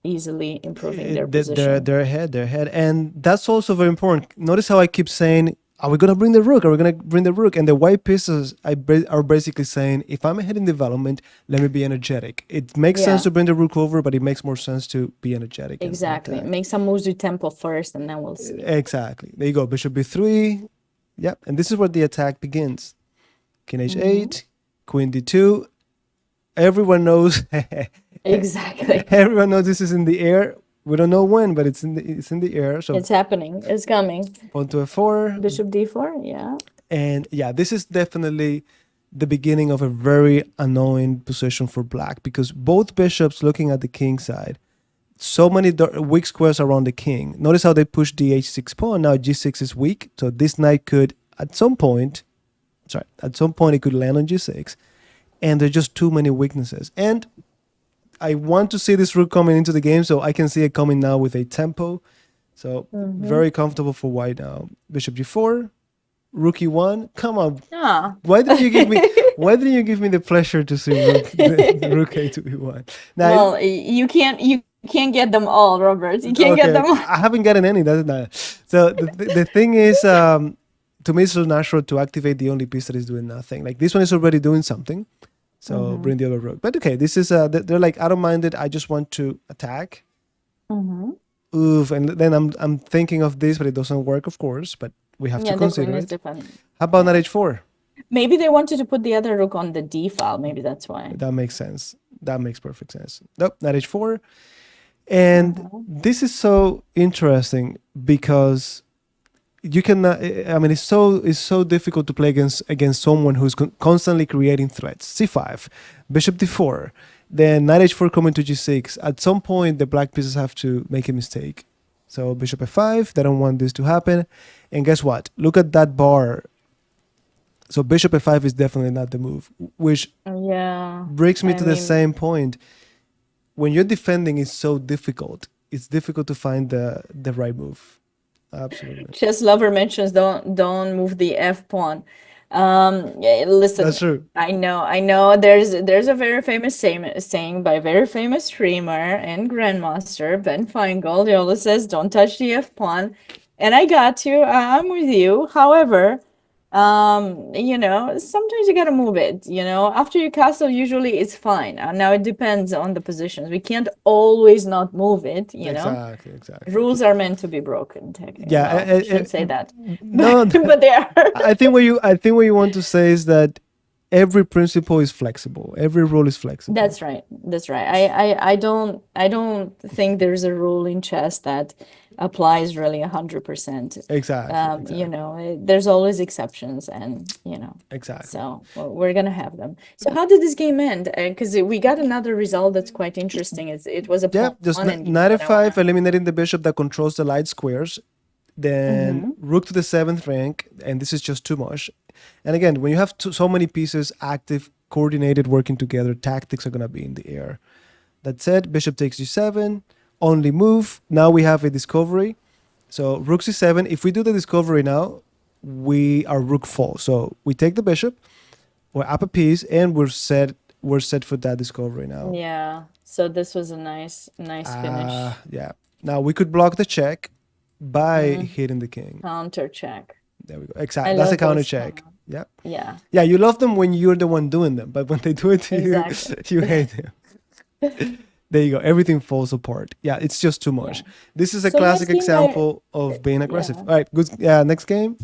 easily improving their position. They're ahead, and that's also very important. Notice how I keep saying, "Are we gonna bring the rook? Are we gonna bring the rook?" And the white pieces are basically saying, "If I'm ahead in development, let me be energetic." It makes sense Yeah, to bring the rook over, but it makes more sense to be energetic and exactly. attack. Make some moves with tempo first, and then we'll see. Exactly. There you go. Bishop b3. Yep, and this is where the attack begins. King Hmm. h8, Queen d2. Everyone knows. Exactly. Everyone knows this is in the air. We don't know when, but it's in the air. So It's happening. It's coming. pawn to f4, Bishop d4. Yeah. and yeah, this is definitely the beginning of a very annoying position for black because both bishops looking at the king side. So many weak squares around the king. Notice how they push the h6 pawn. Now g6 is weak, so this knight could at some point it could land on g6, and there's just too many weaknesses. And I want to see this rook coming into the game, so I can see it coming now with a tempo. So Hmm. very comfortable for white now. Bishop g4, rook e1. Come on, Ah. why didn't you give me? Why didn't you give me the pleasure to see rook a to e1? Now, Well, you can't get them all, Robert. You can't get okay, them all. I haven't gotten any. That's not. So the thing is, to me, it's so natural to activate the only piece that is doing nothing. Like this one is already doing something. So Hmm. bring the other rook. But okay, this is they're like, I don't mind it. I just want to attack. Hmm. Oof, and then I'm thinking of this, but it doesn't work, of course. But we have to Yeah, the queen consider is it. different. How about knight Yeah. h4? Maybe they wanted to put the other rook on the d file. Maybe that's why. That makes sense. That makes perfect sense. Nope, knight h4. And Uh-huh. this is so interesting because you can. I mean, it's so difficult to play against someone who's constantly creating threats. C5, bishop d4, then knight h4 coming to g6. At some point, the black pieces have to make a mistake. So bishop f5. They don't want this to happen. And guess what? Look at that bar. So bishop f5 is definitely not the move, which Yeah, brings me I to the mean, same point. When you're defending, it's so difficult. It's difficult to find the right move. Absolutely. chess lover mentions don't move the F pawn. Yeah, That's listen, true. I know. There's a very famous saying by a very famous streamer and grandmaster Ben Feingold. He always says, "Don't touch the F pawn," and I got you. I'm with you. However, sometimes you gotta move it. After you castle, usually it's fine. Now it depends on the positions. We can't always not move it. Exactly. Exactly. Rules are meant to be broken, technically. Yeah. Well, shouldn't say that, but No. but they are. I think what you want to say is that every principle is flexible. Every rule is flexible. That's right. That's right. I don't think there's a rule in chess that applies really 100%. Exactly. Exactly. There's always exceptions, and Exactly. so we're gonna have them. So how did this game end? Because we got another result that's quite interesting. It was a Yeah. pawn Just endgame, knight but I f5, wanna. eliminating the bishop that controls the light squares. Then Mm-hmm. rook to the seventh rank, and this is just too much. And again, when you have so many pieces active, coordinated, working together, tactics are gonna be in the air. That said, bishop takes g7, only move. Now we have a discovery. So rook c7. If we do the discovery now, we are rook falls. So we take the bishop, we're up a piece, and we're set. We're set for that discovery now. Yeah. So this was a nice finish. Yeah. Now we could block the check by Mm, hitting the king. counter check. There we go. I Exactly. That's a love counter those check. count. Yeah. Yeah, Yeah. You love them when you're the one doing them, but when they do it to you, exactly. you hate them. There you go. Everything falls apart. Yeah, it's just too Yeah. much. This is a So last classic game by example of being aggressive. yeah. All right, good. Yeah, next game.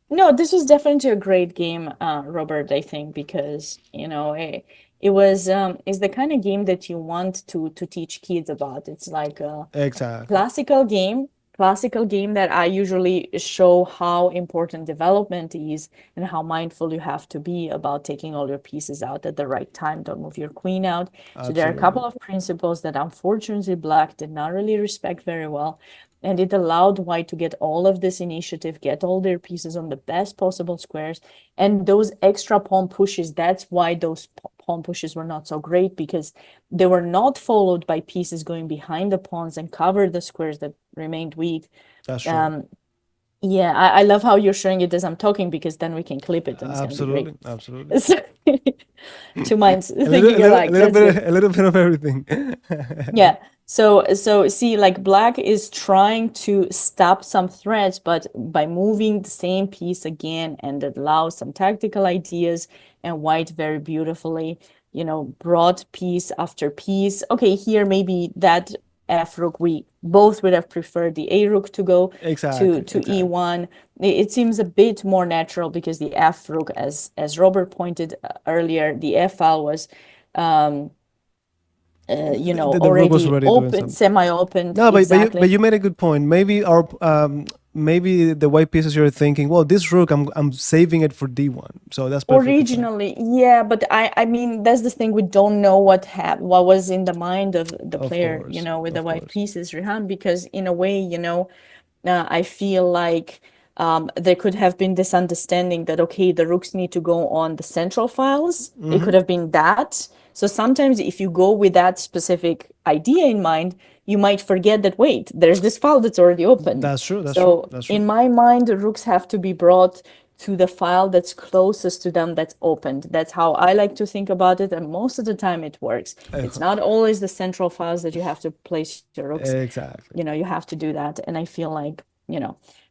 No, this was definitely a great game, Robert, I think, because, it was it's the kind of game that you want to teach kids about. It's like Exactly. classical game, classical game that I usually show how important development is and how mindful you have to be about taking all your pieces out at the right time. Don't move your queen out. So there are a couple Absolutely. of principles that unfortunately Black did not really respect very well. And it allowed White to get all of this initiative, get all their pieces on the best possible squares. And those extra pawn pushes, that's why those pawn pushes were not so great, because they were not followed by pieces going behind the pawns and cover the squares that remained weak. That's true. Um, yeah, I love how you're showing it as I'm talking, because then we can clip it and it's gonna be great. Absolutely. Absolutely. So, two minds A little, a thinking little, a alike. little That's good. bit, a little bit of everything. Yeah. So see, like Black is trying to stop some threats, but by moving the same piece again, and it allows some tactical ideas, and White very beautifully, brought piece after piece. Okay, here maybe that F rook, we both would have preferred the A rook to go to Exactly. to Exactly. E1. It seems a bit more natural because the F rook, as Robert pointed earlier, the F file was The rook was already already doing open, something. semi-opened, No, but exactly. you made a good point. Maybe the white pieces you're thinking, well, this rook I'm saving it for d1, so that's perfectly fine. Originally, yeah, but I mean that's the thing. We don't know what was in the mind of the Of player, course, with the of white course. pieces, Rihan, because in a way, I feel like there could have been this understanding that, okay, the rooks need to go on the central files. It Mm-hmm. could have been that. So sometimes if you go with that specific idea in mind, you might forget that, wait, there's this file that's already open. That's true. That's true. So That's true. in my mind, the rooks have to be brought to the file that's closest to them that's opened. That's how I like to think about it. And most of the time it works. It's not always the central files that you have to place your rooks. Exactly. You have to do that. And I feel like,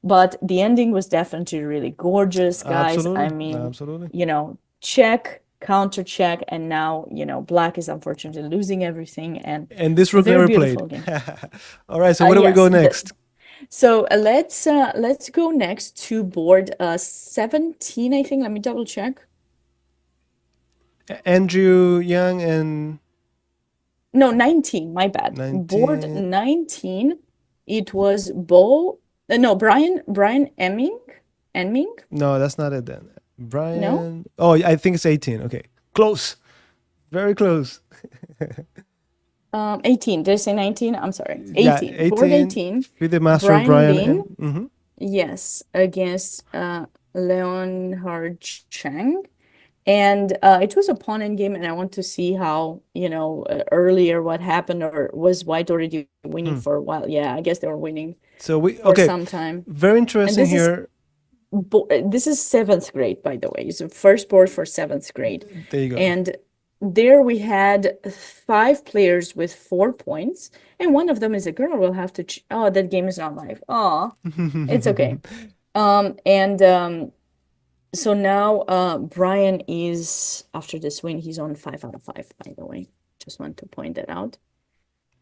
but the ending was definitely really gorgeous, guys. I Absolutely. mean, Absolutely. check, counter check. And now, Black is unfortunately losing everything. And And this a rook very never played. beautiful game. All right. So where do we Yes. go next? So let's go next to board 17, I think. Let me double check. Andrew Young and No, 19, my bad. Board 19. 19, it was Bo, no, Brian Emming? No, that's not it then. No? Brian. Oh, I think it's 18. Okay. Close. Very close. 18. Did I say 19? I'm sorry. Yeah, 18. Board 18. 18, FIDE Master Brian Brian Lin, and. Mhm. yes, against Leonhard Chang. And it was a pawn and game, and I want to see how, earlier what happened, or was White already winning Hmm. for a while? Yeah, I guess they were winning So we for okay. some time. Very And interesting here. this is seventh grade, by the way. It's the first board for seventh grade. There you go. And there we had 5 players with 4 points, and one of them is a girl. We'll have to. Oh, that game is not live. Oh, it's okay. And so now Brian is, after this win, he's on 5 out of 5, by the way. Just want to point that out.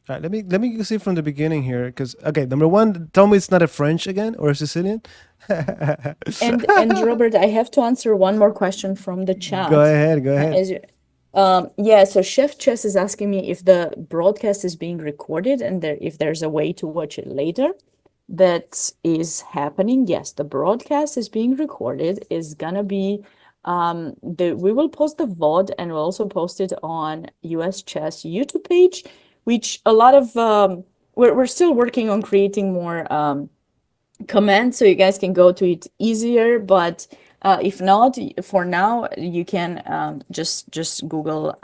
All right, let me see from the beginning here, because okay, number one, tell me it's not a French again or a Sicilian. And Robert, I have to answer one more question from the Go chat. ahead, go ahead. As you, yeah, so Chef Chess is asking me if the broadcast is being recorded and if there's a way to watch it later. That is happening. Yes, the broadcast is being recorded. Is gonna be we will post the VOD, and we'll also post it on US Chess YouTube page, which a lot of we're still working on creating more command so you guys can go to it easier, but if not, for now you can just Google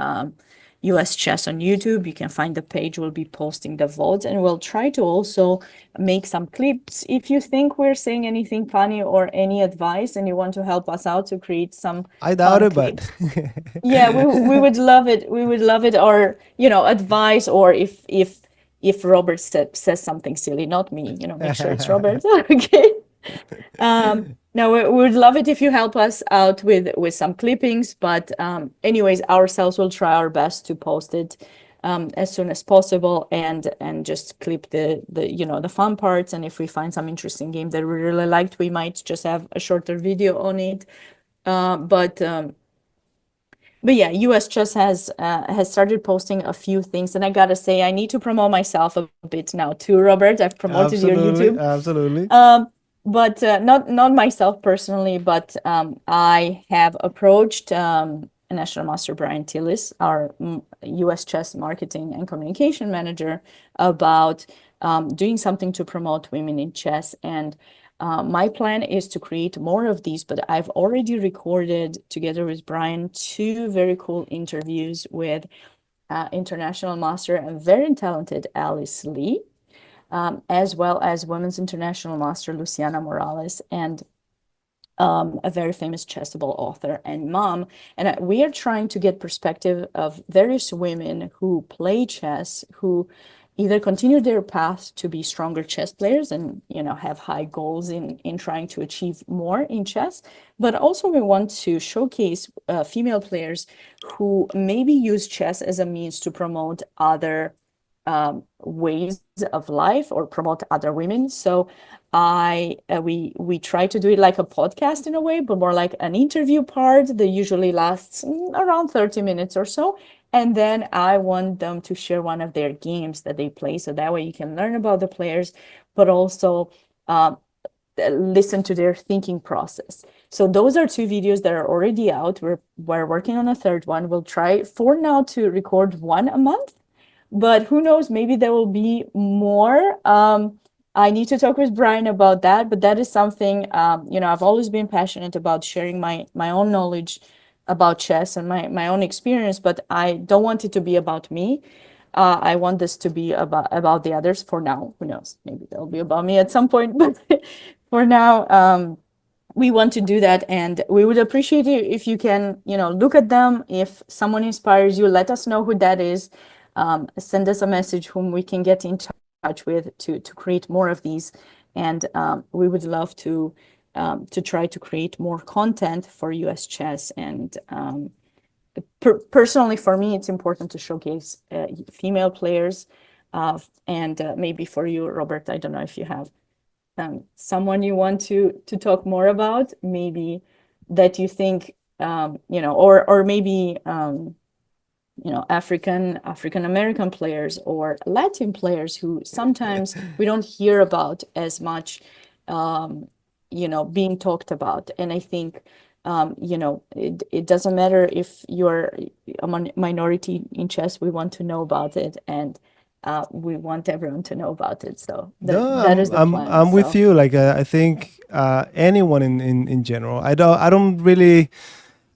US Chess on YouTube. You can find the page. We'll be posting the votes, and we'll try to also make some clips. If you think we're saying anything funny or any advice and you want to help us out to create some I doubt fun it, but clips, yeah, we would love it. We would love it. Or, advice, or if Robert says something silly, not me, make sure it's Robert. Okay. No, we would love it if you help us out with some clippings. But anyways, ourselves will try our best to post it as soon as possible, and just clip the fun parts. And if we find some interesting game that we really liked, we might just have a shorter video on it. But yeah, US Chess has started posting a few things, and I gotta say, I need to promote myself a bit now too, Robert. I've promoted your absolutely, YouTube, absolutely. but not myself personally. But I have approached National Master Brian Tillis, our US Chess marketing and communication manager, about doing something to promote women in chess. And my plan is to create more of these, but I've already recorded, together with Brian, 2 very cool interviews with international master and very talented Alice Lee, as well as women's international master Luciana Morales, and a very famous chessable author and mom. And we are trying to get perspective of various women who play chess, who either continue their path to be stronger chess players and have high goals in trying to achieve more in chess, but also we want to showcase female players who maybe use chess as a means to promote other ways of life or promote other women. So we try to do it like a podcast in a way, but more like an interview part that usually lasts around 30 minutes or so. And then I want them to share one of their games that they play, so that way you can learn about the players, but also listen to their thinking process. So those are 2 videos that are already out. We're working on a third one. We'll try for now to record one a month, but who knows, maybe there will be more. I need to talk with Brian about that, but that is something, I've always been passionate about sharing my own knowledge about chess and my own experience, but I don't want it to be about me. I want this to be about the others for now. Who knows? Maybe they'll be about me at some point, but for now, we want to do that, and we would appreciate it if you can, look at them. If someone inspires you, let us know who that is. Send us a message whom we can get in touch with to create more of these, and we would love to try to create more content for US Chess. And personally, for me, it's important to showcase female players, and maybe for you, Robert, I don't know if you have someone you want to talk more about, maybe that you think or maybe African American players or Latin players who sometimes we don't hear about as much, um, being talked about. And I think, it doesn't matter if you're a minority in chess, we want to know about it, and we want everyone to know about it. So No, that is the plan. I'm with So you. Like I think anyone in general. I don't really.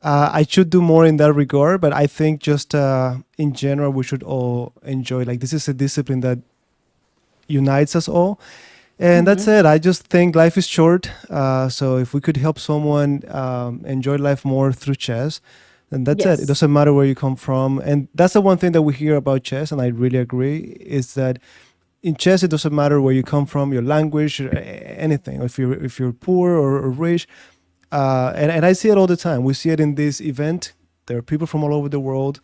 I should do more in that regard, but I think just in general we should all enjoy. Like this is a discipline that unites us all, and that's mhm. it. I just think life is short. So if we could help someone enjoy life more through chess, then that's it. It Yes. doesn't matter where you come from, and that's the one thing that we hear about chess, and I really agree, is that in chess it doesn't matter where you come from, your language, or anything. If you're poor or rich, and I see it all the time. We see it in this event. There are people from all over the world.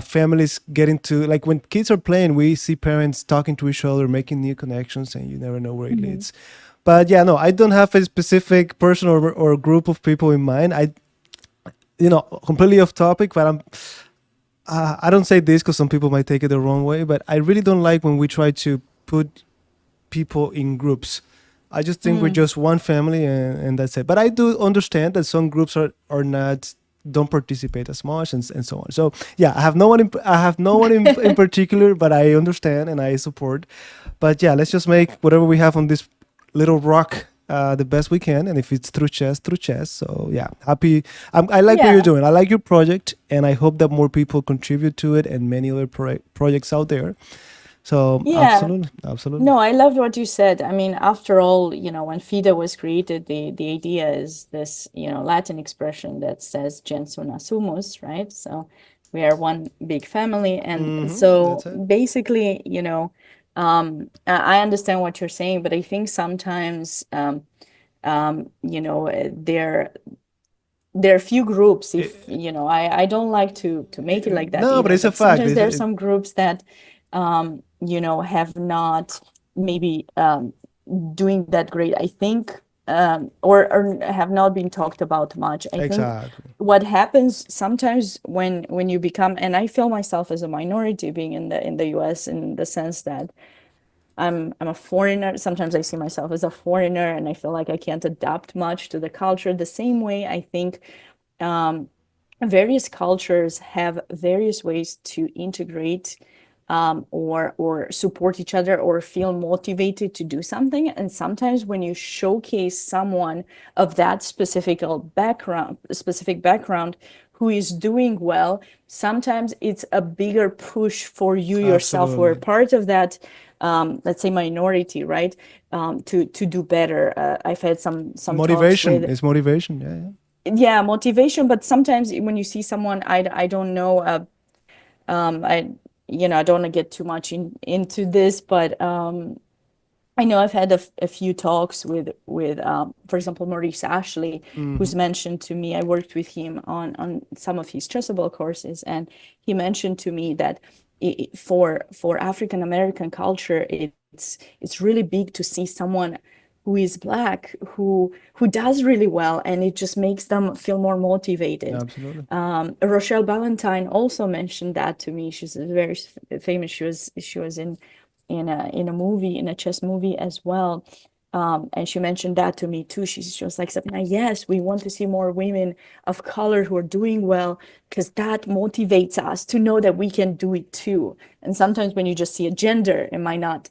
Families getting to, like, when kids are playing, we see parents talking to each other, making new connections, and you never know where it Mhm. leads. But yeah, no, I don't have a specific person or group of people in mind. Completely off topic, but I don't say this because some people might take it the wrong way, but I really don't like when we try to put people in groups. I just think we're Mm. just one family, and that's it. But I do understand that some groups are not, don't participate as much, and so on. So yeah, I have no one in particular, but I understand and I support. But yeah, let's just make whatever we have on this little rock the best we can, and if it's through chess, through chess. So yeah, happy. I like what you're Yeah. doing. I like your project, and I hope that more people contribute to it, and many other projects out there. So Yeah. absolutely, absolutely. No, I loved what you said. I mean, after all, when FIDE was created, the idea is this, Latin expression that says gens una sumus, right? So we are one big family. And so That's it. basically, I understand what you're saying, but I think sometimes, there are few groups. If I don't like to make it like that No, but either, it's a but fact. sometimes there are some groups that have not maybe doing that great, I think, or have not been talked about much. I think Exactly. what happens sometimes when you become, and I feel myself as a minority being in the US, in the sense that I'm a foreigner. Sometimes I see myself as a foreigner, and I feel like I can't adapt much to the culture. The same way I think um, various cultures have various ways to integrate, or support each other or feel motivated to do something. And sometimes when you showcase someone of that specific background who is doing well, sometimes it's a bigger push for you yourself who are Absolutely. part of that, let's say, minority, right? To do better. I've had some talks Motivation with, is motivation. Yeah, yeah. yeah, motivation. But sometimes when you see someone, I don't know, I I don't want to get too much into this, but I know I've had a few talks with for example, Maurice Ashley, who's mentioned to me. I worked with him on some of his chessable courses, and he mentioned to me that for African American culture, it's really big to see someone who is black who does really well, and it just makes them feel more motivated. Absolutely. Rochelle Ballantyne also mentioned that to me. She's very famous. She was in a movie, in a chess movie as well. And she mentioned that to me too. She was like, Sabina, yes, we want to see more women of color who are doing well, because that motivates us to know that we can do it too. And sometimes when you just see a gender, it might not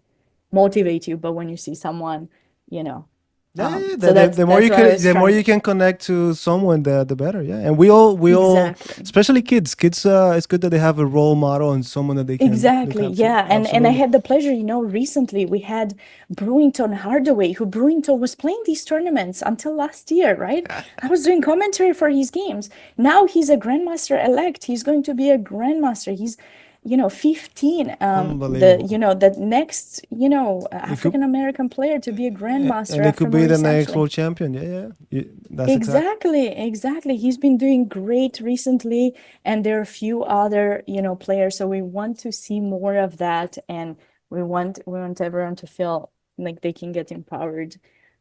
motivate you, but when you see someone, you know, Yeah, yeah, yeah. so that's The more that's you what I can, was the more trying you to. can connect to someone, the better. Yeah, and we all, Exactly. especially kids. Kids, it's good that they have a role model and someone that they can look Exactly. up to. Yeah. And I Absolutely. had the pleasure, recently we had Brewington Hardaway, who Brewington was playing these tournaments until last year, right? I was doing commentary for his games. Now he's a grandmaster elect. He's going to be a grandmaster. He's 15. Unbelievable. The next, It could, African American player to be a grandmaster and it after could be the Maurice next Ashley. world champion. Yeah, yeah. That's exact. Exactly, exactly. He's been doing great recently, and there are a few other, players. So we want to see more of that, and we want everyone to feel like they can get empowered,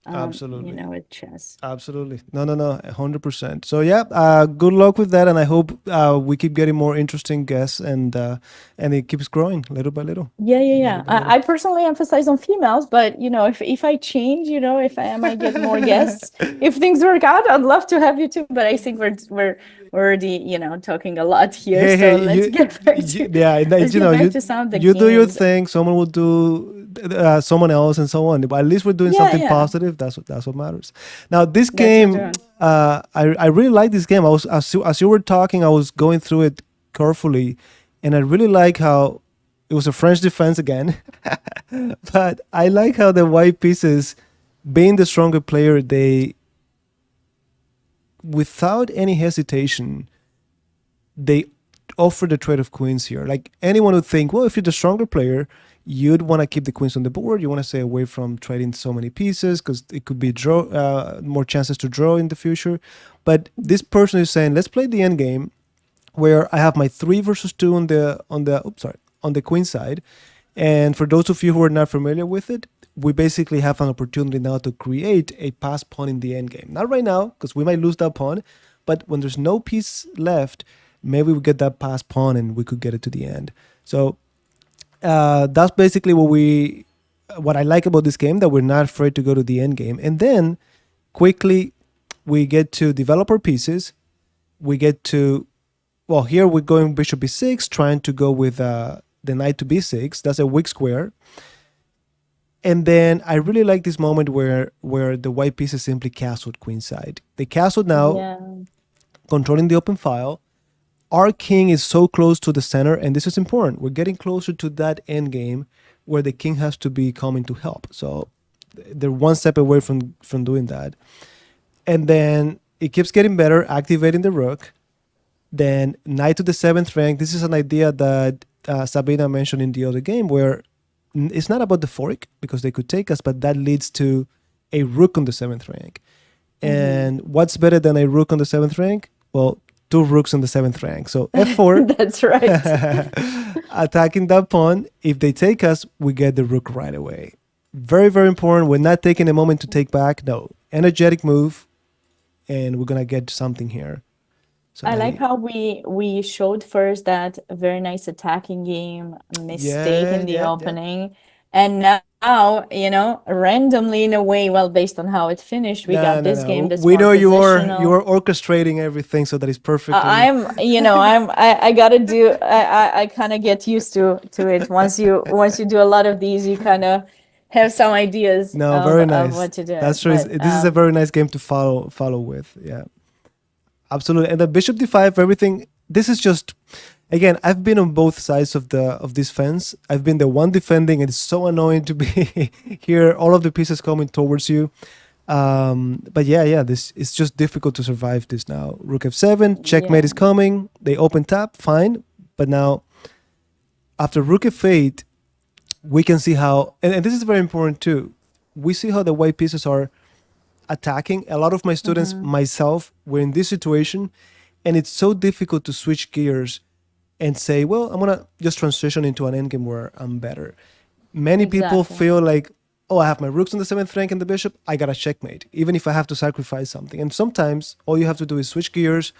Absolutely. with chess. Absolutely. No, no, no, 100%. So yeah, good luck with that, and I hope we keep getting more interesting guests, and it keeps growing little by little. Yeah, yeah, Little yeah. by little. I personally emphasize on females, but if I change, if I might get more guests, if things work out, I'd love to have you too. But I think we're already, talking a lot here. Hey, hey, So let's get back to yeah, let's you get know, back to some of the you do your games. thing. Someone will do someone else, and so on. But at least we're doing Yeah, something yeah. positive. That's what matters. Now, this That's what game, doing. I really like this game. I was as you were talking, I was going through it carefully, and I really like how it was a French defense again. But I like how the white pieces, being the stronger player, they, without any hesitation, they offer the trade of queens here. Like anyone would think, well, if you're the stronger player, you'd want to keep the queens on the board. You want to stay away from trading so many pieces because it could be more chances to draw in the future. But this person is saying, let's play the end game where I have my 3 versus 2 on the queen side. And for those of you who are not familiar with it, we basically have an opportunity now to create a pass pawn in the end game. Not right now, because we might lose that pawn, but when there's no piece left, maybe we get that pass pawn and we could get it to the end. So that's basically what I like about this game, that we're not afraid to go to the end game. And then quickly we get to develop our pieces. We get to, well, here we're going bishop b6, trying to go with the knight to b6. That's a weak square. And then I really like this moment where the white pieces simply castled queenside. They castled now, Yeah. controlling the open file. Our king is so close to the center, and this is important. We're getting closer to that end game where the king has to be coming to help. So they're one step away from doing that. And then it keeps getting better, activating the rook. Then knight to the 7th rank. This is an idea that Sabina mentioned in the other game, where it's not about the fork because they could take us, but that leads to a rook on the 7th rank. And what's better than a rook on the 7th rank? Well, 2 rooks on the 7th rank. So f4, That's right. attacking that pawn. If they take us, we get the rook right away. Very, very important. We're not taking a moment to take back. No, energetic move, and we're gonna get something here. So I like how we showed first that very nice attacking game, mistake yeah, in the yeah, yeah. opening, and now, randomly in a way, well, based on how it finished, we No, got no, this game no. that's We more know you are positional. orchestrating everything so that it's perfectly. I gotta do, I kind of get used to it. Once you do a lot of these, you kind of have some ideas No, of very of nice. what to do. That's true. But This is a very nice game to follow with. Yeah, absolutely. And the bishop d5, everything. This is just, again, I've been on both sides of this fence. I've been the one defending, and it's so annoying to be here. All of the pieces coming towards you. But yeah, this it's just difficult to survive this now. Rook f7, checkmate yeah. is coming. They open tap, fine. But now, after rook f8, we can see how, and this is very important too. We see how the white pieces are attacking. A lot of my students, myself, were in this situation, and it's so difficult to switch gears and say, well, I'm gonna just transition into an endgame where I'm better. Many people Exactly. feel like, oh, I have my rooks on the 7th rank and the bishop, I got a checkmate, even if I have to sacrifice something. And sometimes all you have to do is switch gears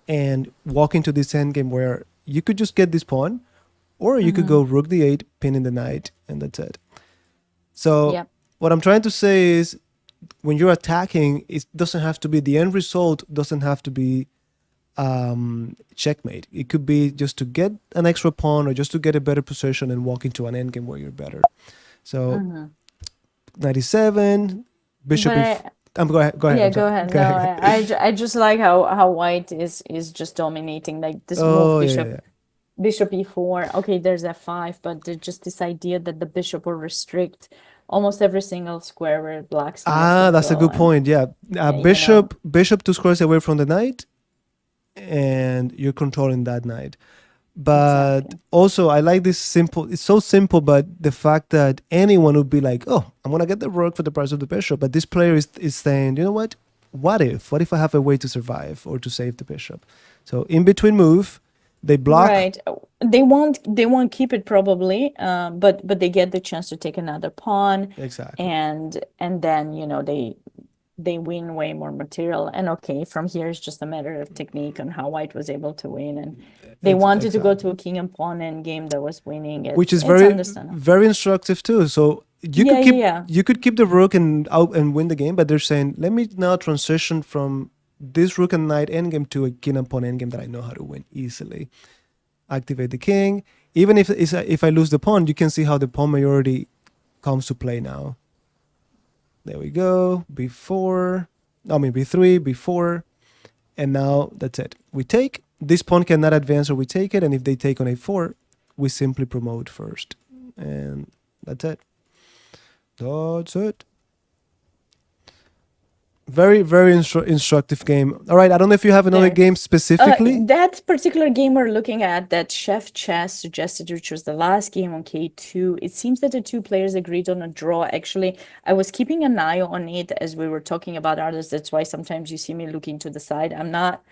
and walk into this endgame where you could just get this pawn, or you could go rook d8, pinning the knight, and that's it. So Yep. what I'm trying to say is, when you're attacking, it doesn't have to be, the end result doesn't have to be checkmate. It could be just to get an extra pawn or just to get a better position and walk into an endgame where you're better. So 97, bishop But if go ahead, yeah, I'm sorry. go ahead. Go No, ahead. I just like how white is just dominating. Like this move, Oh yeah. bishop e4. Okay, there's f5, but just this idea that the bishop will restrict almost every single square where blacks can get That's a control, good and point. Yeah, you know bishop 2 squares away from the knight, and you're controlling that knight. But exactly. also, I like this simple. It's so simple, but the fact that anyone would be like, "Oh, I'm gonna get the rook for the price of the bishop," but this player is saying, "You know what? What if I have a way to survive or to save the bishop?" So in between move, they block. Right. They won't keep it probably, but they get the chance to take another pawn, Exactly. and then they win way more material. And okay, from here it's just a matter of technique on how white was able to win, and they wanted to go to Exactly. a king and pawn endgame that was winning. Which is It's very understandable. very instructive too. So Yeah, yeah, yeah. you could keep the rook and out and win the game, but they're saying let me now transition from this rook and knight endgame to a king and pawn endgame that I know how to win easily. Activate the king. Even if I lose the pawn, you can see how the pawn majority comes to play now. There we go. B4. I mean B3, B4, and now that's it. We take. This pawn cannot advance, or we take it. And if they take on A4, we simply promote first, and that's it. That's it. Very, very instructive game. All right, I don't know if you have another There. game specifically. That particular game we're looking at, that Chef Chess suggested, which was the last game on K2, it seems that the two players agreed on a draw. Actually, I was keeping an eye on it as we were talking about others. That's why sometimes you see me looking to the side. I'm not.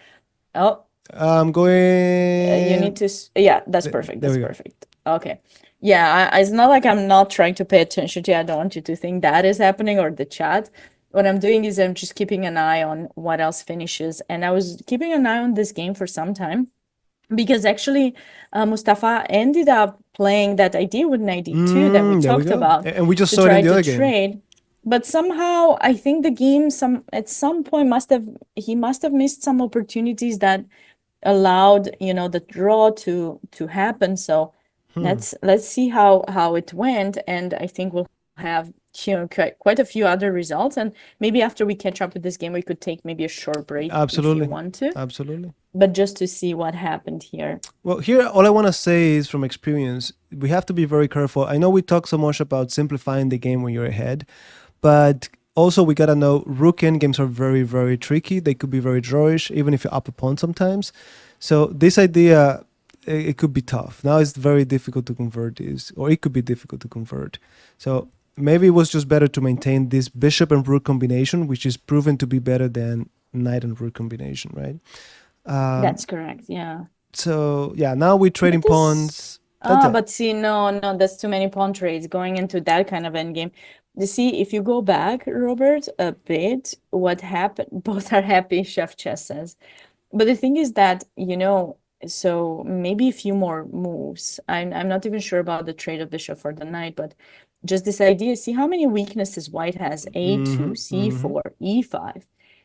Oh, I'm you need going. to. Yeah, that's perfect. There That's we go. perfect. Okay. Yeah, it's not like I'm not trying to pay attention to you. I don't want you to think that is happening or the chat. What I'm doing is I'm just keeping an eye on what else finishes. And I was keeping an eye on this game for some time because actually Mustafa ended up playing that idea with 92 that we There we talked go. about And we just to saw it in try the to other game. trade. But somehow I think the game at some point he must have missed some opportunities that allowed the draw to happen. So let's see how it went, and I think we'll have quite a few other results, and maybe after we catch up with this game we could take maybe a short break if you Absolutely. want to, Absolutely. but just to see what happened here. Well, here, all I want to say is from experience, we have to be very careful. I know we talk so much about simplifying the game when you're ahead, but also we got to know rook endgames are very, very tricky. They could be very drawish, even if you're up a pawn sometimes. So this idea, it could be tough. Now it's very difficult to convert this, or it could be difficult to convert. So maybe it was just better to maintain this bishop and rook combination, which is proven to be better than knight and rook combination, right? That's correct, yeah. So yeah, now we're trading But pawns. That's it. but see, no, that's too many pawn trades going into that kind of endgame. You see, if you go back, Robert, a bit, what happened? Both are happy, Chef Chess says. But the thing is that, so maybe a few more moves. I'm not even sure about the trade of bishop for the knight, but just this idea, see how many weaknesses white has: a2, c4, e5.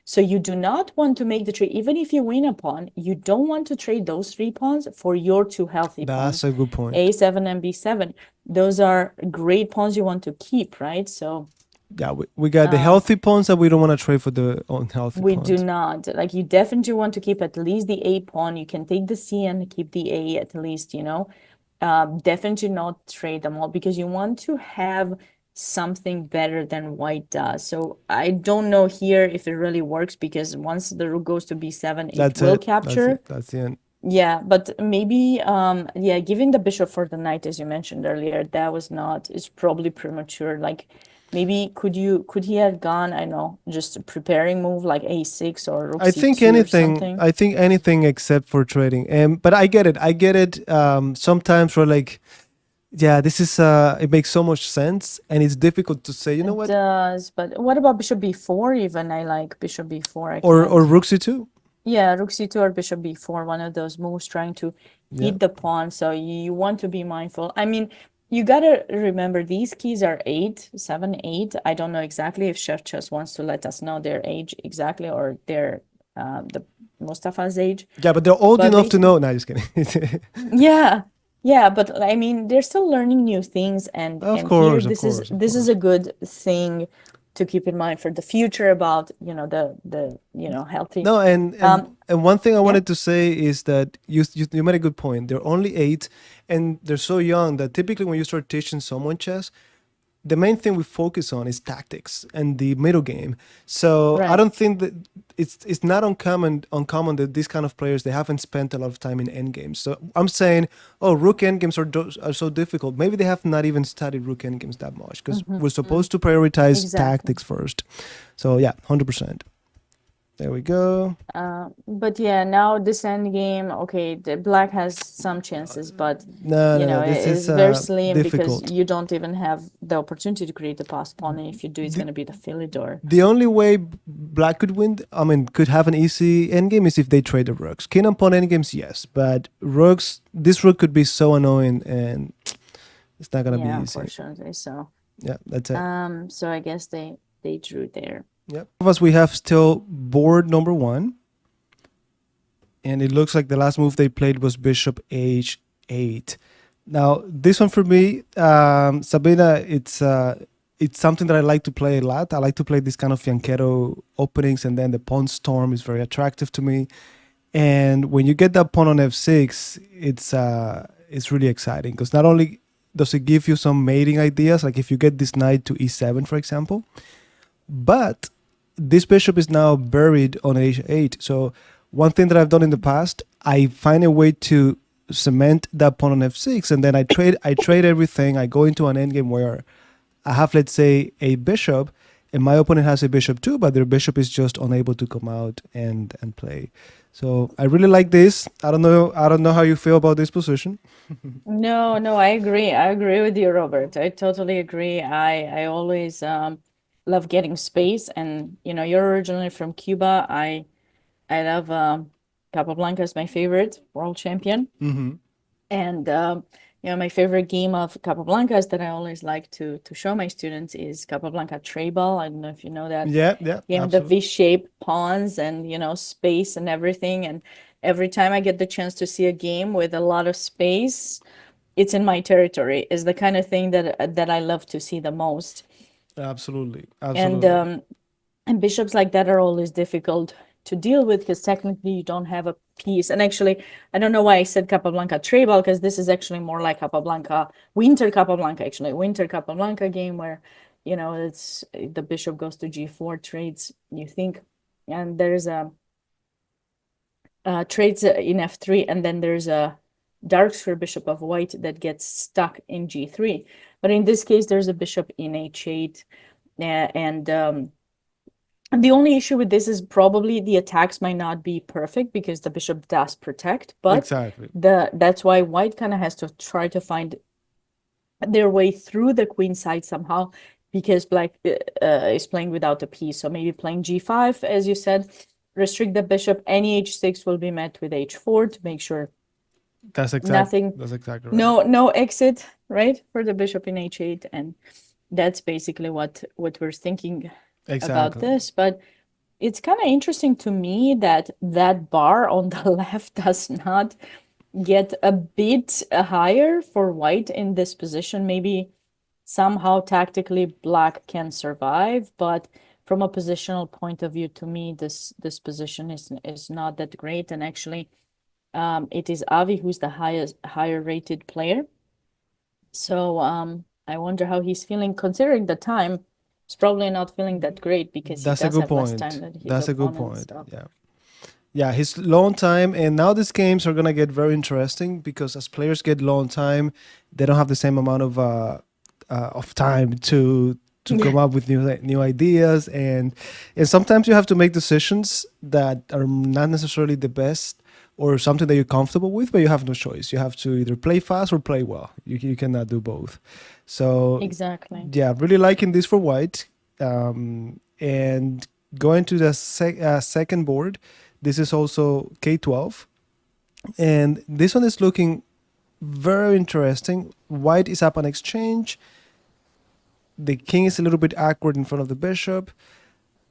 So you do not want to make the trade, even if you win a pawn, you don't want to trade those three pawns for your two healthy That's pawns, a good point. a7 and b7. Those are great pawns you want to keep, right? So Yeah, we got the healthy pawns that we don't want to trade for the unhealthy we pawns. do not. Like, you definitely want to keep at least the A pawn. You can take the C and keep the A at least, definitely not trade them all because you want to have something better than white does. So I don't know here if it really works because once the rook goes to B7, it That's will it. That's capture. it. That's the end. Yeah, but maybe, yeah, giving the bishop for the knight, as you mentioned earlier, that was not, it's probably premature. Like, maybe could he have gone, I know, just a preparing move like a6 or rook I think c2 or anything. something? I think anything except for trading. But I get it. I get it. Sometimes we're like, yeah, this is. It makes so much sense, and it's difficult to say. You know It what? does, but what about bishop b4 even? I like bishop b4. I Or can't. rook c2. Yeah, rook c2 or bishop b4, one of those moves trying to Yeah. hit the pawn. So you want to be mindful. I mean, you gotta remember these keys are 8, 7, 8. I don't know exactly if Chef Chess wants to let us know their age exactly or their the Mustafa's age. Yeah, but they're old But enough to know. No, just kidding. yeah, yeah, but I mean, they're still learning new things, and Of here course, of this is course, of this is course. a good thing to keep in mind for the future about the healthy. No, and one thing I Yeah. wanted to say is that you made a good point. They're only 8, and they're so young that typically when you start teaching someone chess, the main thing we focus on is tactics and the middle game. So I Right. don't think that it's not uncommon that these kind of players they haven't spent a lot of time in endgames. So I'm saying, oh, rook endgames are so difficult. Maybe they have not even studied rook endgames that much because we're supposed to prioritize Exactly. tactics first. So yeah, 100%. There we go. But yeah, now this end game, okay, the black has some chances, but No, no, no. it This is is very slim because difficult. you don't even have the opportunity to create the pass pawn, and if you do, it's The, going to be the Philidor. the only way black could win, I mean, could have an easy endgame is if they trade the rooks. King and pawn endgames, yes, but rooks, this rook could be so annoying, and it's not gonna be Yeah, easy. unfortunately. So, Yeah, that's it. so I guess they drew there. Yep. Of us, we have still board number one, and it looks like the last move they played was bishop h8. Now, this one for me, Sabina, it's something that I like to play a lot. I like to play this kind of fianchetto openings, and then the pawn storm is very attractive to me. And when you get that pawn on f6, it's really exciting because not only does it give you some mating ideas, like if you get this knight to e7, for example, but this bishop is now buried on h8. So one thing that I've done in the past, I find a way to cement that pawn on f6, and then I trade everything. I go into an endgame where I have, let's say, a bishop, and my opponent has a bishop too, but their bishop is just unable to come out and play. So I really like this. I don't know how you feel about this position. No, no, I agree. I agree with you, Robert. I totally agree. I always love getting space, and you're originally from Cuba. I love Capablanca is my favorite world champion. Mm-hmm. And my favorite game of Capablanca that I always like to show my students is Capablanca Tray Ball. I don't know if you know that Yeah, yeah, game, the absolutely. V-shaped pawns and space and everything. And every time I get the chance to see a game with a lot of space, it's in my territory. Is the kind of thing that I love to see the most. Absolutely. And Absolutely. bishops like that are always difficult to deal with because technically you don't have a piece. And actually, I don't know why I said Capablanca Trebal because this is actually more like Capablanca, Winter Capablanca, actually, Winter Capablanca game where, it's the bishop goes to g4, trades, you think, and there's a trades in f3, and then there's a dark square bishop of white that gets stuck in g3. But in this case, there's a bishop in h8, and the only issue with this is probably the attacks might not be perfect because the bishop does protect, but Exactly. that's why white kind of has to try to find their way through the queen side somehow because black is playing without a piece. So maybe playing g5, as you said, restrict the bishop. Any h6 will be met with h4 to make sure nothing, That's exactly right. no exit, right, for the bishop in h8, and that's basically what we're thinking about Exactly. this. But it's kind of interesting to me that that bar on the left does not get a bit higher for white in this position. Maybe somehow tactically black can survive, but from a positional point of view, to me, this position is not that great. And actually, it is Avi who's the higher rated player. So I wonder how he's feeling considering the time. He's probably not feeling that great because he That's a does good have less time point. than his That's a good opponent and point. stuff. Yeah. Yeah, his long time, and now these games are gonna get very interesting because as players get long time, they don't have the same amount of time to Yeah, come up with new ideas, and sometimes you have to make decisions that are not necessarily the best or something that you're comfortable with, but you have no choice. You have to either play fast or play well. You cannot do both. So exactly. yeah, really liking this for white, and going to the second board. This is also K-12, and this one is looking very interesting. White is up on exchange. The king is a little bit awkward in front of the bishop.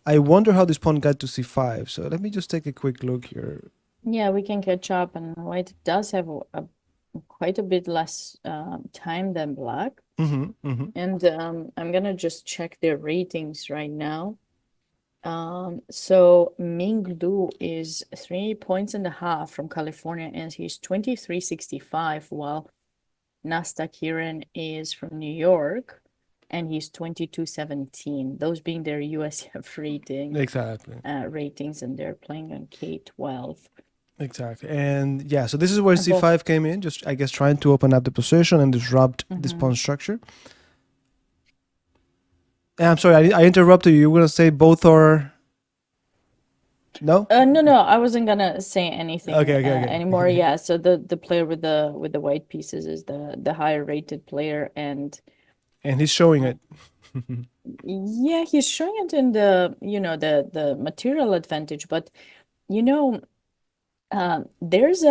I wonder how this pawn got to c5. So let me just take a quick look here. Yeah, we can catch up, and white does have quite a bit less time than black. Mm-hmm, mm-hmm. And I'm gonna just check their ratings right now. So Ming Lu is 3.5 points from California, and he's 2365, while Nasta Kiran is from New York, and he's 2217. Those being their USF Exactly. ratings, and they're playing on K-12. Exactly. And yeah, so this is where And both. c5 came in, just I guess trying to open up the position and disrupt this Mhm. pawn structure. I'm sorry, I interrupted you. You were going to say both are. No. No, I wasn't gonna say anything Okay. anymore. Yeah, so the player with the white pieces is the higher rated player, and And he's showing uh, it. yeah, he's showing it in the the material advantage, but you know there's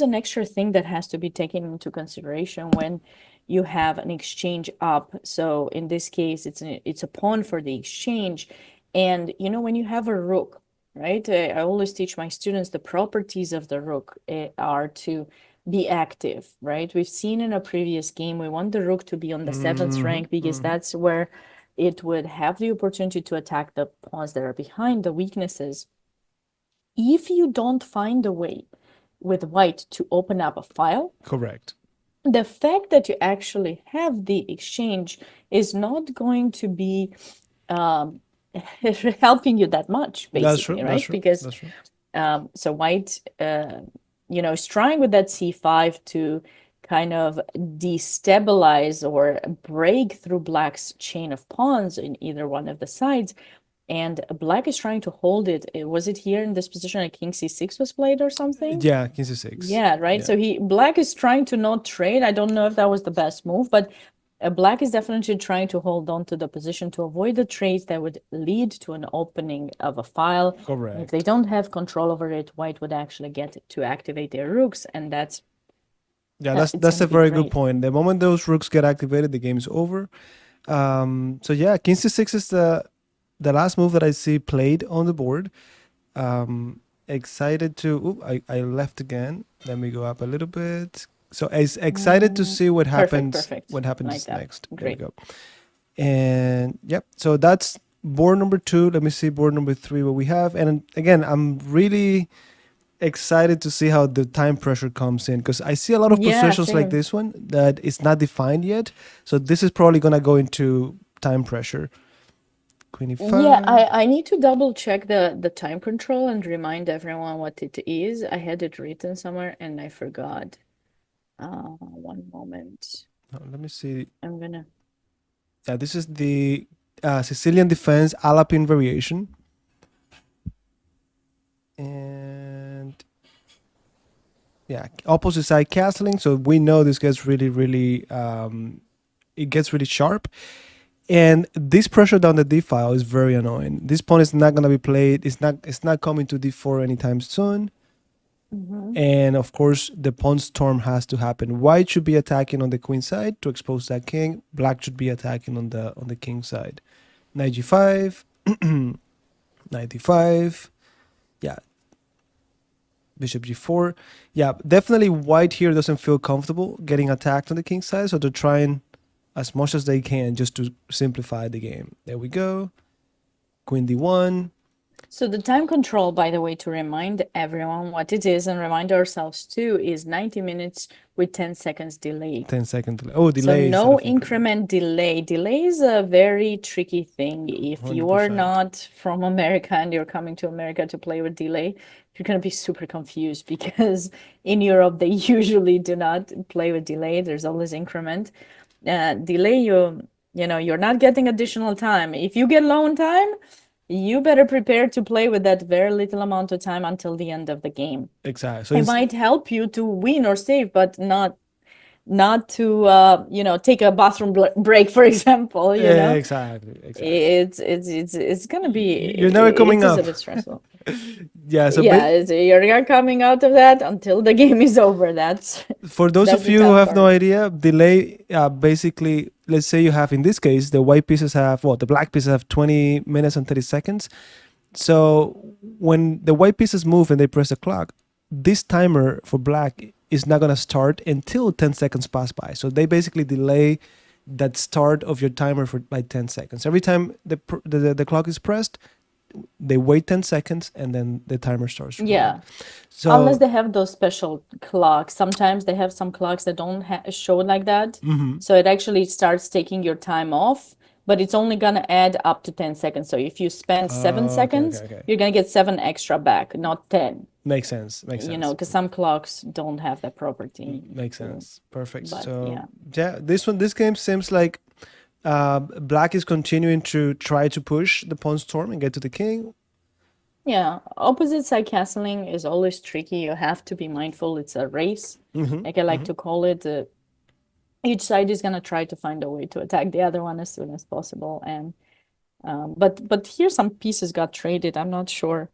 an extra thing that has to be taken into consideration when you have an exchange up. So in this case, it's a pawn for the exchange, and when you have a rook, right? I always teach my students the properties of the rook are to be active, right? We've seen in a previous game we want the rook to be on the seventh Hmm. rank because Hmm. that's where it would have the opportunity to attack the pawns that are behind the weaknesses. If you don't find a way with white to open up a file, Correct. the fact that you actually have the exchange is not going to be um, helping you that much, That's true. basically, That's right? true. Because That's true. so white, is trying with that c5 to kind of destabilize or break through black's chain of pawns in either one of the sides, and black is trying to hold it. Was it here in this position like king c6 was played or something? Yeah, king c6. Yeah, right. Yeah. So black is trying to not trade. I don't know if that was the best move, but black is definitely trying to hold on to the position to avoid the trades that would lead to an opening of a file. And if they Correct. don't have control over it, white would actually get to activate their rooks, and Yeah, it's that's going to a be very good great. point. The moment those rooks get activated, the game is over. So yeah, king c6 is the last move that I see played on the board. Excited to. Oop, I left again. Let me go up a little bit. So excited to Mm, see what perfect, happens. perfect. What Like happens that. next? There we Great. go. And yep. So that's board number 2. Let me see board number 3 what we have. And again, I'm really excited to see how the time pressure comes in because I see a lot of Yeah, positions like same. this one that is not defined yet. So this is probably gonna go into time pressure. Queen Yeah, e5. I need to double check the time control and remind everyone what it is. I had it written somewhere and I forgot. One moment. Let me see. I'm gonna. Yeah, this is the Sicilian defense Alapin variation. And yeah, opposite side castling. So we know this gets really, it gets really sharp. And this pressure down the d file is very annoying. This pawn is not gonna be played. It's not coming to d4 anytime soon. Mhm. And of course, the pawn storm has to happen. White should be attacking on the queen side to expose that king. Black should be attacking on the king side. Knight g5, knight d5. Yeah, bishop g4. Yeah, definitely white here doesn't feel comfortable getting attacked on the king side, so they're trying as much as they can just to simplify the game. There we go. Queen d1. So the time control, by the way, to remind everyone what it is and remind ourselves too, is 90 minutes with 10 seconds delay. 10-second delay. Oh, So delay instead no of increment. increment delay. Delay is a very tricky thing. If you are 100%. not from America and you're coming to America to play with delay, you're gonna be super confused because in Europe they usually do not play with delay. There's always increment. Delay, you're not getting additional time. If you get low on time, you better prepare to play with that very little amount of time until the end of the game. Exactly. So It it's might help you to win or save, but not to take a bathroom break, for example. exactly. It's gonna be, You're never coming it is a up. bit stressful. Yeah. So Yeah, you're not coming out of that until the game is over. That's for those that's of the you who tough have no part. idea, delay basically, let's say you have in this case the white pieces have the black pieces have 20 minutes and 30 seconds. So when the white pieces move and they press the clock, this timer for black is not gonna start until 10 seconds pass by. So they basically delay that start of your timer for by 10 seconds. Every time the clock is pressed, they wait 10 seconds and then the timer starts running. Yeah, unless So they have those special clocks. Sometimes they have some clocks that don't show like that. So it actually starts taking your time off, but it's only gonna add up to 10 seconds. So if you spend 7 okay, seconds, okay. you're gonna get 7 extra back, not 10. Makes sense. Makes sense. Because some clocks don't have that property Makes to, sense. Perfect. but So yeah. yeah, this game seems like black is continuing to try to push the pawn storm and get to the king. Yeah, opposite side castling is always tricky. You have to be mindful. It's a race, like I like to call it. Each side is gonna try to find a way to attack the other one as soon as possible. And but here some pieces got traded. I'm not sure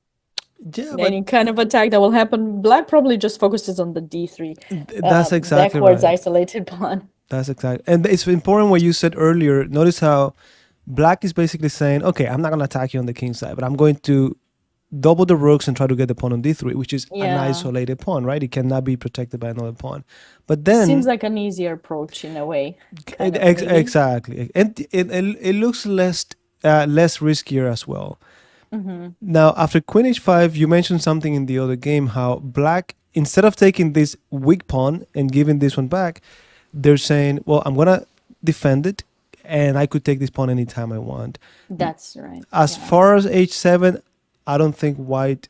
Yeah, but any kind of attack that will happen. Black probably just focuses on the D3, that's exactly backwards right. isolated pawn. That's exactly, and it's important what you said earlier. Notice how Black is basically saying, "Okay, I'm not gonna attack you on the king side, but I'm going to double the rooks and try to get the pawn on d3, which is an Yeah, isolated pawn, right? It cannot be protected by another pawn. But seems then, like an easier approach in a way, kind of maybe. exactly, and it looks less riskier as well. Mm-hmm. Now, after queen h5, you mentioned something in the other game how Black, instead of taking this weak pawn and giving this one back, they're saying, well, I'm gonna defend it, and I could take this pawn anytime I want. That's right. As Yeah. far as h7, I don't think white.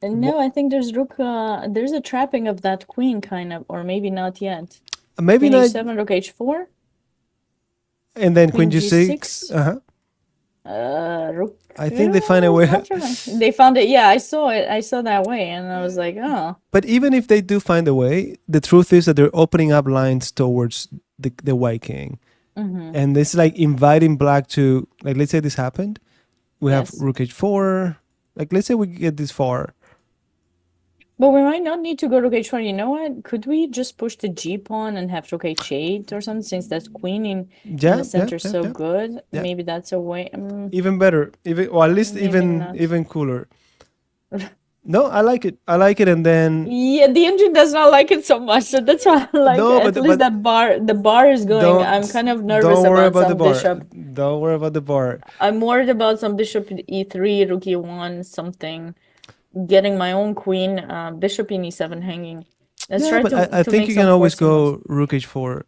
And no, I think there's rook. There's a trapping of that queen, kind of, or maybe not yet. Maybe Queen not, h7, rook h4, and then queen queen g6. g6. Uh-huh. Rook. I think they find a Was way. not sure. They found it. Yeah, I saw it. I saw that way, and I was like, oh, But even if they do find a way, the truth is that they're opening up lines towards the white king. mm-hmm. And it's like inviting Black to, like, let's say this happened. We have Yes. rook h4. Like, let's say we get this far. But we might not need to go rook h4. You know what? Could we just push the g pawn and have rook h8 or something? Since that queen in Yeah, the center is so yeah. good, Yeah. maybe that's a way. Even better. Or at least Maybe not. even cooler. No, I like it. I like it. And then, Yeah, the engine does not like it so much, so that's why I like no, at least that bar. The bar is going. don't I'm kind of nervous don't worry about about the some bar. bishop. Don't worry about the bar. I'm worried about some bishop e3, rook e1, something. Getting my own queen, bishop in e7 hanging. Let's Yeah, try but to I to think make you can some always forcing moves. go rook h4.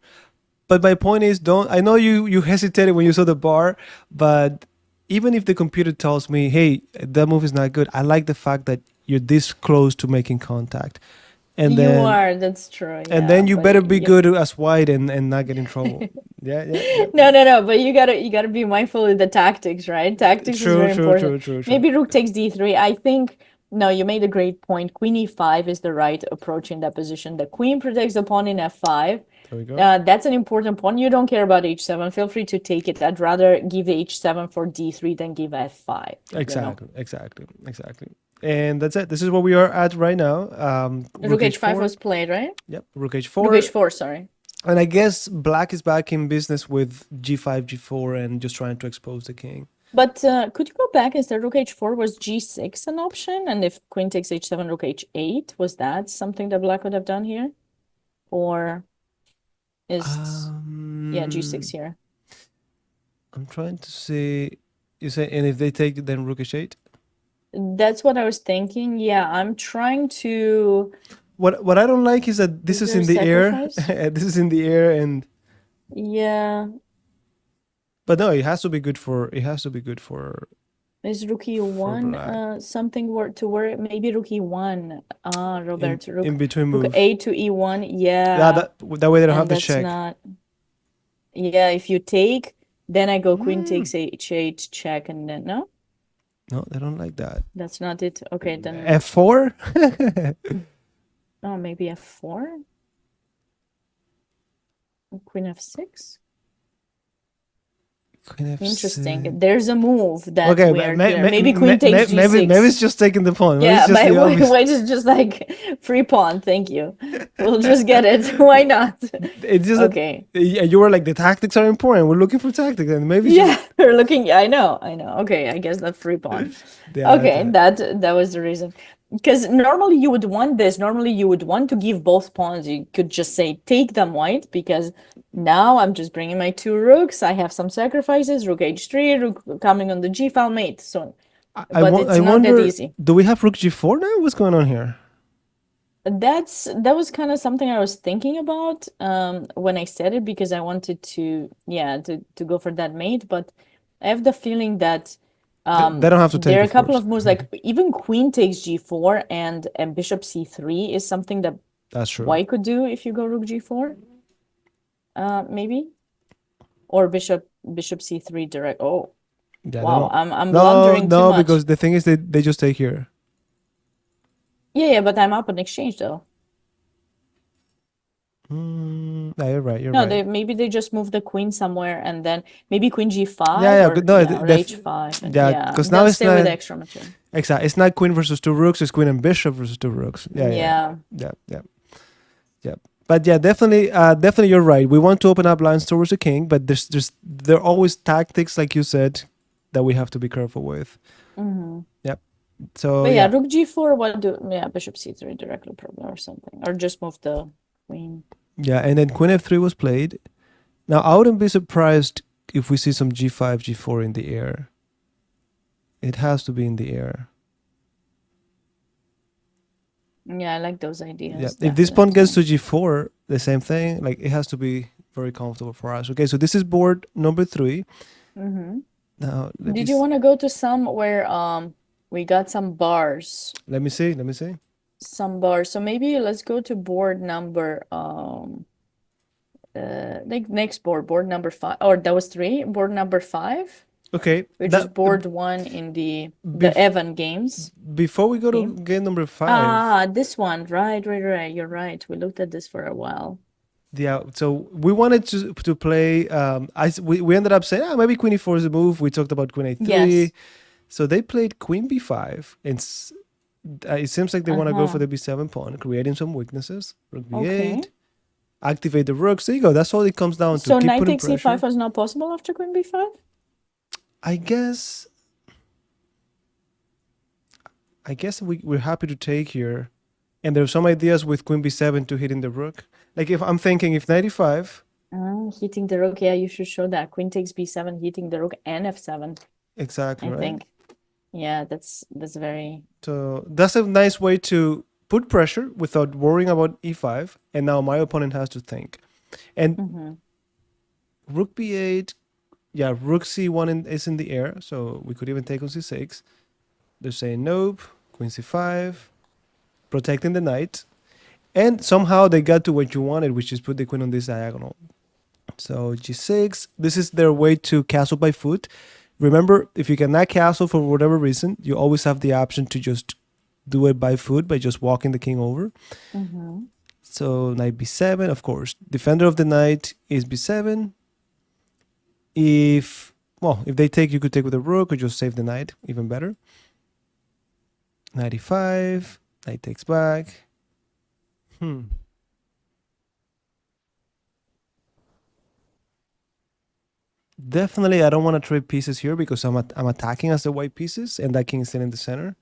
But my point is, don't. I know you hesitated when you saw the bar, but even if the computer tells me, "Hey, that move is not good," I like the fact that you're this close to making contact, and You then are, that's true, and yeah. then you But better be you good as white and not get in trouble. no, but you gotta be mindful of the tactics, right? Tactics is True, very true, important. true, true, true. Maybe rook takes d3. I think no, you made a great point. Queen e5 is the right approach in that position. The queen protects the pawn in f5. There we go. That's an important pawn. You don't care about h7. Feel free to take it. I'd rather give h7 for d3 than give f5. Exactly. And that's it. This is what we are at right now. Rook Rook h5 h4. was played, right? Yep, rook Rook h4. h4, sorry. And I guess Black is back in business with g5, g4, and just trying to expose the king. But could you go back instead? Rook h4 was g6 an option, and if queen takes h7, rook h8, was that something that black would have done here, or is yeah g6 here? I'm trying to see. You say, and if they take, then rook h8. That's what I was thinking. Yeah, I'm trying to. What I don't like is that this is there in the air. sacrifice? This is in the air, and Yeah, but no, it has to be good for. It has to be good for is rook for e1 Black. something to worry? Maybe rook e1. Robert, In rook between rook move. a to e1. Yeah, Yeah, that way they don't have and to that's check. not. Yeah, if you take, then I go queen takes h8 check, and then no, No, they don't like that. that's not it. Okay, then f4. oh maybe f4, queen f6. Queen f6. Interesting. There's a move that Okay, weird here. Maybe queen takes maybe g6. it's just taking the pawn. Maybe Yeah, it's just my the obvious. white is just like free pawn. Thank you. We'll just get it. Why not? It's just Okay. that you were like the tactics are important. We're looking for tactics, and maybe Yeah, we're looking. Yeah, I know. Okay, I guess that free pawn. yeah, Okay, that was the reason. Because normally you would want this. Normally you would want to give both pawns. You could just say take them white because now I'm just bringing my two rooks. I have some sacrifices. Rook h3, rook coming on the g file mate. So, but it's I not that wonder. easy. Do we have rook g4 now? What's going on here? That was kind of something I was thinking about when I said it because I wanted to to go for that mate, but I have the feeling that They don't have to take, there are a of couple course. of moves like even queen takes g4 and bishop c3 is something that That's true. white could do if you go rook g4 maybe, or bishop c3 direct. Oh, Yeah, they Wow, don't. I'm No, blundering too no, much. because the thing is they just take here. Yeah, but I'm up on exchange though. No, you're right. You're No, right. they maybe they just move the queen somewhere and then maybe queen Yeah, g5 yeah. or Good. No, yeah, or h5 and yeah, yeah, because now they'll it's stay with not extra material. exactly. It's not queen versus two rooks. It's queen and bishop versus two rooks. Yeah, yeah, Yeah. yeah, yeah, yeah. But yeah, definitely, definitely, you're right. We want to open up lines towards the king, but there are always tactics, like you said, that we have to be careful with. Mm-hmm. Yep. So But yeah, yeah, rook g4, what do yeah, bishop c3 directly probably or something. Or just move the queen. yeah, and then queen f3 was played. Now I wouldn't be surprised if we see some g5, g4 in the air. It has to be in the air. Yeah, I like those Yeah. ideas, If this pawn gets definitely. to g4, the same thing. Like it has to be very comfortable for us. Okay, so this is board number 3. Mm-hmm. Now Did you want to go to some where we got some bars? let me see. Let me see. Some bars. So maybe let's go to board number like next board, board number 5. Or that was 3, board number 5, Okay, which is that board 1 in the bef- Evan games before we go to game. game number 5. Ah, this one. Right. You're right. We looked at this for a while. Yeah, so we wanted to play. We ended up saying, maybe queen e4 is a move. We talked about queen a3. Yes. So they played queen b5, and it seems like they want to go for Uh-huh. the b7 pawn, creating some weaknesses. Rook Okay. b8, activate the rooks. There you go. That's all it comes down to. So Keep knight putting takes e5 pressure. was not possible after queen b5? I guess. I guess we're happy to take here, and there's some ideas with queen b7 to hitting the rook. Like if I'm thinking if knight e5, Hitting the rook. Yeah, you should show that. Queen takes b7, hitting the rook and f7, exactly I right. think. Yeah, that's very So that's a nice way to put pressure without worrying about e5. And now my opponent has to think. And mm-hmm. rook b8, yeah, rook c1 is in the air, so we could even take on c6. They're saying nope, queen c5, protecting the knight. And somehow they got to what you wanted, which is put the queen on this diagonal. So g6, this is their way to castle by foot. Remember, if you cannot castle for whatever reason, you always have the option to just do it by foot by just walking the king over. Mm-hmm. So knight b7, of course. Defender of the knight is b7. If they take, you could take with a rook or just save the knight, even better. Knight e5, knight takes back. Definitely, I don't want to trade pieces here because I'm attacking as the white pieces, and that king is still in the center.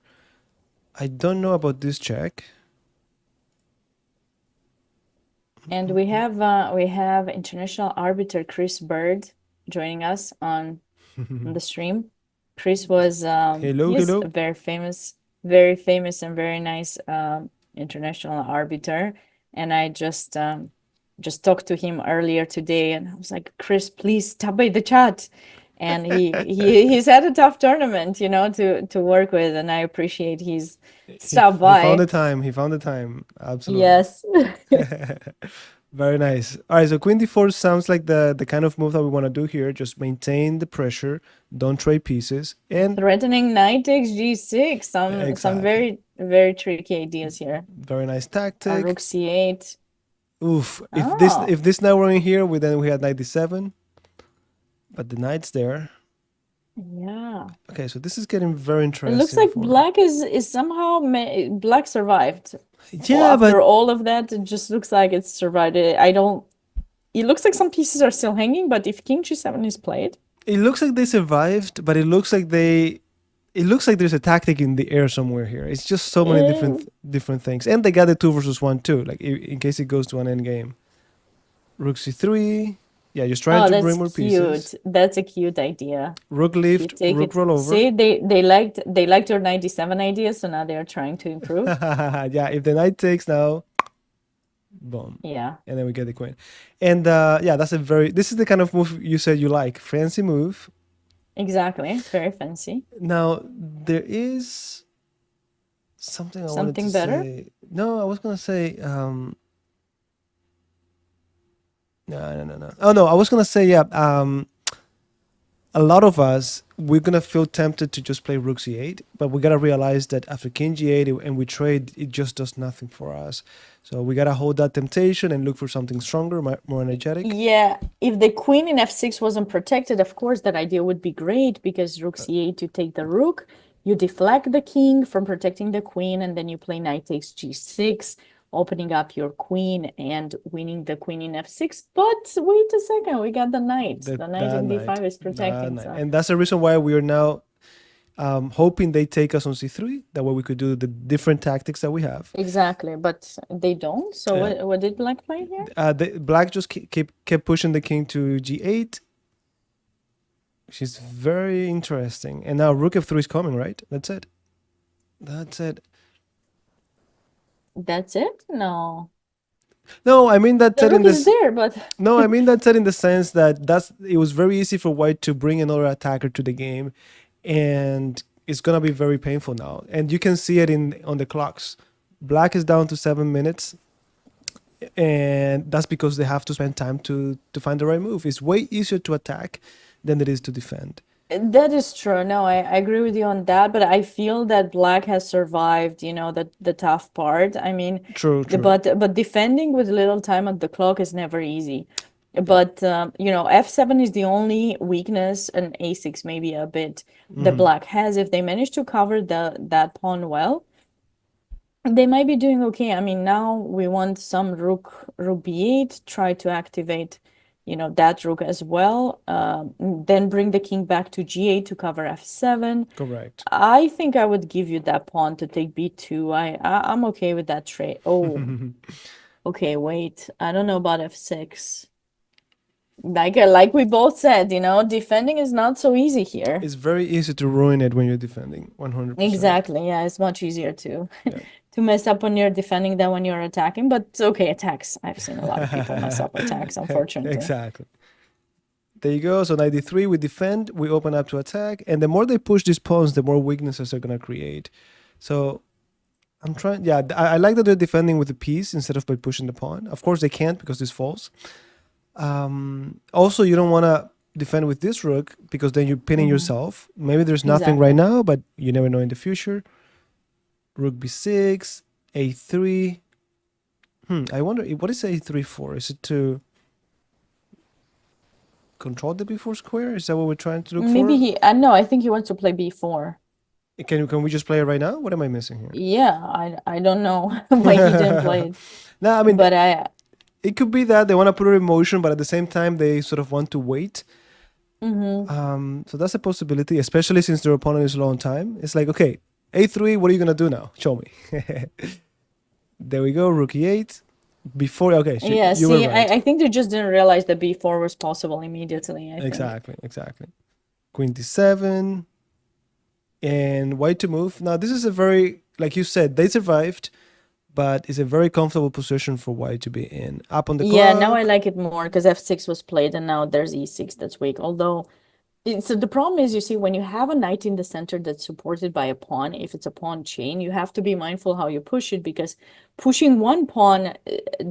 I don't know about this check. And we have international arbiter Chris Bird joining us on the stream. Chris was Hello, he's hello. a very famous and very nice international arbiter. And I just talked to him earlier today, and I was like, Chris, please stop by the chat. And he's had a tough tournament, to work with, and I appreciate he's stopped He found by. the time. He found the time. Absolutely. Yes. Very nice. All right, so queen d4 sounds like the kind of move that we want to do here. Just maintain the pressure, don't trade pieces, and Threatening knight takes g6. Some exactly. very, very tricky ideas here. Very nice Rook tactic. c8. Oof. Oh, If this knight were in here, we had knight d7, but the knight's there. yeah. Okay, so this is getting very It looks interesting like for. black is somehow black survived. Well, Yeah, but after all of that, it just looks like it's survived. I don't. It looks like some pieces are still hanging, but if king g7 is played, it looks like they survived, but it looks like there's a tactic in the air somewhere here. It's just so many eh, different things, and they got the 2 versus 1 too. Like in case it goes to an end game. Rook c3. Yeah, just trying oh, to that's bring more pieces. cute. That's a cute idea. Rook You lift, take rook it. roll over. See, they liked your 97 idea, so now they are trying to improve. Yeah, if the knight takes now, boom, Yeah, and then we get the queen. And yeah, this is the kind of move you said you like. Fancy move. exactly. Very fancy. Now there is something I wanted to Something better? say. No, I was gonna say. No. Oh no, I was gonna say yeah. a lot of us, we're gonna feel tempted to just play rook c8, but we gotta realize that after king g8 and we trade, it just does nothing for us. So we gotta hold that temptation and look for something stronger, more energetic. Yeah, if the queen in f6 wasn't protected, of course that idea would be great because rook c8, you take the rook, you deflect the king from protecting the queen, and then you play knight takes g6, opening up your queen and winning the queen in f6. But wait a second, we got the knight. The knight That in night, d5 is protecting. night, So and that's the reason why we are now hoping they take us on c3. That way we could do the different tactics that we have. exactly, but they don't. So Yeah. what did black play here? Black just kept pushing the king to g8, which is very interesting. And now rook f3 is coming, right? That's it. That's it. That's it? No. No, I mean that The said in rook is this. there, but No, I mean that said in the sense that it was very easy for white to bring another attacker to the game, and it's gonna be very painful now. And you can see it in on the clocks. Black is down to 7 minutes, and that's because they have to spend time to find the right move. It's way easier to attack than it is to defend. that is true. No, I agree with you on that, but I feel that black has survived, the tough part. I mean, True, true. but defending with little time on the clock is never easy. But f7 is the only weakness, and a6 maybe a bit the black has. If they manage to cover that pawn well, they might be doing okay. I mean, now we want some rook b8, try to activate, that rook as well. Then bring the king back to g8 to cover f7. Correct. I think I would give you that pawn to take b2. I'm okay with that trade. Oh, okay, wait. I don't know about f6. Like we both said, defending is not so easy here. It's very easy to ruin it when you're defending 100%. Exactly. Yeah, it's much easier to Yeah. to mess up when you're defending than when you're attacking. But it's okay, attacks. I've seen a lot of people mess up attacks, unfortunately. Exactly. There you go. So 93, we defend, we open up to attack, and the more they push these pawns, the more weaknesses they're gonna create. So I'm trying. Yeah, I like that they're defending with the piece instead of by pushing the pawn. Of course, they can't because this falls. Also, you don't want to defend with this rook because then you're pinning yourself. Maybe there's nothing right now, but you never know in the future. Rook b6, a3. I wonder, what is a3 for? Is it to control the b4 square? Is that what we're trying to look Maybe for? no, I think he wants to play b4. Can we just play it right now? What am I missing here? Yeah, I don't know why he didn't play it. No, I mean, But it could be that they want to put it in motion, but at the same time, they sort of want to wait. So that's a possibility, especially since their opponent is low on time. It's like, okay, a3, what are you going to do now? Show me. There we go, rook e8. Before, okay, yeah, you were see, right. I think they just didn't realize that b4 was possible immediately, I think. Exactly. Queen d7. And white to move. Now, this is a very, like you said, they survived, but it's a very comfortable position for white to be in. Up on the Yeah, clock. now I like it more because f6 was played and now there's e6 that's weak. Although, so the problem is, you see, when you have a knight in the center that's supported by a pawn, if it's a pawn chain, you have to be mindful how you push it, because pushing one pawn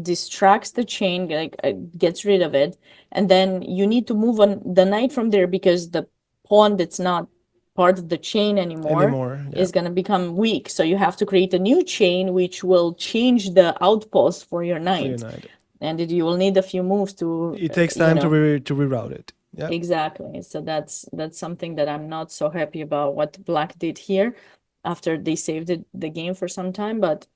distracts the chain, like gets rid of it, and then you need to move on the knight from there because the pawn that's not part of the chain anymore is going to become weak. So you have to create a new chain which will change the outpost for your knight. And you will need a few moves to it takes time to reroute it. Yeah, exactly. So that's something that I'm not so happy about what black did here after they saved the game for some time. But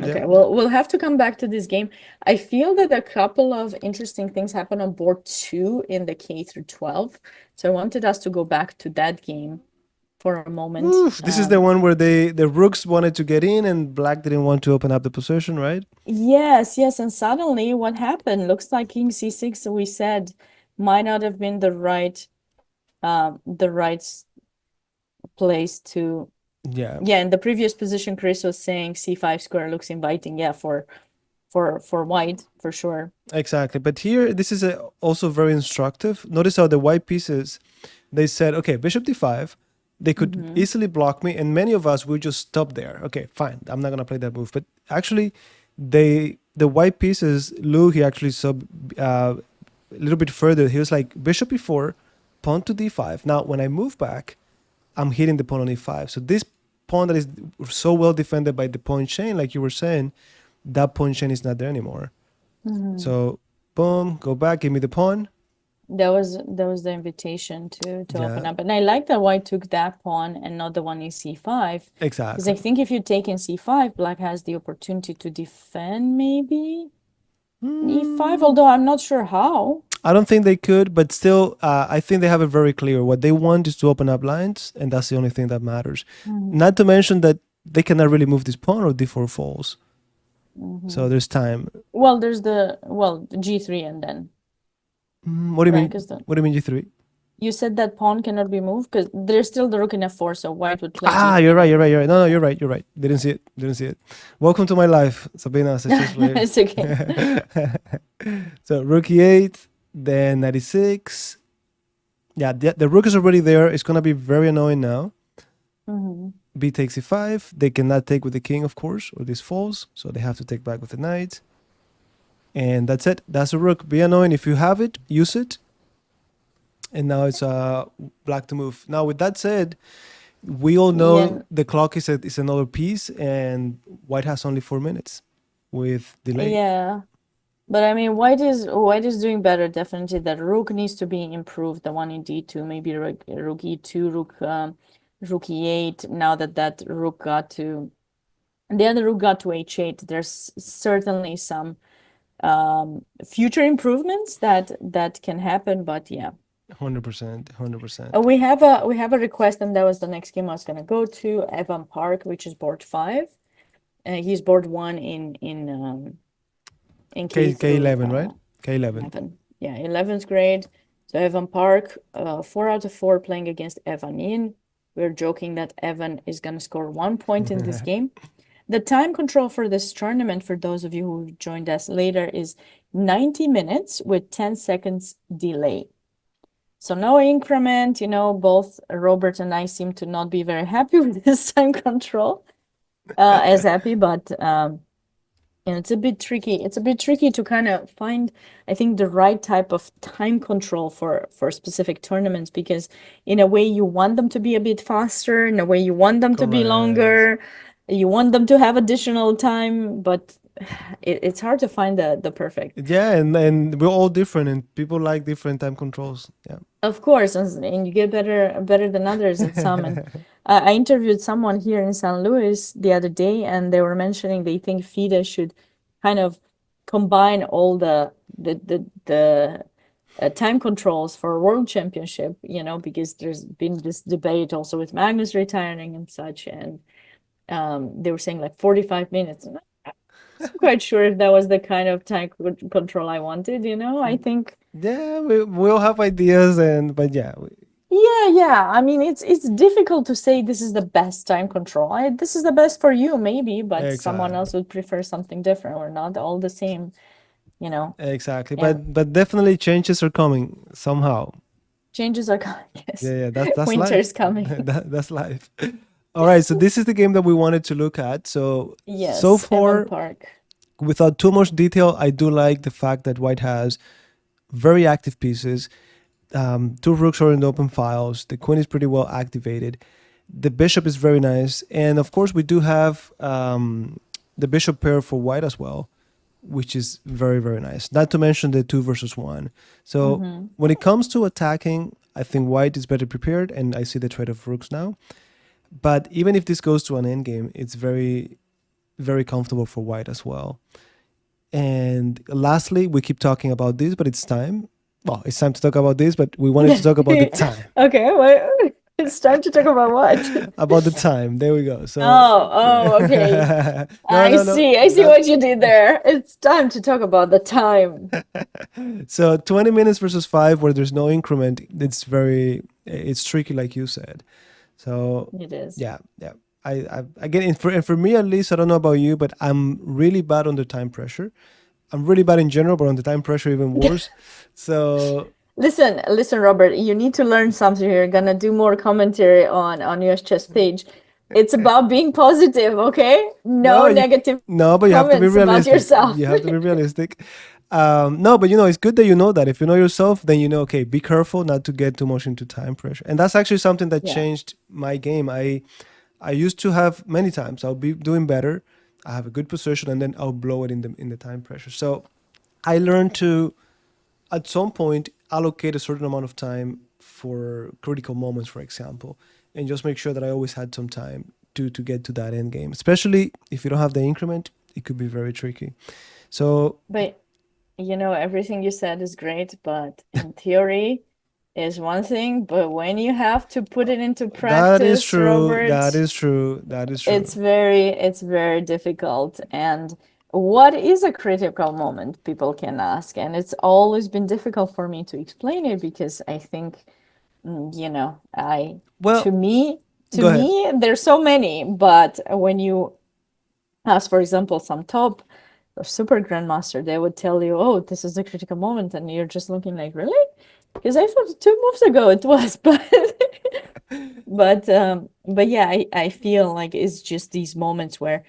okay, yeah. well, we'll have to come back to this game. I feel that a couple of interesting things happen on board 2 in the K-12. So I wanted us to go back to that game for a moment. Oof, this is the one where the rooks wanted to get in and black didn't want to open up the position, right? Yes. And suddenly what happened? Looks like king c6, we said, might not have been the right place to. Yeah. In the previous position, Chris was saying c5 square looks inviting. Yeah, for white, for sure. Exactly. But here, this is also very instructive. Notice how the white pieces, they said, okay, bishop d5, they could easily block me, and many of us will just stop there. Okay, fine, I'm not going to play that move. But actually, the white pieces, Lou, he actually a little bit further. He was like, bishop e4, pawn to d5. Now, when I move back, I'm hitting the pawn on e5. So this pawn that is so well defended by the pawn chain, like you were saying, that pawn chain is not there anymore. So boom, go back, give me the pawn. That was the invitation to open Yeah, up. And I like that white took that pawn and not the one in c5. Because I exactly. think if you take in c5, black has the opportunity to defend maybe e5, although I'm not sure how. I don't think they could, but still, I think they have it very clear. What they want is to open up lines, and that's the only thing that matters. Not to mention that they cannot really move this pawn or d4 falls. So there's time. Well, there's the g3 and then What do you right, mean? because What do you mean g3? you said that pawn cannot be moved because there's still the rook in f4, so white would play Ah, g3 you're right. then. You're right. You're right. No, no, you're right. You're right. Didn't see it. Didn't see it. Welcome to my life, Sabina, as a chess player. It's okay. So rook e8, then 96. Yeah, the rook is already there. It's gonna be very annoying now. B takes e5. They cannot take with the king, of course, or this falls. So they have to take back with the knight. And that's it. That's a rook. Be annoying. If you have it, use it. And now it's black to move. Now, with that said, we all know Yeah. the clock is another piece, and white has only 4 minutes with delay. Yeah. But I mean, white is doing better, definitely. That rook needs to be improved. The one in d2, maybe rook e2, rook e8. Now that rook got to the other rook got to h8, there's certainly some future improvements that can happen. But yeah, 100%. 100%. we have a request, and that was the next game I was gonna go to. Evan Park, which is board 5. He's board 1 in K K11, right? K11. 11. Yeah, 11's grade. So Evan Park, 4 out of 4 playing against Evan Yin. We're joking that Evan is going to score 1 point in this game. The time control for this tournament, for those of you who joined us later, is 90 minutes with 10 seconds delay. So no increment, both Robert and I seem to not be very happy with this time control. As happy, but it's a bit tricky. It's a bit tricky to kind of find, I think, the right type of time control for specific tournaments, because in a way you want them to be a bit faster, in a way you want them to be Correct. longer, you want them to have additional time, but it's hard to find the perfect. Yeah, and we're all different, and people like different time controls. Yeah. Of course, and you get better than others at some. And I interviewed someone here in San Luis the other day, and they were mentioning they think FIDE should kind of combine all the time controls for a world championship, because there's been this debate also with Magnus retiring and such, and they were saying like 45 minutes. And I wasn't quite sure if that was the kind of time control I wanted, I think. Yeah, we all have ideas, but yeah. Yeah. I mean, it's difficult to say this is the best time control. This is the best for you, maybe, but someone else would prefer something different. We're not all the same, Exactly. Yeah. But definitely changes are coming somehow. Changes are coming. Yes. Yeah, that's Winter's life. coming. That's life. All right, so this is the game that we wanted to look at. So Yes, so Evan far, Park. without too much detail, I do like the fact that white has very active pieces. 2 rooks are in the open files. The queen is pretty well activated. The bishop is very nice. And of course, we do have the bishop pair for white as well, which is very, very nice. Not to mention the 2 versus 1. So when it comes to attacking, I think white is better prepared, and I see the trade of rooks now. But even if this goes to an endgame, it's very, very comfortable for white as well. And lastly, we keep talking about this, but it's time. Well, it's time to talk about this, but we wanted to talk about the time. Okay, well, it's time to talk about what? About the time. There we go. So okay. I see what you did there. It's time to talk about the time. So 20 minutes versus 5, where there's no increment, it's tricky, like you said. So It is. yeah. I again, and for me at least, I don't know about you, but I'm really bad under time pressure. I'm really bad in general, but on the time pressure even worse. So Listen, Robert, you need to learn something. You're gonna do more commentary on US Chess page. It's about being positive, okay? No negative no, but you have to be comments about realistic. yourself. You have to be realistic. No, but it's good that you know that. If you know yourself, then okay, be careful not to get too much into time pressure. And that's actually something that Yeah. changed my game. I used to have many times I'll be doing better, I have a good position, and then I'll blow it in the time pressure. So I learned to, at some point, allocate a certain amount of time for critical moments, for example, and just make sure that I always had some time to get to that end game. Especially if you don't have the increment, it could be very tricky. So But everything you said is great, but in theory is one thing, but when you have to put it into that is practice, true. That Robert, is true. That is true. it's very difficult. And what is a critical moment, people can ask. And it's always been difficult for me to explain it because I think, to Well, me, to go ahead. me, there's so many, but when you ask, for example, some top or super grandmaster, they would tell you, "Oh, this is a critical moment," and you're just looking like, "Really?" Because I thought 2 moves ago it was, but yeah, I feel like it's just these moments where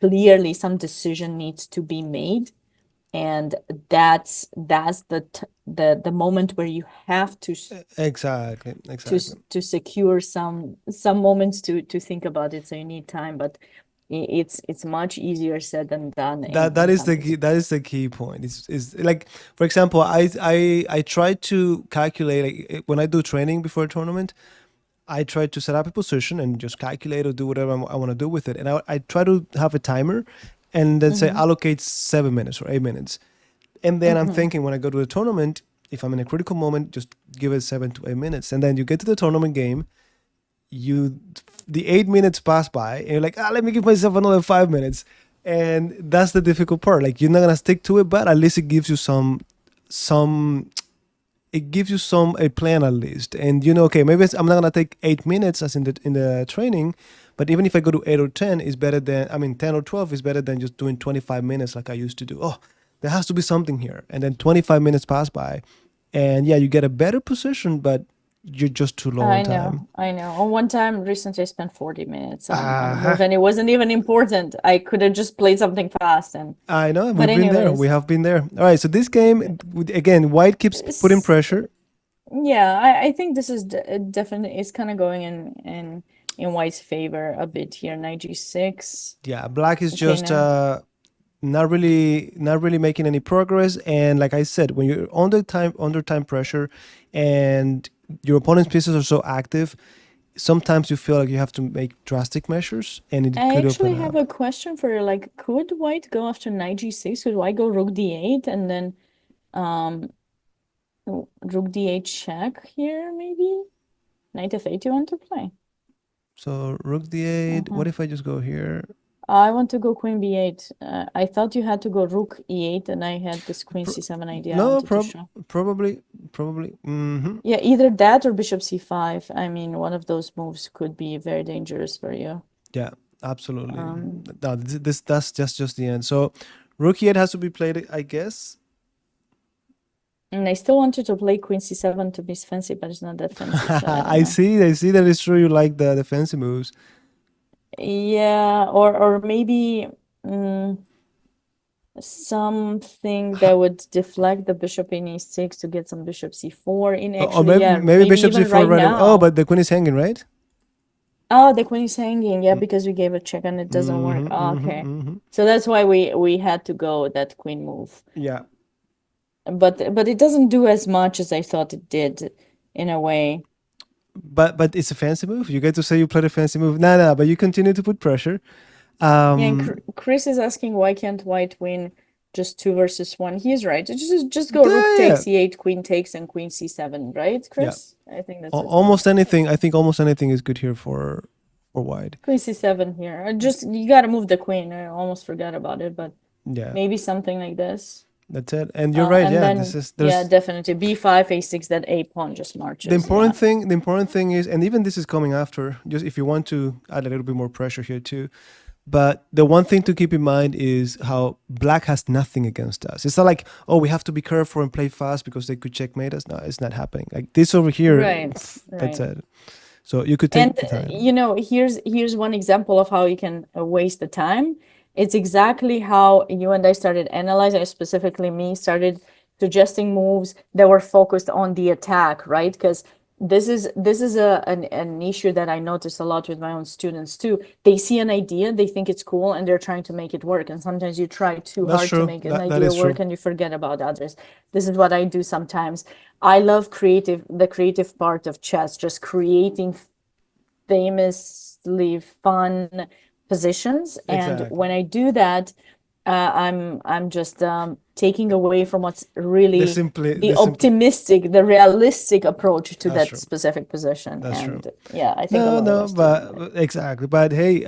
clearly some decision needs to be made, and that's the moment where you have Exactly. to Exactly. to secure some moments to think about it. So you need time, but it's much easier said than done That in is some the key. cases. That is the key point. Is like, for example, I try to calculate, like, when I do training before a tournament. I try to set up a position and just calculate or do whatever I want to do with it. And I try to have a timer and then say Mm-hmm. allocate 7 minutes or 8 minutes. And then I'm Mm-hmm. thinking, when I go to a tournament, if I'm in a critical moment, just give it 7 to 8 minutes. And then you get to the tournament game, you the 8 minutes pass by and you're like, let me give myself another 5 minutes. And that's the difficult part. Like, you're not gonna stick to it, but at least it gives you some it gives you some a plan at least. And okay, maybe I'm not gonna take 8 minutes as in the training, but even if I go to 8 or 10, is better than, I mean, 10 or 12 is better than just doing 25 minutes like I used to do. Oh, there has to be something here, and then 25 minutes pass by, and yeah, you get a better position, but you're just too low on I time. know, I know. On one time recently, I spent 40 minutes on a uh move, and it wasn't even important. I could have just played something fast, and I know, but we've been there. We anyways, have been there. All right, so this game, again, white keeps putting it's, pressure. yeah, I think this is definitely it's kind of going in White's favor a bit here. Knight g6. Yeah, black is Okay, just now. not really making any progress. And like I said, when you're under time pressure and your opponent's pieces are so active, sometimes you feel like you have to make drastic measures, and it I could open actually have up. a question for you. Like, could White go after knight g6? Could White go rook d8 and then um rook d8 check here, maybe? Knight f8 you want to play? So rook d8, Uh-huh. what if I just go here? I want to go queen b8. I thought you had to go rook e8, and I had this queen Pro- c7 idea I no, wanted to show. probably. Yeah, either that or bishop c5. I mean, one of those moves could be very dangerous for you. Yeah, absolutely. Um, No, that's just the end. So rook e8 has to be played, I guess. and I still wanted to play queen c7 to be fancy, but it's not that fancy, so I don't know. I see that it's true, you like the fancy moves. Yeah, or maybe mm, something that would deflect the bishop in e6 to get some bishop c4 in. Or Actually, maybe yeah, maybe maybe bishop even c4 right right away. Oh, now. but the queen is hanging, right? Oh, the queen is hanging. Yeah, Mm. because we gave a check and it doesn't work. Mm-hmm, Oh, mm-hmm, okay. mm-hmm. So that's why we had to go that queen move. Yeah, But it doesn't do as much as I thought it did in a way. but it's a fancy move. You get to say you played a fancy move. No, but you continue to put pressure. Yeah, and Um, Chris is asking why can't White win just 2 versus 1? He's right. Just go rook yeah, takes e8, queen takes, and queen c7, right, yeah. Chris? I think that's his move. Almost anything. I think almost anything is good here for white. Queen c7 here. Just you gotta move the queen. I almost forgot about it, but Yeah, maybe something like this. that's it. And you're right. And Yeah, this then is yeah, there's definitely b5, a6. That a pawn just the marches. Yeah. important thing. The important thing is, and even this is coming after. Just if you want to add a little bit more pressure here too. But the one thing to keep in mind is how black has nothing against us. It's not like, oh, we have to be careful and play fast because they could checkmate us. No, it's not happening. Like this over here, Right. that's Right. it. So you could And take the time. here's one example of how you can waste the time. It's exactly how you and I started analyzing, specifically me, started suggesting moves that were focused on the attack, right? Because this is an issue that I notice a lot with my own students too. They see an idea, they think it's cool, and they're trying to make it work. And sometimes you try too That's hard to true. make an That idea is true. work and you forget about others. This is what I do sometimes. I love the creative part of chess, just creating famously fun positions. And Exactly. when I do that, I'm just taking away from what's The really simply the the simple. optimistic, the realistic approach to That's that true. specific position. That's true. And yeah, I think a No, lot of no, us do but exactly. But hey,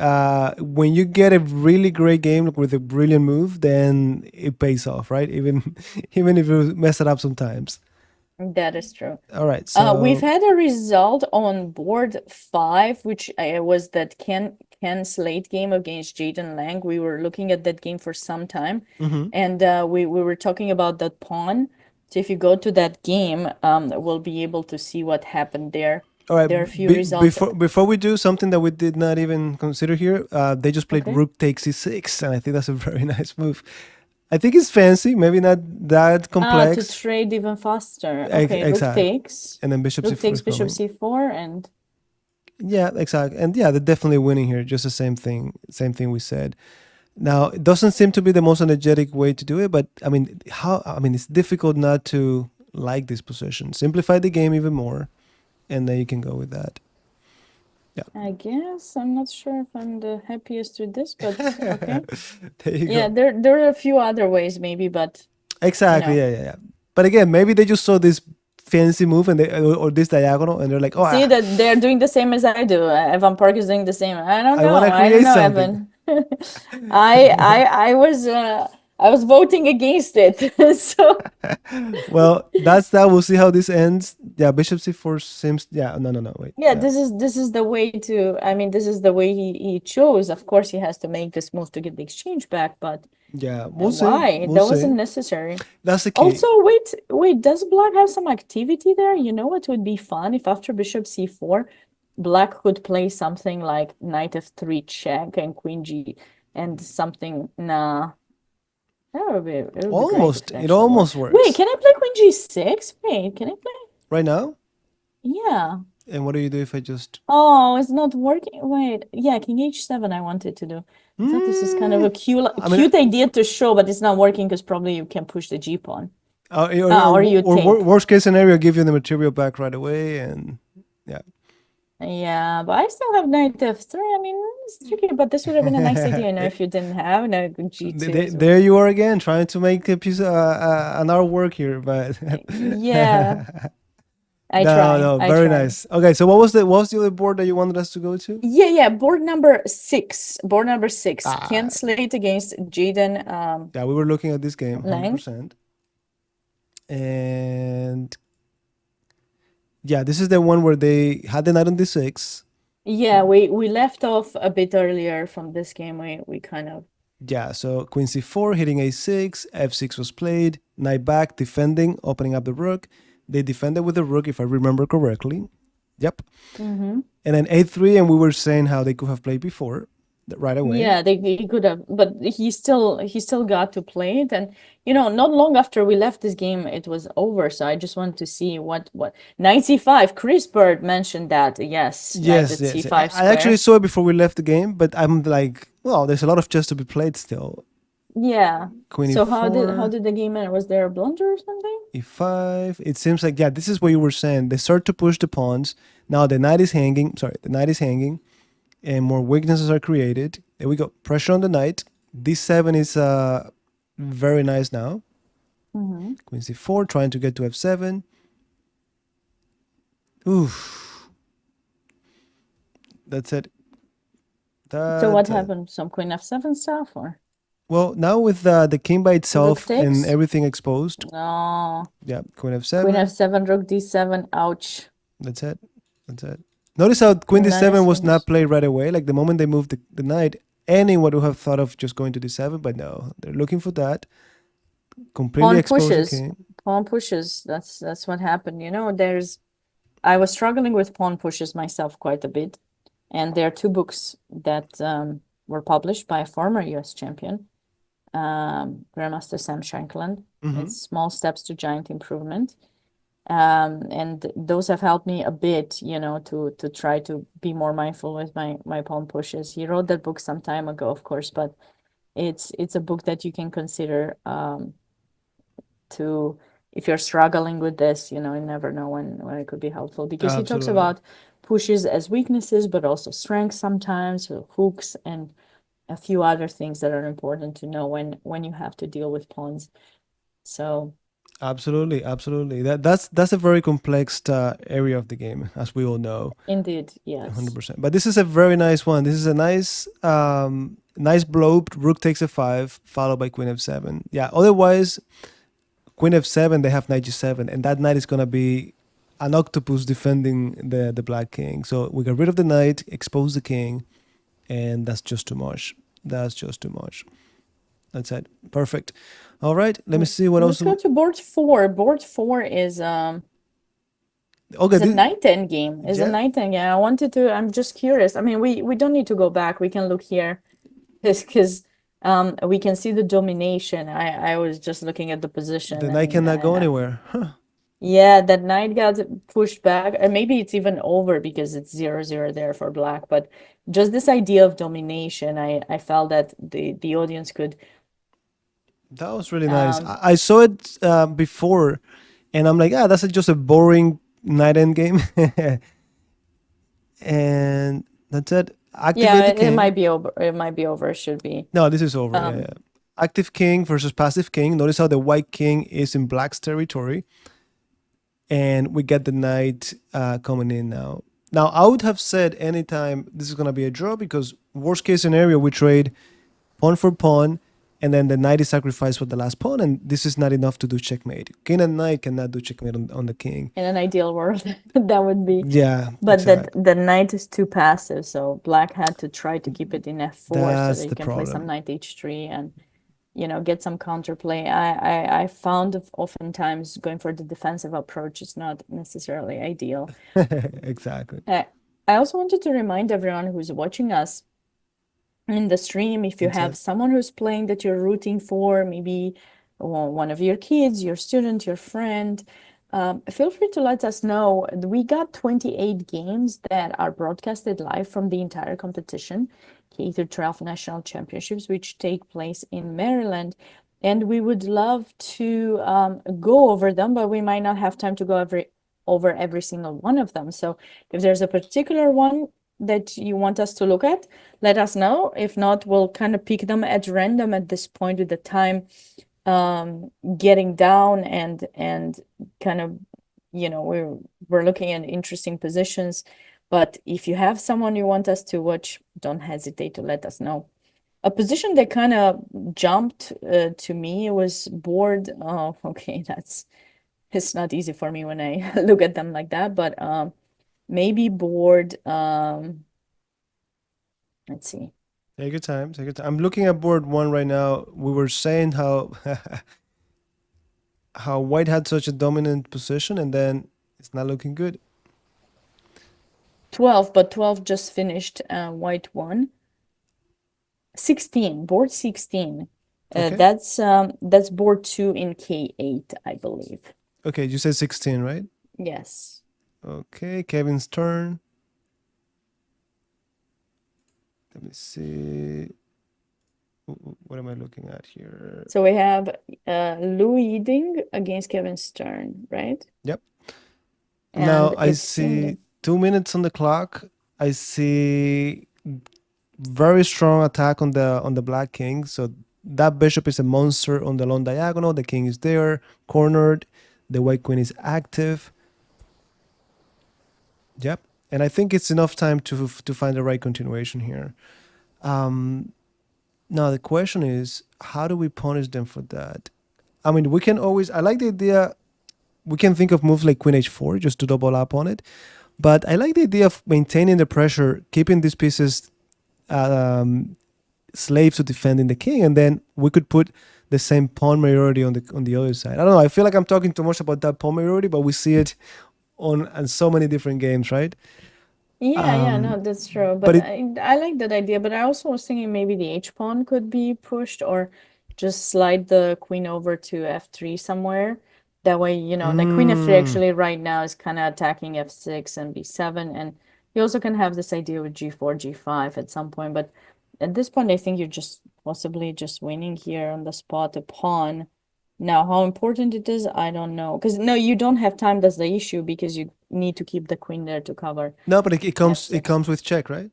when you get a really great game with a brilliant move, then it pays off, right? Even even if you mess it up sometimes. it. That is true. All right. We've So had a result on board 5, which was that Ken Slate game against Jaden Lang. We were looking at that game for some time, mhm. and we were talking about that pawn. So if you go to that game, we'll be able to see what happened there. All right. There are a few results. Before we do something that we did not even consider here, they just played Okay. Rook takes C6, and I think that's a very nice move. I think it's fancy, maybe not that To complex. trade even faster. Okay, rook Exact. takes. And then Bishop Rook C4 takes is bishop coming. c4, and Yeah, exactly. And yeah, they're definitely winning here. Just the same thing we said. Now, it doesn't seem to be the most energetic way to do it, but I mean, it's difficult not to like this position. Simplify the game even more, and then you can go with that. I guess I'm not sure if I'm the happiest with this, but okay. There you Yeah, go. there are a few other ways maybe, but you Exactly. know. Yeah, yeah, yeah. But again, maybe they just saw this fancy move and or this diagonal, and they're like, oh, See that they're doing the same as I do. Evan Park is doing the same. I don't I want know. to I don't create know, something. Evan. I was voting against it. So Well, that's that. We'll see how this ends. Yeah, Bishop C4 seems. Yeah, no, no, no. Wait. yeah, this is the way to, I mean, this is the way he chose. Of course, he has to make this move to get the exchange back, but Yeah, we'll see. why? We'll That see. wasn't necessary. That's the key. Also, wait, does Black have some activity there? You know what would be fun if after Bishop C4, Black could play something like Knight F3 check and Queen G and something. Nah, it would be great if Almost. it It actually worked. almost Wait, works. can I play Queen G6? Wait, can I play? Right now? Yeah. And what do you do if I just. Oh, it's not working. Wait, yeah, King H7 I wanted to do. I thought this is kind of a I mean, cute idea to show, but it's not working because probably you can push the G pawn. Or you or take. worst case scenario, give you the material back right away. And yeah. Yeah, but I still have knight f3. I mean, it's tricky, but this would have been a nice idea, if you didn't have no g2 as well. There you are again, trying to make a piece, an artwork here, but Yeah, I no, try. no, I very try. nice. Okay, so what was the other board that you wanted us to go to? Yeah, board number 6. Board number 6. Ah, Ken Slate against Jaden yeah, we were looking at this game, Lang. 100%, and yeah, this is the one where they had the knight on d6. Yeah, we left off a bit earlier from this game. We kind of. Yeah, so queen c4, hitting a6, f6 was played, knight back, defending, opening up the rook. They defended with the rook, if I remember correctly. Yep. Mm-hmm. And then a3, and we were saying how they could have played before, right away. Yeah, he could have, but he still got to play it, and not long after we left this game, it was over. So I just wanted to see what knight c5. Chris Bird mentioned that. Yes, knight Yes, at yes. c5 I actually square. saw it before we left the game, but I'm like, well, there's a lot of chess to be played still. Yeah. Queen So how e4, did the game end? Was there a blunder or something? e5. It seems like, yeah, this is what you were saying. They start to push the pawns. Now the knight is hanging. Sorry, the knight is hanging, and more weaknesses are created. There we go. Pressure on the knight. d7 is very nice now. Mm-hmm. Queen c4, trying to get to f7. Oof. That's it. So what That, happened? Some queen f7 stuff, or well, now with the king by rook itself and takes? everything exposed, No. yeah, queen Queen f7. f7, rook d7. Ouch. That's it. That's it. Notice how queen d7 Nice was not moves. played right away. Like the moment they moved the knight, anyone would have thought of just going to d7, but no, they're looking for that. Completely Pawn expose the pushes. king. Pawn pushes. That's what happened. I was struggling with pawn pushes myself quite a bit, and there are two books that were published by a former US champion, Grandmaster Sam Shankland. Mm-hmm. It's Small Steps to Giant Improvement. And those have helped me a bit, to try to be more mindful with my pawn pushes. He wrote that book some time ago, of course, but it's a book that you can consider, to if you're struggling with this, you never know when it could be helpful, because he talks Absolutely. about pushes as weaknesses, but also strengths sometimes, so hooks and a few other things that are important to know when you have to deal with pawns. So Absolutely, absolutely. That's a very complex area of the game, as we all know, indeed, yes. 100%. But this is a very nice one. This is a nice blow. Rook takes a 5, followed by Queen f7. Yeah. Otherwise, Queen f7, they have knight g7, and that knight is gonna be an octopus defending the black king. So we get rid of the knight, expose the king, and that's just too much. That's just too much. That's it. Perfect. All right. Let me see what Let's else. go to board 4. Board 4 is Okay. a knight endgame. Is a Yeah. knight endgame. I'm just curious. I mean, we don't need to go back. We can look here, because we can see the domination. I was just looking at the position, The knight and cannot go anywhere. Huh. yeah, that knight got pushed back, and maybe it's even over because it's 0-0 there for black. But just this idea of domination, I felt that the audience could. That was really nice. um I saw it before, and I'm like, that's just a boring knight end game, and that's it. yeah, Activate the it king. might be over. It might be over. It should be. No, this is over. Yeah, um yeah. Active king versus passive king. Notice how the white king is in black's territory, and we get the knight coming in now. Now, I would have said anytime this is gonna be a draw, because worst case scenario we trade pawn for pawn, and then the knight is sacrificed for the last pawn, and this is not enough to do checkmate. King and knight cannot do checkmate on the king. in an ideal world, that would be. Yeah, But that exactly. the knight is too passive, so black had to try to keep it in f4 so That's that you the can play some problem. knight h3 and get some counterplay. I found oftentimes going for the defensive approach is not necessarily ideal. Exactly. I also wanted to remind everyone who's watching us in the stream, if you That's have it. someone who's playing that you're rooting for, maybe one of your kids, your student, your friend, feel free to let us know. We got 28 games that are broadcasted live from the entire competition, K-12 national championships, which take place in Maryland. And we would love to go over them, but we might not have time to go over every single one of them. So if there's a particular one that you want us to look at, let us know. If not, we'll kind of pick them at random at this point with the time getting down, and kind of, we're looking at interesting positions. But if you have someone you want us to watch, don't hesitate to let us know. A position that kind of jumped to me was board. Oh, okay, it's not easy for me when I look at them like that, but maybe board. Let's see. Take your time. Take your time. I'm looking at board 1 right now. We were saying how how white had such a dominant position, and then it's not looking good. 12, but 12 just finished. White one. 16, board 16. Okay. That's board 2 in K8, I believe. Okay. You said 16, right? Yes. Okay. Kevin's turn. Let me see. What am I looking at here? So we have Louis Yiding against Kevin Stern, right? Yep. Now And I it's in see 2 minutes on the clock. I see very strong attack on the black king. So that bishop is a monster on the long diagonal. The king is there, cornered. The white queen is active. Yep. And I think it's enough time to find the right continuation here. Now the question is, how do we punish them for that? I mean, we can always. I like the idea. We can think of moves like queen h4 just to double up on it. But I like the idea of maintaining the pressure, keeping these pieces slaves to defending the king, and then we could put the same pawn majority on the other side. I don't know. I feel like I'm talking too much about that pawn majority, but we see it on so many different games, right? Yeah, yeah, Um, no, that's true. but But it I like that idea. But I also was thinking maybe the H pawn could be pushed or just slide the queen over to F3 somewhere. That way, like queen F3 mm, actually right now is kind of attacking F6 and B7. And you also can have this idea with G4, G5 at some point. But at this point, I think you're just possibly just winning here on the spot a pawn. Now, how important it is, I don't know. Because no, you don't have time, that's the issue, because you need to keep the queen there to cover. no, but it F6. comes with check, right?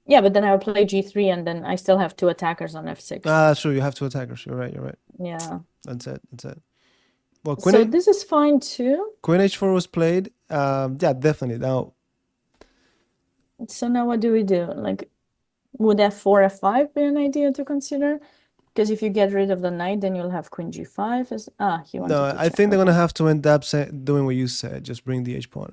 Yeah, but then I will play G3 and then I still have two attackers on F6. Ah, sure. You have two attackers. You're right. You're right. Yeah. That's it. That's it. Well, So this is fine too. Queen H4 was played. Yeah, definitely. Now, So now what do we do? Like, would F4, F5 be an idea to consider? Because if you get rid of the knight, then you'll have Queen G5 as he wanted no, to I check. think they're gonna Okay. have to end up doing what you said. Just bring the H pawn,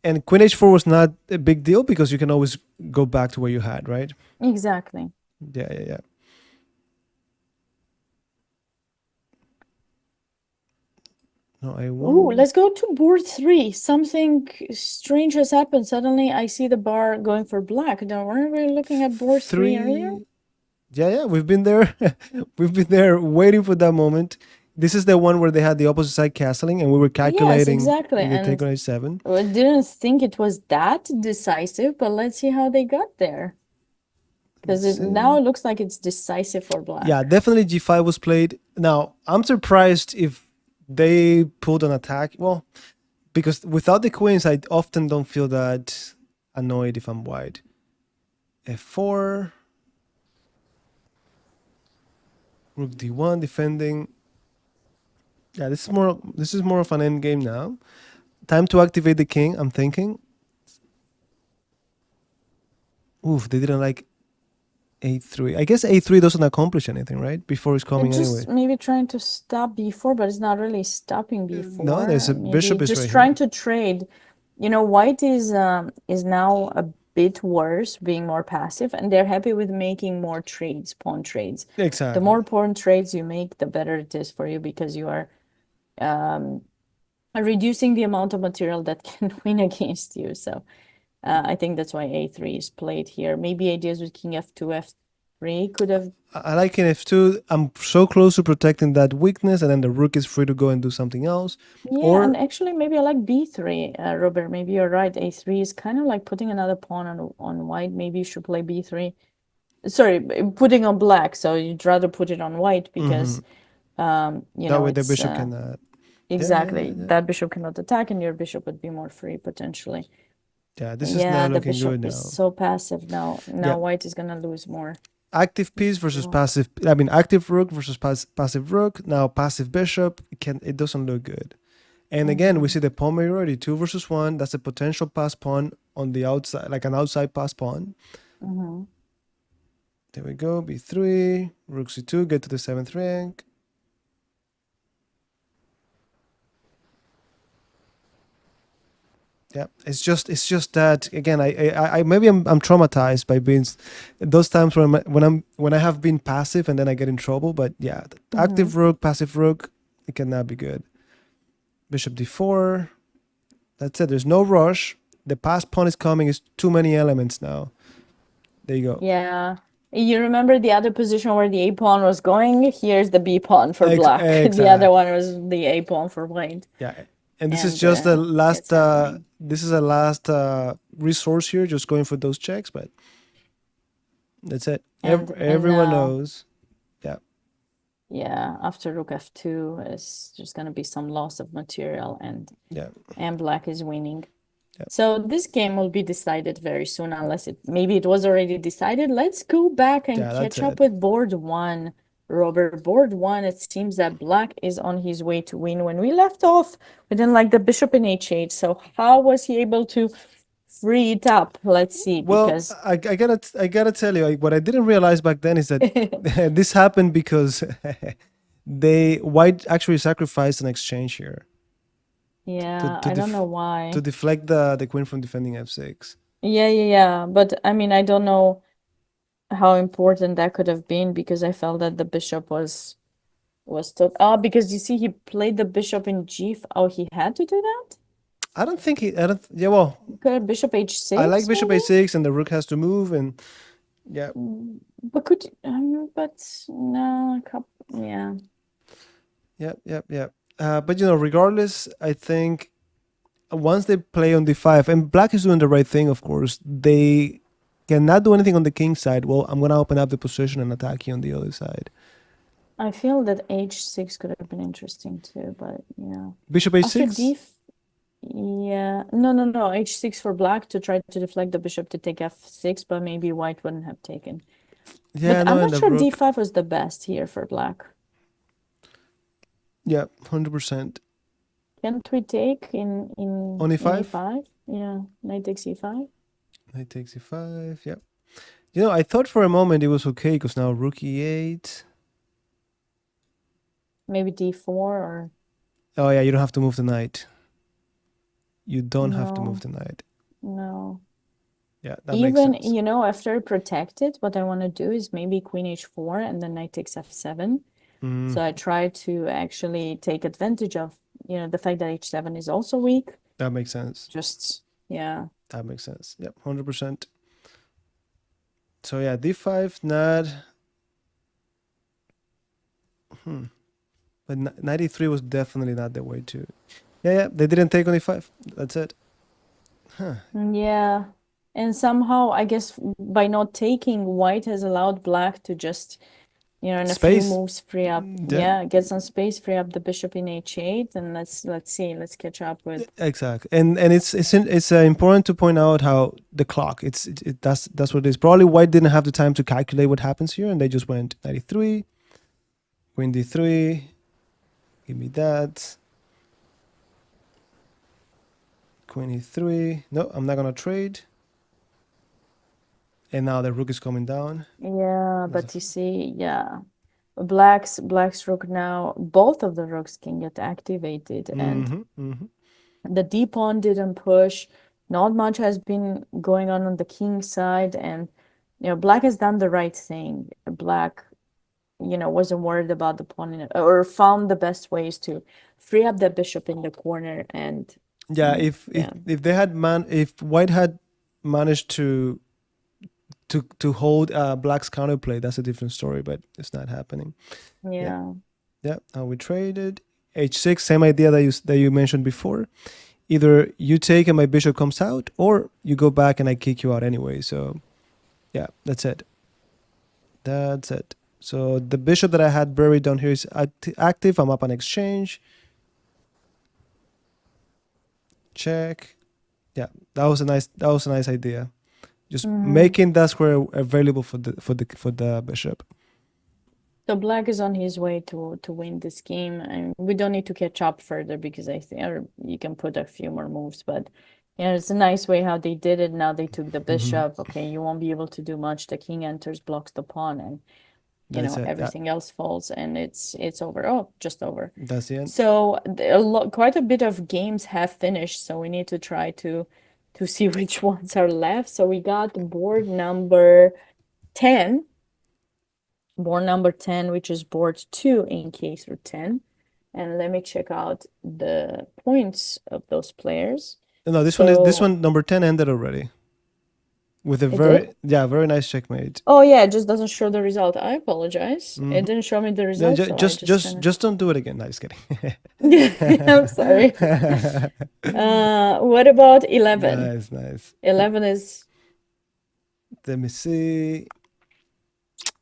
and Queen H4 was not a big deal because you can always go back to where you had, right? Exactly. Yeah, yeah, yeah. No, I Ooh, won't. let's go to board 3. Something strange has happened. Suddenly I see the bar going for black. Now, weren't we looking at board 3 earlier? Three. Yeah, yeah. We've been there. We've been there waiting for that moment. This is the one where they had the opposite side castling, and we were Yes, calculating exactly. if they take And on H7. I didn't think it was that decisive, but let's see how they got there. Because Let's now see. it looks like it's decisive for Yeah, black. definitely G5 was played. Now, I'm surprised if they pulled an attack. Well, because without the queens, I often don't feel that annoyed if I'm white. F4, Rook D1 defending. Yeah, this is more of an end game now. Time to activate the king, I'm thinking. Oof, they didn't like A3. I guess A3 doesn't accomplish anything, right? Before it's It coming just anyway. maybe trying to stop b4, but it's not really stopping No, there's b4. a Maybe bishop is just right trying here. to trade. White is now a bit worse, being more passive, and they're happy with making more trades, pawn trades. The Exactly. more pawn trades you make, the better it is for you because you are um, reducing the amount of material that can win against you. So I think that's why a3 is played here. Maybe ideas with king f2, f3 could have. I like in F2. I'm so close to protecting that weakness, and then the rook is free to go and do something else. Yeah, and Or actually maybe I like b3, Robert. Maybe you're right. A3 is kind of like putting another pawn on white. Maybe you should play b3. Sorry, putting on black. So you'd rather put it on white because mhm, that way the it's bishop can. Yeah, yeah, yeah, exactly yeah. that bishop cannot attack and your bishop would be more free potentially. Yeah, this is Yeah, not the looking good bishop is now. so passive now. Yeah, Now white is gonna lose more. active piece versus passive. I mean, active rook versus passive rook. Now passive bishop. It doesn't look good. And again, we Mm-hmm. see the pawn majority 2 versus 1. That's a potential pass pawn on the outside, like an outside pass pawn. Mm-hmm. There we go. B3, rook C2, get to the 7th rank. Yeah, it's just that again. I maybe I'm traumatized by being those times when I have been passive and then I get in trouble. But yeah, Mm-hmm. active rook, passive rook, it cannot be good. Bishop D4. That's it. There's no rush. The pass pawn is coming. It's too many elements now. There you go. Yeah. You remember the other position where the A pawn was going? Here's the B pawn for black. The other Exactly. one was the A pawn for white. Yeah, and this is And just the last. it's happening. This is a last resource here, just going for those checks. But that's it. And Everyone now, knows. Yeah, yeah, after rook f2 is just gonna be some loss of material yeah, and black is winning. yeah, So this game will be decided very soon, unless maybe it was already decided. Let's go back and yeah. That's catch up it. with board 1. Robert, board 1, it seems that black is on his way to win. When we left off, we didn't like the bishop in h8. So how was he able to free it up? Let's see, Well, because I gotta tell you, what I didn't realize back then is that this happened because they white actually sacrificed an exchange here to yeah, to I don't def, know to why. deflect the queen from defending f6. Yeah, yeah, yeah. But I mean, I don't know how important that could have been because I felt that the bishop was took. Oh, because you see, he played the bishop in g. Oh, he had to do that? I don't think he. I don't. Yeah. Well, Could bishop I like h6 bishop maybe? a6, and the rook has to move, and yeah, But could but no, yeah. yeah. But regardless, I think once they play on d5, and black is doing the right thing, of course, they cannot do anything on the king side. Well, I'm gonna open up the position and attack you on the other side. I feel that h6 could have been interesting too, but yeah. Bishop After a6. d, yeah, no, h6 for black to try to deflect the bishop to take f6, but maybe white wouldn't have taken. Yeah, But no, I'm and not the sure rook. d5 was the best here for black. Yeah, 100%. Can't we take in On e5. e5? Yeah, knight takes e5. Knight takes e5. Yeah. I thought for a moment it was okay because now rook e8. Maybe d4 or Oh yeah, you don't have to move the knight. You don't have to move no, the knight. no. Yeah, that makes Even, sense. after protected, what I want to do is maybe queen h4 and then knight takes f7. So I try to actually take advantage of, the fact that h7 is also weak. That makes sense. Just, yeah. That makes sense. Yep, 100%. So yeah, d5, not. But 93 was definitely not the way to. Yeah, they didn't take on e5. That's it. Yeah. And somehow, I guess by not taking, white has allowed black to just, in a few Space. moves free up. Yeah, Yeah, get some space, free up the bishop in h8, and let's see, let's catch up with. exactly. And it's important to point out how the clock. That's what it is. Probably white didn't have the time to calculate what happens here, and they just went 93, queen d3. Give me that. Queen e3. No, I'm not gonna trade. And now the rook is coming down. Yeah, but you see, yeah. Black's rook now, both of the rooks can get activated, and the d pawn didn't push. Not much has been going on the king side, and black has done the right thing. Black, wasn't worried about the pawn or found the best ways to free up the bishop in the corner, and Yeah, if yeah, if white had managed to hold black's counterplay, that's a different story. But it's not happening. yeah. Yeah. Now we traded h6. Same idea that you mentioned before. Either you take and my bishop comes out, or you go back and I kick you out anyway. So yeah, that's it. That's it. So the bishop that I had buried down here is active. I'm up on exchange. Check. Yeah, that was a nice idea. Just making that square available for the bishop. So black is on his way to win this game, and we don't need to catch up further because I think or you can put a few more moves. But yeah, it's a nice way how they did it. Now they took the bishop. Okay, you won't be able to do much. The king enters, blocks the pawn, and That's it. everything else falls, and it's over. Oh, just over. That's the end. So quite a bit of games have finished. So we need to try to see which ones are left. So we got board number 10. Board number 10, which is board 2 in case for 10. And let me check out the points of those players. No, this one number 10 ended already. With a very nice checkmate. Oh yeah, it just doesn't show the result. I apologize. It didn't show me the result. No, just don't do it again. No, just kidding. I'm sorry. What about 11? Nice. 11 is. Let me see.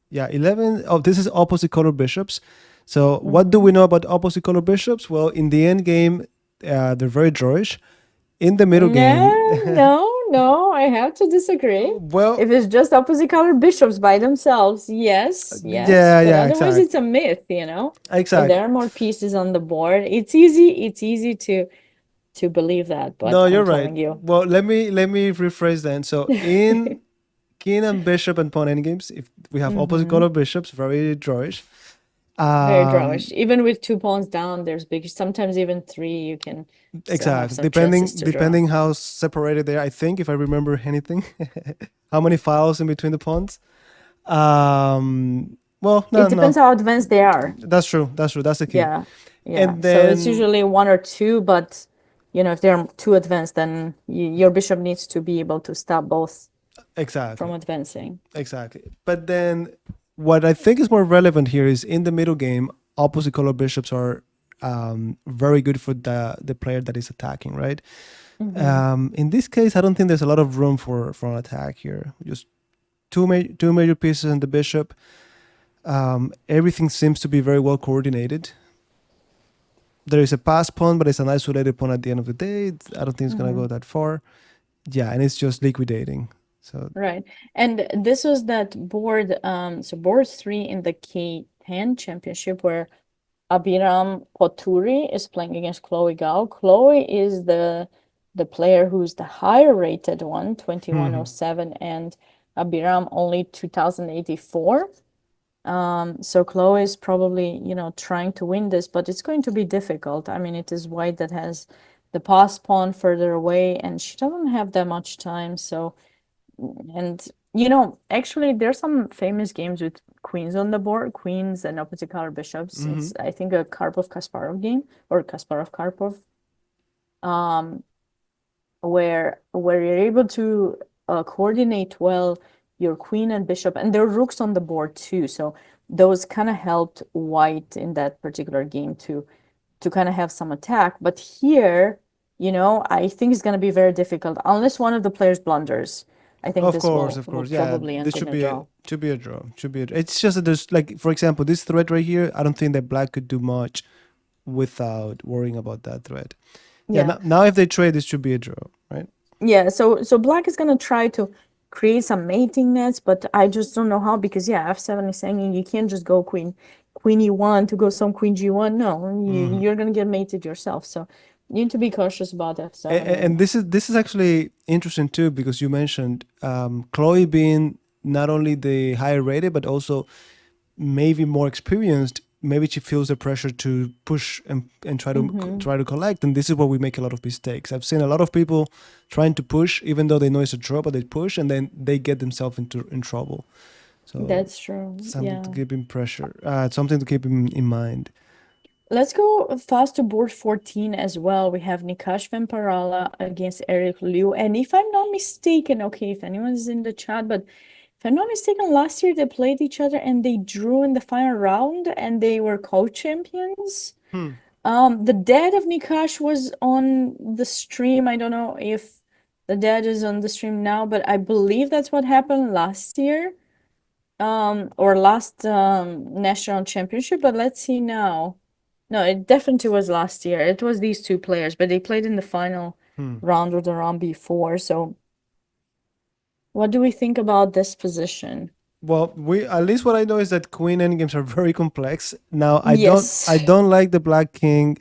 Yeah, 11. Oh, this is opposite color bishops. So what do we know about opposite color bishops? Well, in the end game, they're very drawish. In the middle game. No, I have to disagree. Well, if it's just opposite color bishops by themselves, yes. Yeah, but otherwise exactly. it's a myth, Exactly. There are more pieces on the board. It's easy to believe that, but no, you're I'm right. telling you. Well, let me rephrase then. So in king and bishop and pawn endgames, if we have opposite color bishops, very drawish. Very drawish. Even with 2 pawns down, there's big. Sometimes even 3, you can. Exactly. Depending how separated they are. I think if I remember anything, how many files in between the pawns. Well, no, it depends how advanced they are. That's true. That's the key. Yeah. And so it's usually 1 or 2, but if they're too advanced, then your bishop needs to be able to stop both from Exactly. advancing. Exactly. But then what I think is more relevant here is in the middle game, opposite color bishops are very good for the player that is attacking, right? In this case, I don't think there's a lot of room for an attack here. Just two major pieces and the bishop. Everything seems to be very well coordinated. There is a pass pawn, but it's an isolated pawn at the end of the day. I don't think it's gonna go that far. Yeah, and it's just liquidating. So Right. And this was that board, so board 3 in the K10 championship where Abiram Poturi is playing against Chloe Gao. Chloe is the player who's the higher rated one, 2107, and Abiram only 2084. So Chloe is probably, trying to win this, but it's going to be difficult. I mean, it is white that has the pass pawn further away, and she doesn't have that much time. So, and actually, there's some famous games with queens on the board, queens and opposite color bishops. It's, I think, a Karpov Kasparov game or Kasparov Karpov, where you're able to coordinate well your queen and bishop, and there are rooks on the board too. So those kind of helped white in that particular game to kind of have some attack. But here, I think it's going to be very difficult unless one of the players blunders. I think this of will course, yeah. probably end This in should a be draw. a draw. Should be a draw. It's just that there's like, for example, this thread right here. I don't think that black could do much without worrying about that thread. Yeah. Yeah. Now if they trade, this should be a draw, right? Yeah, so black is gonna try to create some mating nets, but I just don't know how because yeah, f7 is saying you can't just go queen e1 to go some queen g1. No, you're gonna get mated yourself. So you need to be cautious about f7. And this is actually interesting too because you mentioned Chloe being not only the higher rated but also maybe more experienced. Maybe she feels the pressure to push and try to collect, and this is where we make a lot of mistakes. I've seen a lot of people trying to push, even though they know it's a draw, but they push and then they get themselves in trouble. So That's true. something to Yeah. keep in pressure, something to keep in mind. Let's go fast to board 14 as well. We have Nikash Vemparala against Eric Liu. And if I'm not mistaken, okay, if anyone's in the chat, but if I'm not mistaken, last year they played each other and they drew in the final round and they were co-champions. The dad of Nikash was on the stream. I don't know if the dad is on the stream now, but I believe that's what happened last year. Or last national championship, but let's see now. No, it definitely was last year. It was these two players, but they played in the final round or the round before. So what do we think about this position? Well, we at least what I know is that queen endgames are very complex. Now I Yes, don't like the black king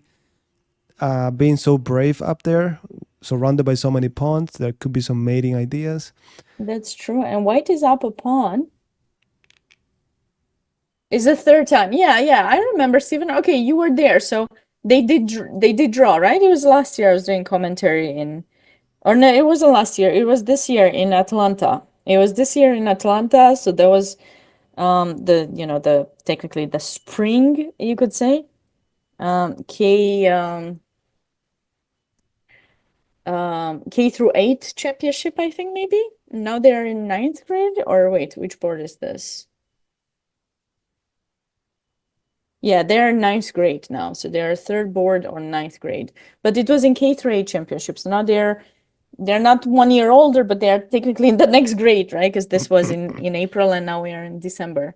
being so brave up there, surrounded by so many pawns. There could be some mating ideas. that's true. And white is up a pawn. Is the third time. Yeah, yeah. I remember, Stephen. Okay, you were there. So they did draw, right? It was last year I was doing commentary in, or no, it wasn't last year. It was this year in Atlanta. It was this year in Atlanta. So there was the technically the spring, you could say. K K through 8 championship, I think maybe. Now they're in ninth grade, or wait, which board is this? Yeah, they're in ninth grade now, so they're third board or ninth grade. But it was in K through 8 championships. Now they're not 1 year older, but they're technically in the next grade, right? Because this was in April and now we are in December.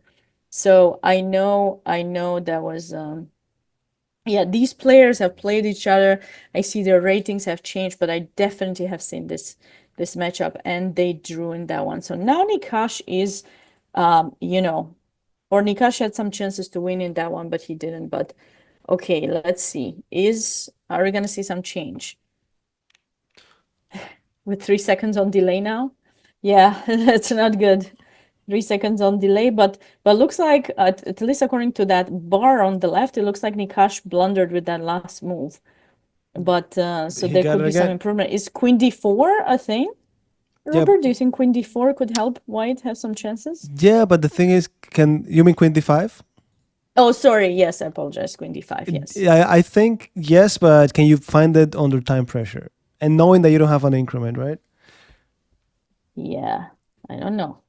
So I know that was yeah, these players have played each other. I see their ratings have changed, but I definitely have seen this matchup and they drew in that one. So now Nikash is or Nikash had some chances to win in that one, but he didn't. But okay, let's see. Are we gonna see some change? With 3 seconds on delay now? Yeah, that's not good. 3 seconds on delay, but looks like at least according to that bar on the left, it looks like Nikash blundered with that last move. But so He there got could it be some again. improvement. Is Queen D4 a thing? Yeah, Robert, do you think Queen D4 could help White have some chances? yeah, but the thing is, can you mean queen d5? Oh, sorry. Yes, I apologize. Queen d5. Yes. I think yes, but can you find it under time pressure and knowing that you don't have an increment, right? Yeah. I don't know.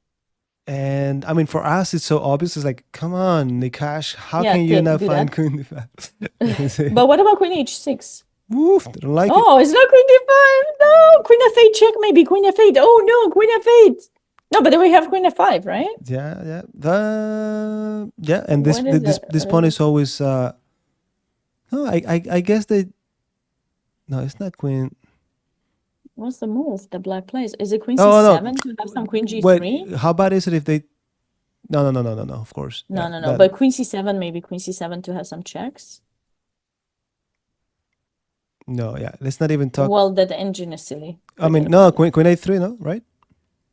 And I mean, for us, it's so obvious. It's like, come on, Nikash, how Yeah, can you not do find that. Queen D5? But what about Queen h6? Woof, I don't like it. Oh, it's not Queen d5. No, Queen f8 check maybe. Queen f8. Oh no, Queen f8. No, but then we have Queen f5, right? Yeah, yeah, yeah. And What is it? this pawn is always. No, I guess they. No, it's not Queen. What's the move the black plays? Is it Queen Oh no, c7 to have some Queen g3? wait. How bad is it if they? No, no, no, no, no, no. Of course, No, yeah, no, no. that. But Queen c7, maybe Queen c7 to have some checks. No, yeah. Let's not even talk. Well, that engine is silly. I mean, Forget no, about it. Queen A3, no, right?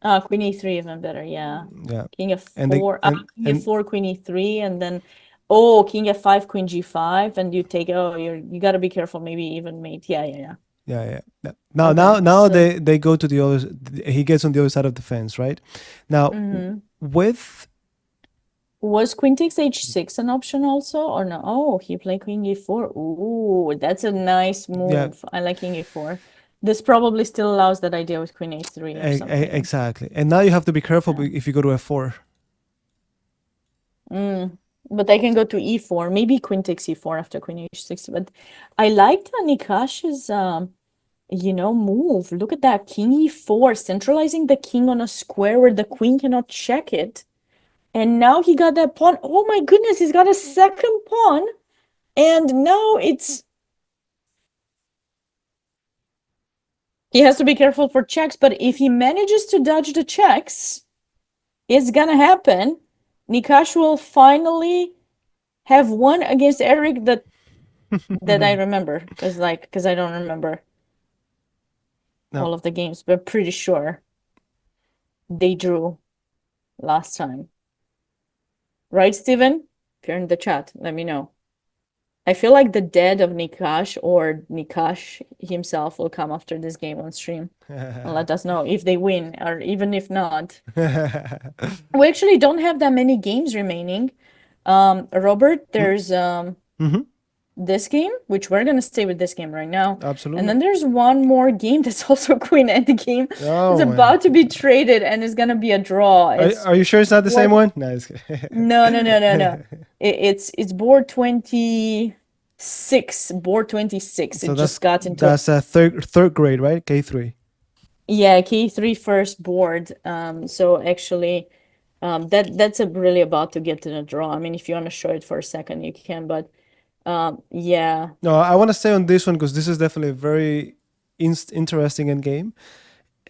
Ah, Queen e3 even better. Yeah. Yeah, King and they f4. King and f4, Queen e3, and then King f5, Queen g5, and you take. Oh, you got to be careful. Maybe even mate. Yeah, yeah, yeah. yeah, yeah. Yeah. Now, Okay, now so. they go to the other. He gets on the other side of the fence, right? Now, Mm-hmm. with Was queen takes h6 an option also or no? Oh, he played queen e4. Ooh, that's a nice yeah, move. I like king e4. This probably still allows that idea with queen h3 or something. exactly. And now you have to be careful Yeah. if you go to F4. But I can go to e4. Maybe queen takes e4 after queen h6. But I liked Nikash's move. Look at that. King e4, centralizing the king on a square where the queen cannot check it. And now he got that pawn. Oh my goodness, he's got a second pawn. And now he has to be careful for checks, but if he manages to dodge the checks, it's gonna happen. Nikash will finally have won against Eric that I remember. Because I don't remember No. all of the games, but pretty sure they drew last time. Right, Steven? If you're in the chat, let me know. I feel like the dead of Nikash or Nikash himself will come after this game on stream and let us know if they win or even if not. We actually don't have that many games remaining. Robert, there's this game, which we're gonna stay with this game right now. Absolutely. And then there's one more game that's also Queen Endgame. It's Oh man. about to be traded and it's gonna be a draw. Are you sure it's not the same what? one? No, it's No, no, no, no, no. It's board 26. Board 26. So It just got into that's a third grade, right? K3. yeah, K3 first board. So actually, that's a really about to get to the draw. I mean, if you want to show it for a second, you can, but yeah. No, I want to stay on this one because this is definitely a very interesting end game,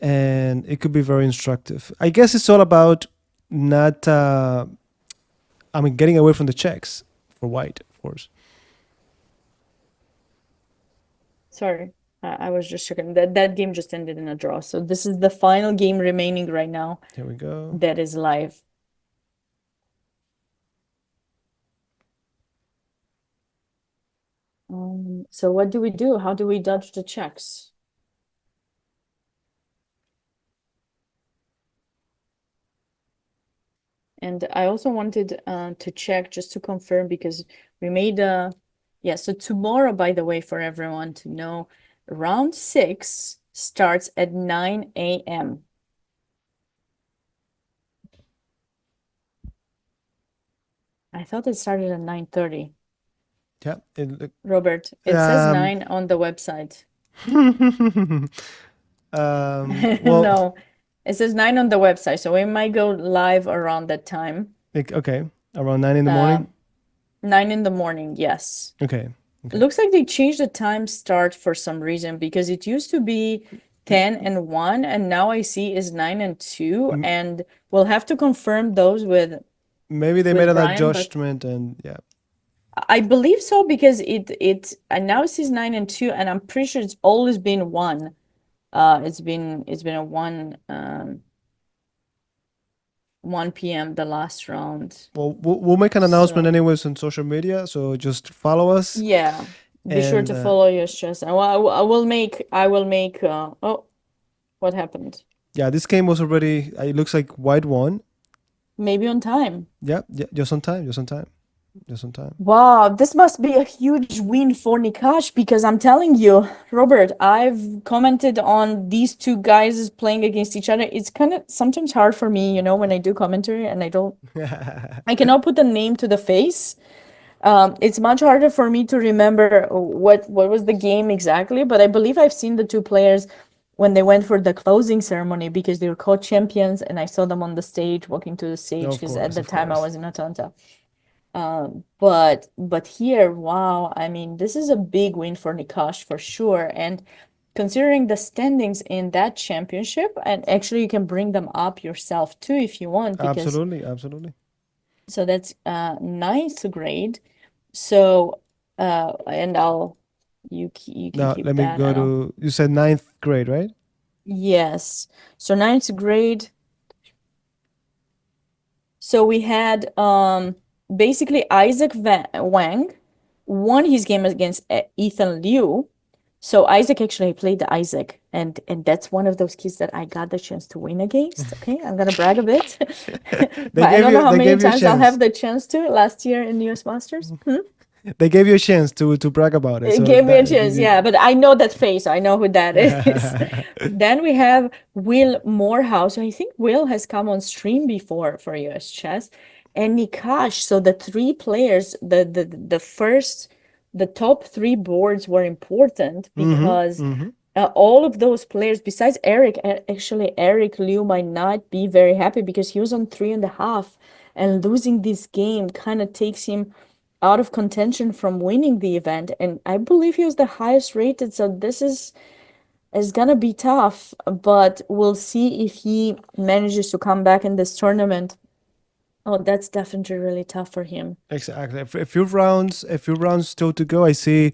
and it could be very instructive. I guess it's all about not. I mean, getting away from the checks for white, of course. Sorry, I was just checking that game just ended in a draw. So this is the final game remaining right now. Here we go. That is live. So what do we do? How do we dodge the checks? And I also wanted to check just to confirm because we made yeah, so tomorrow, by the way, for everyone to know, round 6 starts at 9 a.m. I thought it started at 9:30. Yeah. Robert, it says 9 on the website. Well, No, it says 9 on the website, so we might go live around that time. Okay, around 9 in the morning. 9 in the morning, yes. Okay. Looks like they changed the time start for some reason because it used to be 10 and 1 and now I see is 9 and 2 and we'll have to confirm those with maybe they made an adjustment and yeah. I believe so because it and now it says 9 and 2 and I'm pretty sure it's always been 1. It's been a 1 p.m. the last round. Well, we'll make an announcement anyways on social media, so just follow us. Yeah, be sure to follow your stress. I will make. Oh, what happened? Yeah, this game was already. It looks like white won. Maybe on time. Yeah, just on time. just on time. Wow, this must be a huge win for Nikash because I'm telling you, Robert, I've commented on these two guys playing against each other. It's kind of sometimes hard for me, when I do commentary and I cannot put a name to the face. It's much harder for me to remember what was the game exactly, but I believe I've seen the two players when they went for the closing ceremony because they were co-champions, and I saw them on the stage, walking to the No, stage of because at course, the of time I course. was in Atlanta. But here, wow, I mean, this is a big win for Nikash for sure. And considering the standings in that championship, and actually you can bring them up yourself too if you want, because Absolutely, absolutely. so that's ninth grade. So and you can Now keep let me that go and I'll to. You said ninth grade, right? yes. So ninth grade. So we had basically Wang won his game against Ethan Liu. So Isaac actually played Isaac, and that's one of those kids that I got the chance to win against. Okay, I'm gonna brag a bit, They but I gave don't you. know how They many gave you a times I'll chance. have the chance to last year in US Masters. They gave you a chance to brag about it. It So gave me a that chance, yeah, but I know that face. I know who that is. Then we have Will Morehouse. I think Will has come on stream before for US Chess, and Nikash. So the three players, the first, the top three boards were important Mm-hmm. because Mm-hmm. all of those players, besides Eric, actually Eric Liu might not be very happy because he was on 3.5, and losing this game kind of takes him out of contention from winning the event. And I believe he was the highest rated, so this is gonna be tough, but we'll see if he manages to come back in this tournament. Oh, that's definitely really tough for him. Exactly. A few rounds still to go. I see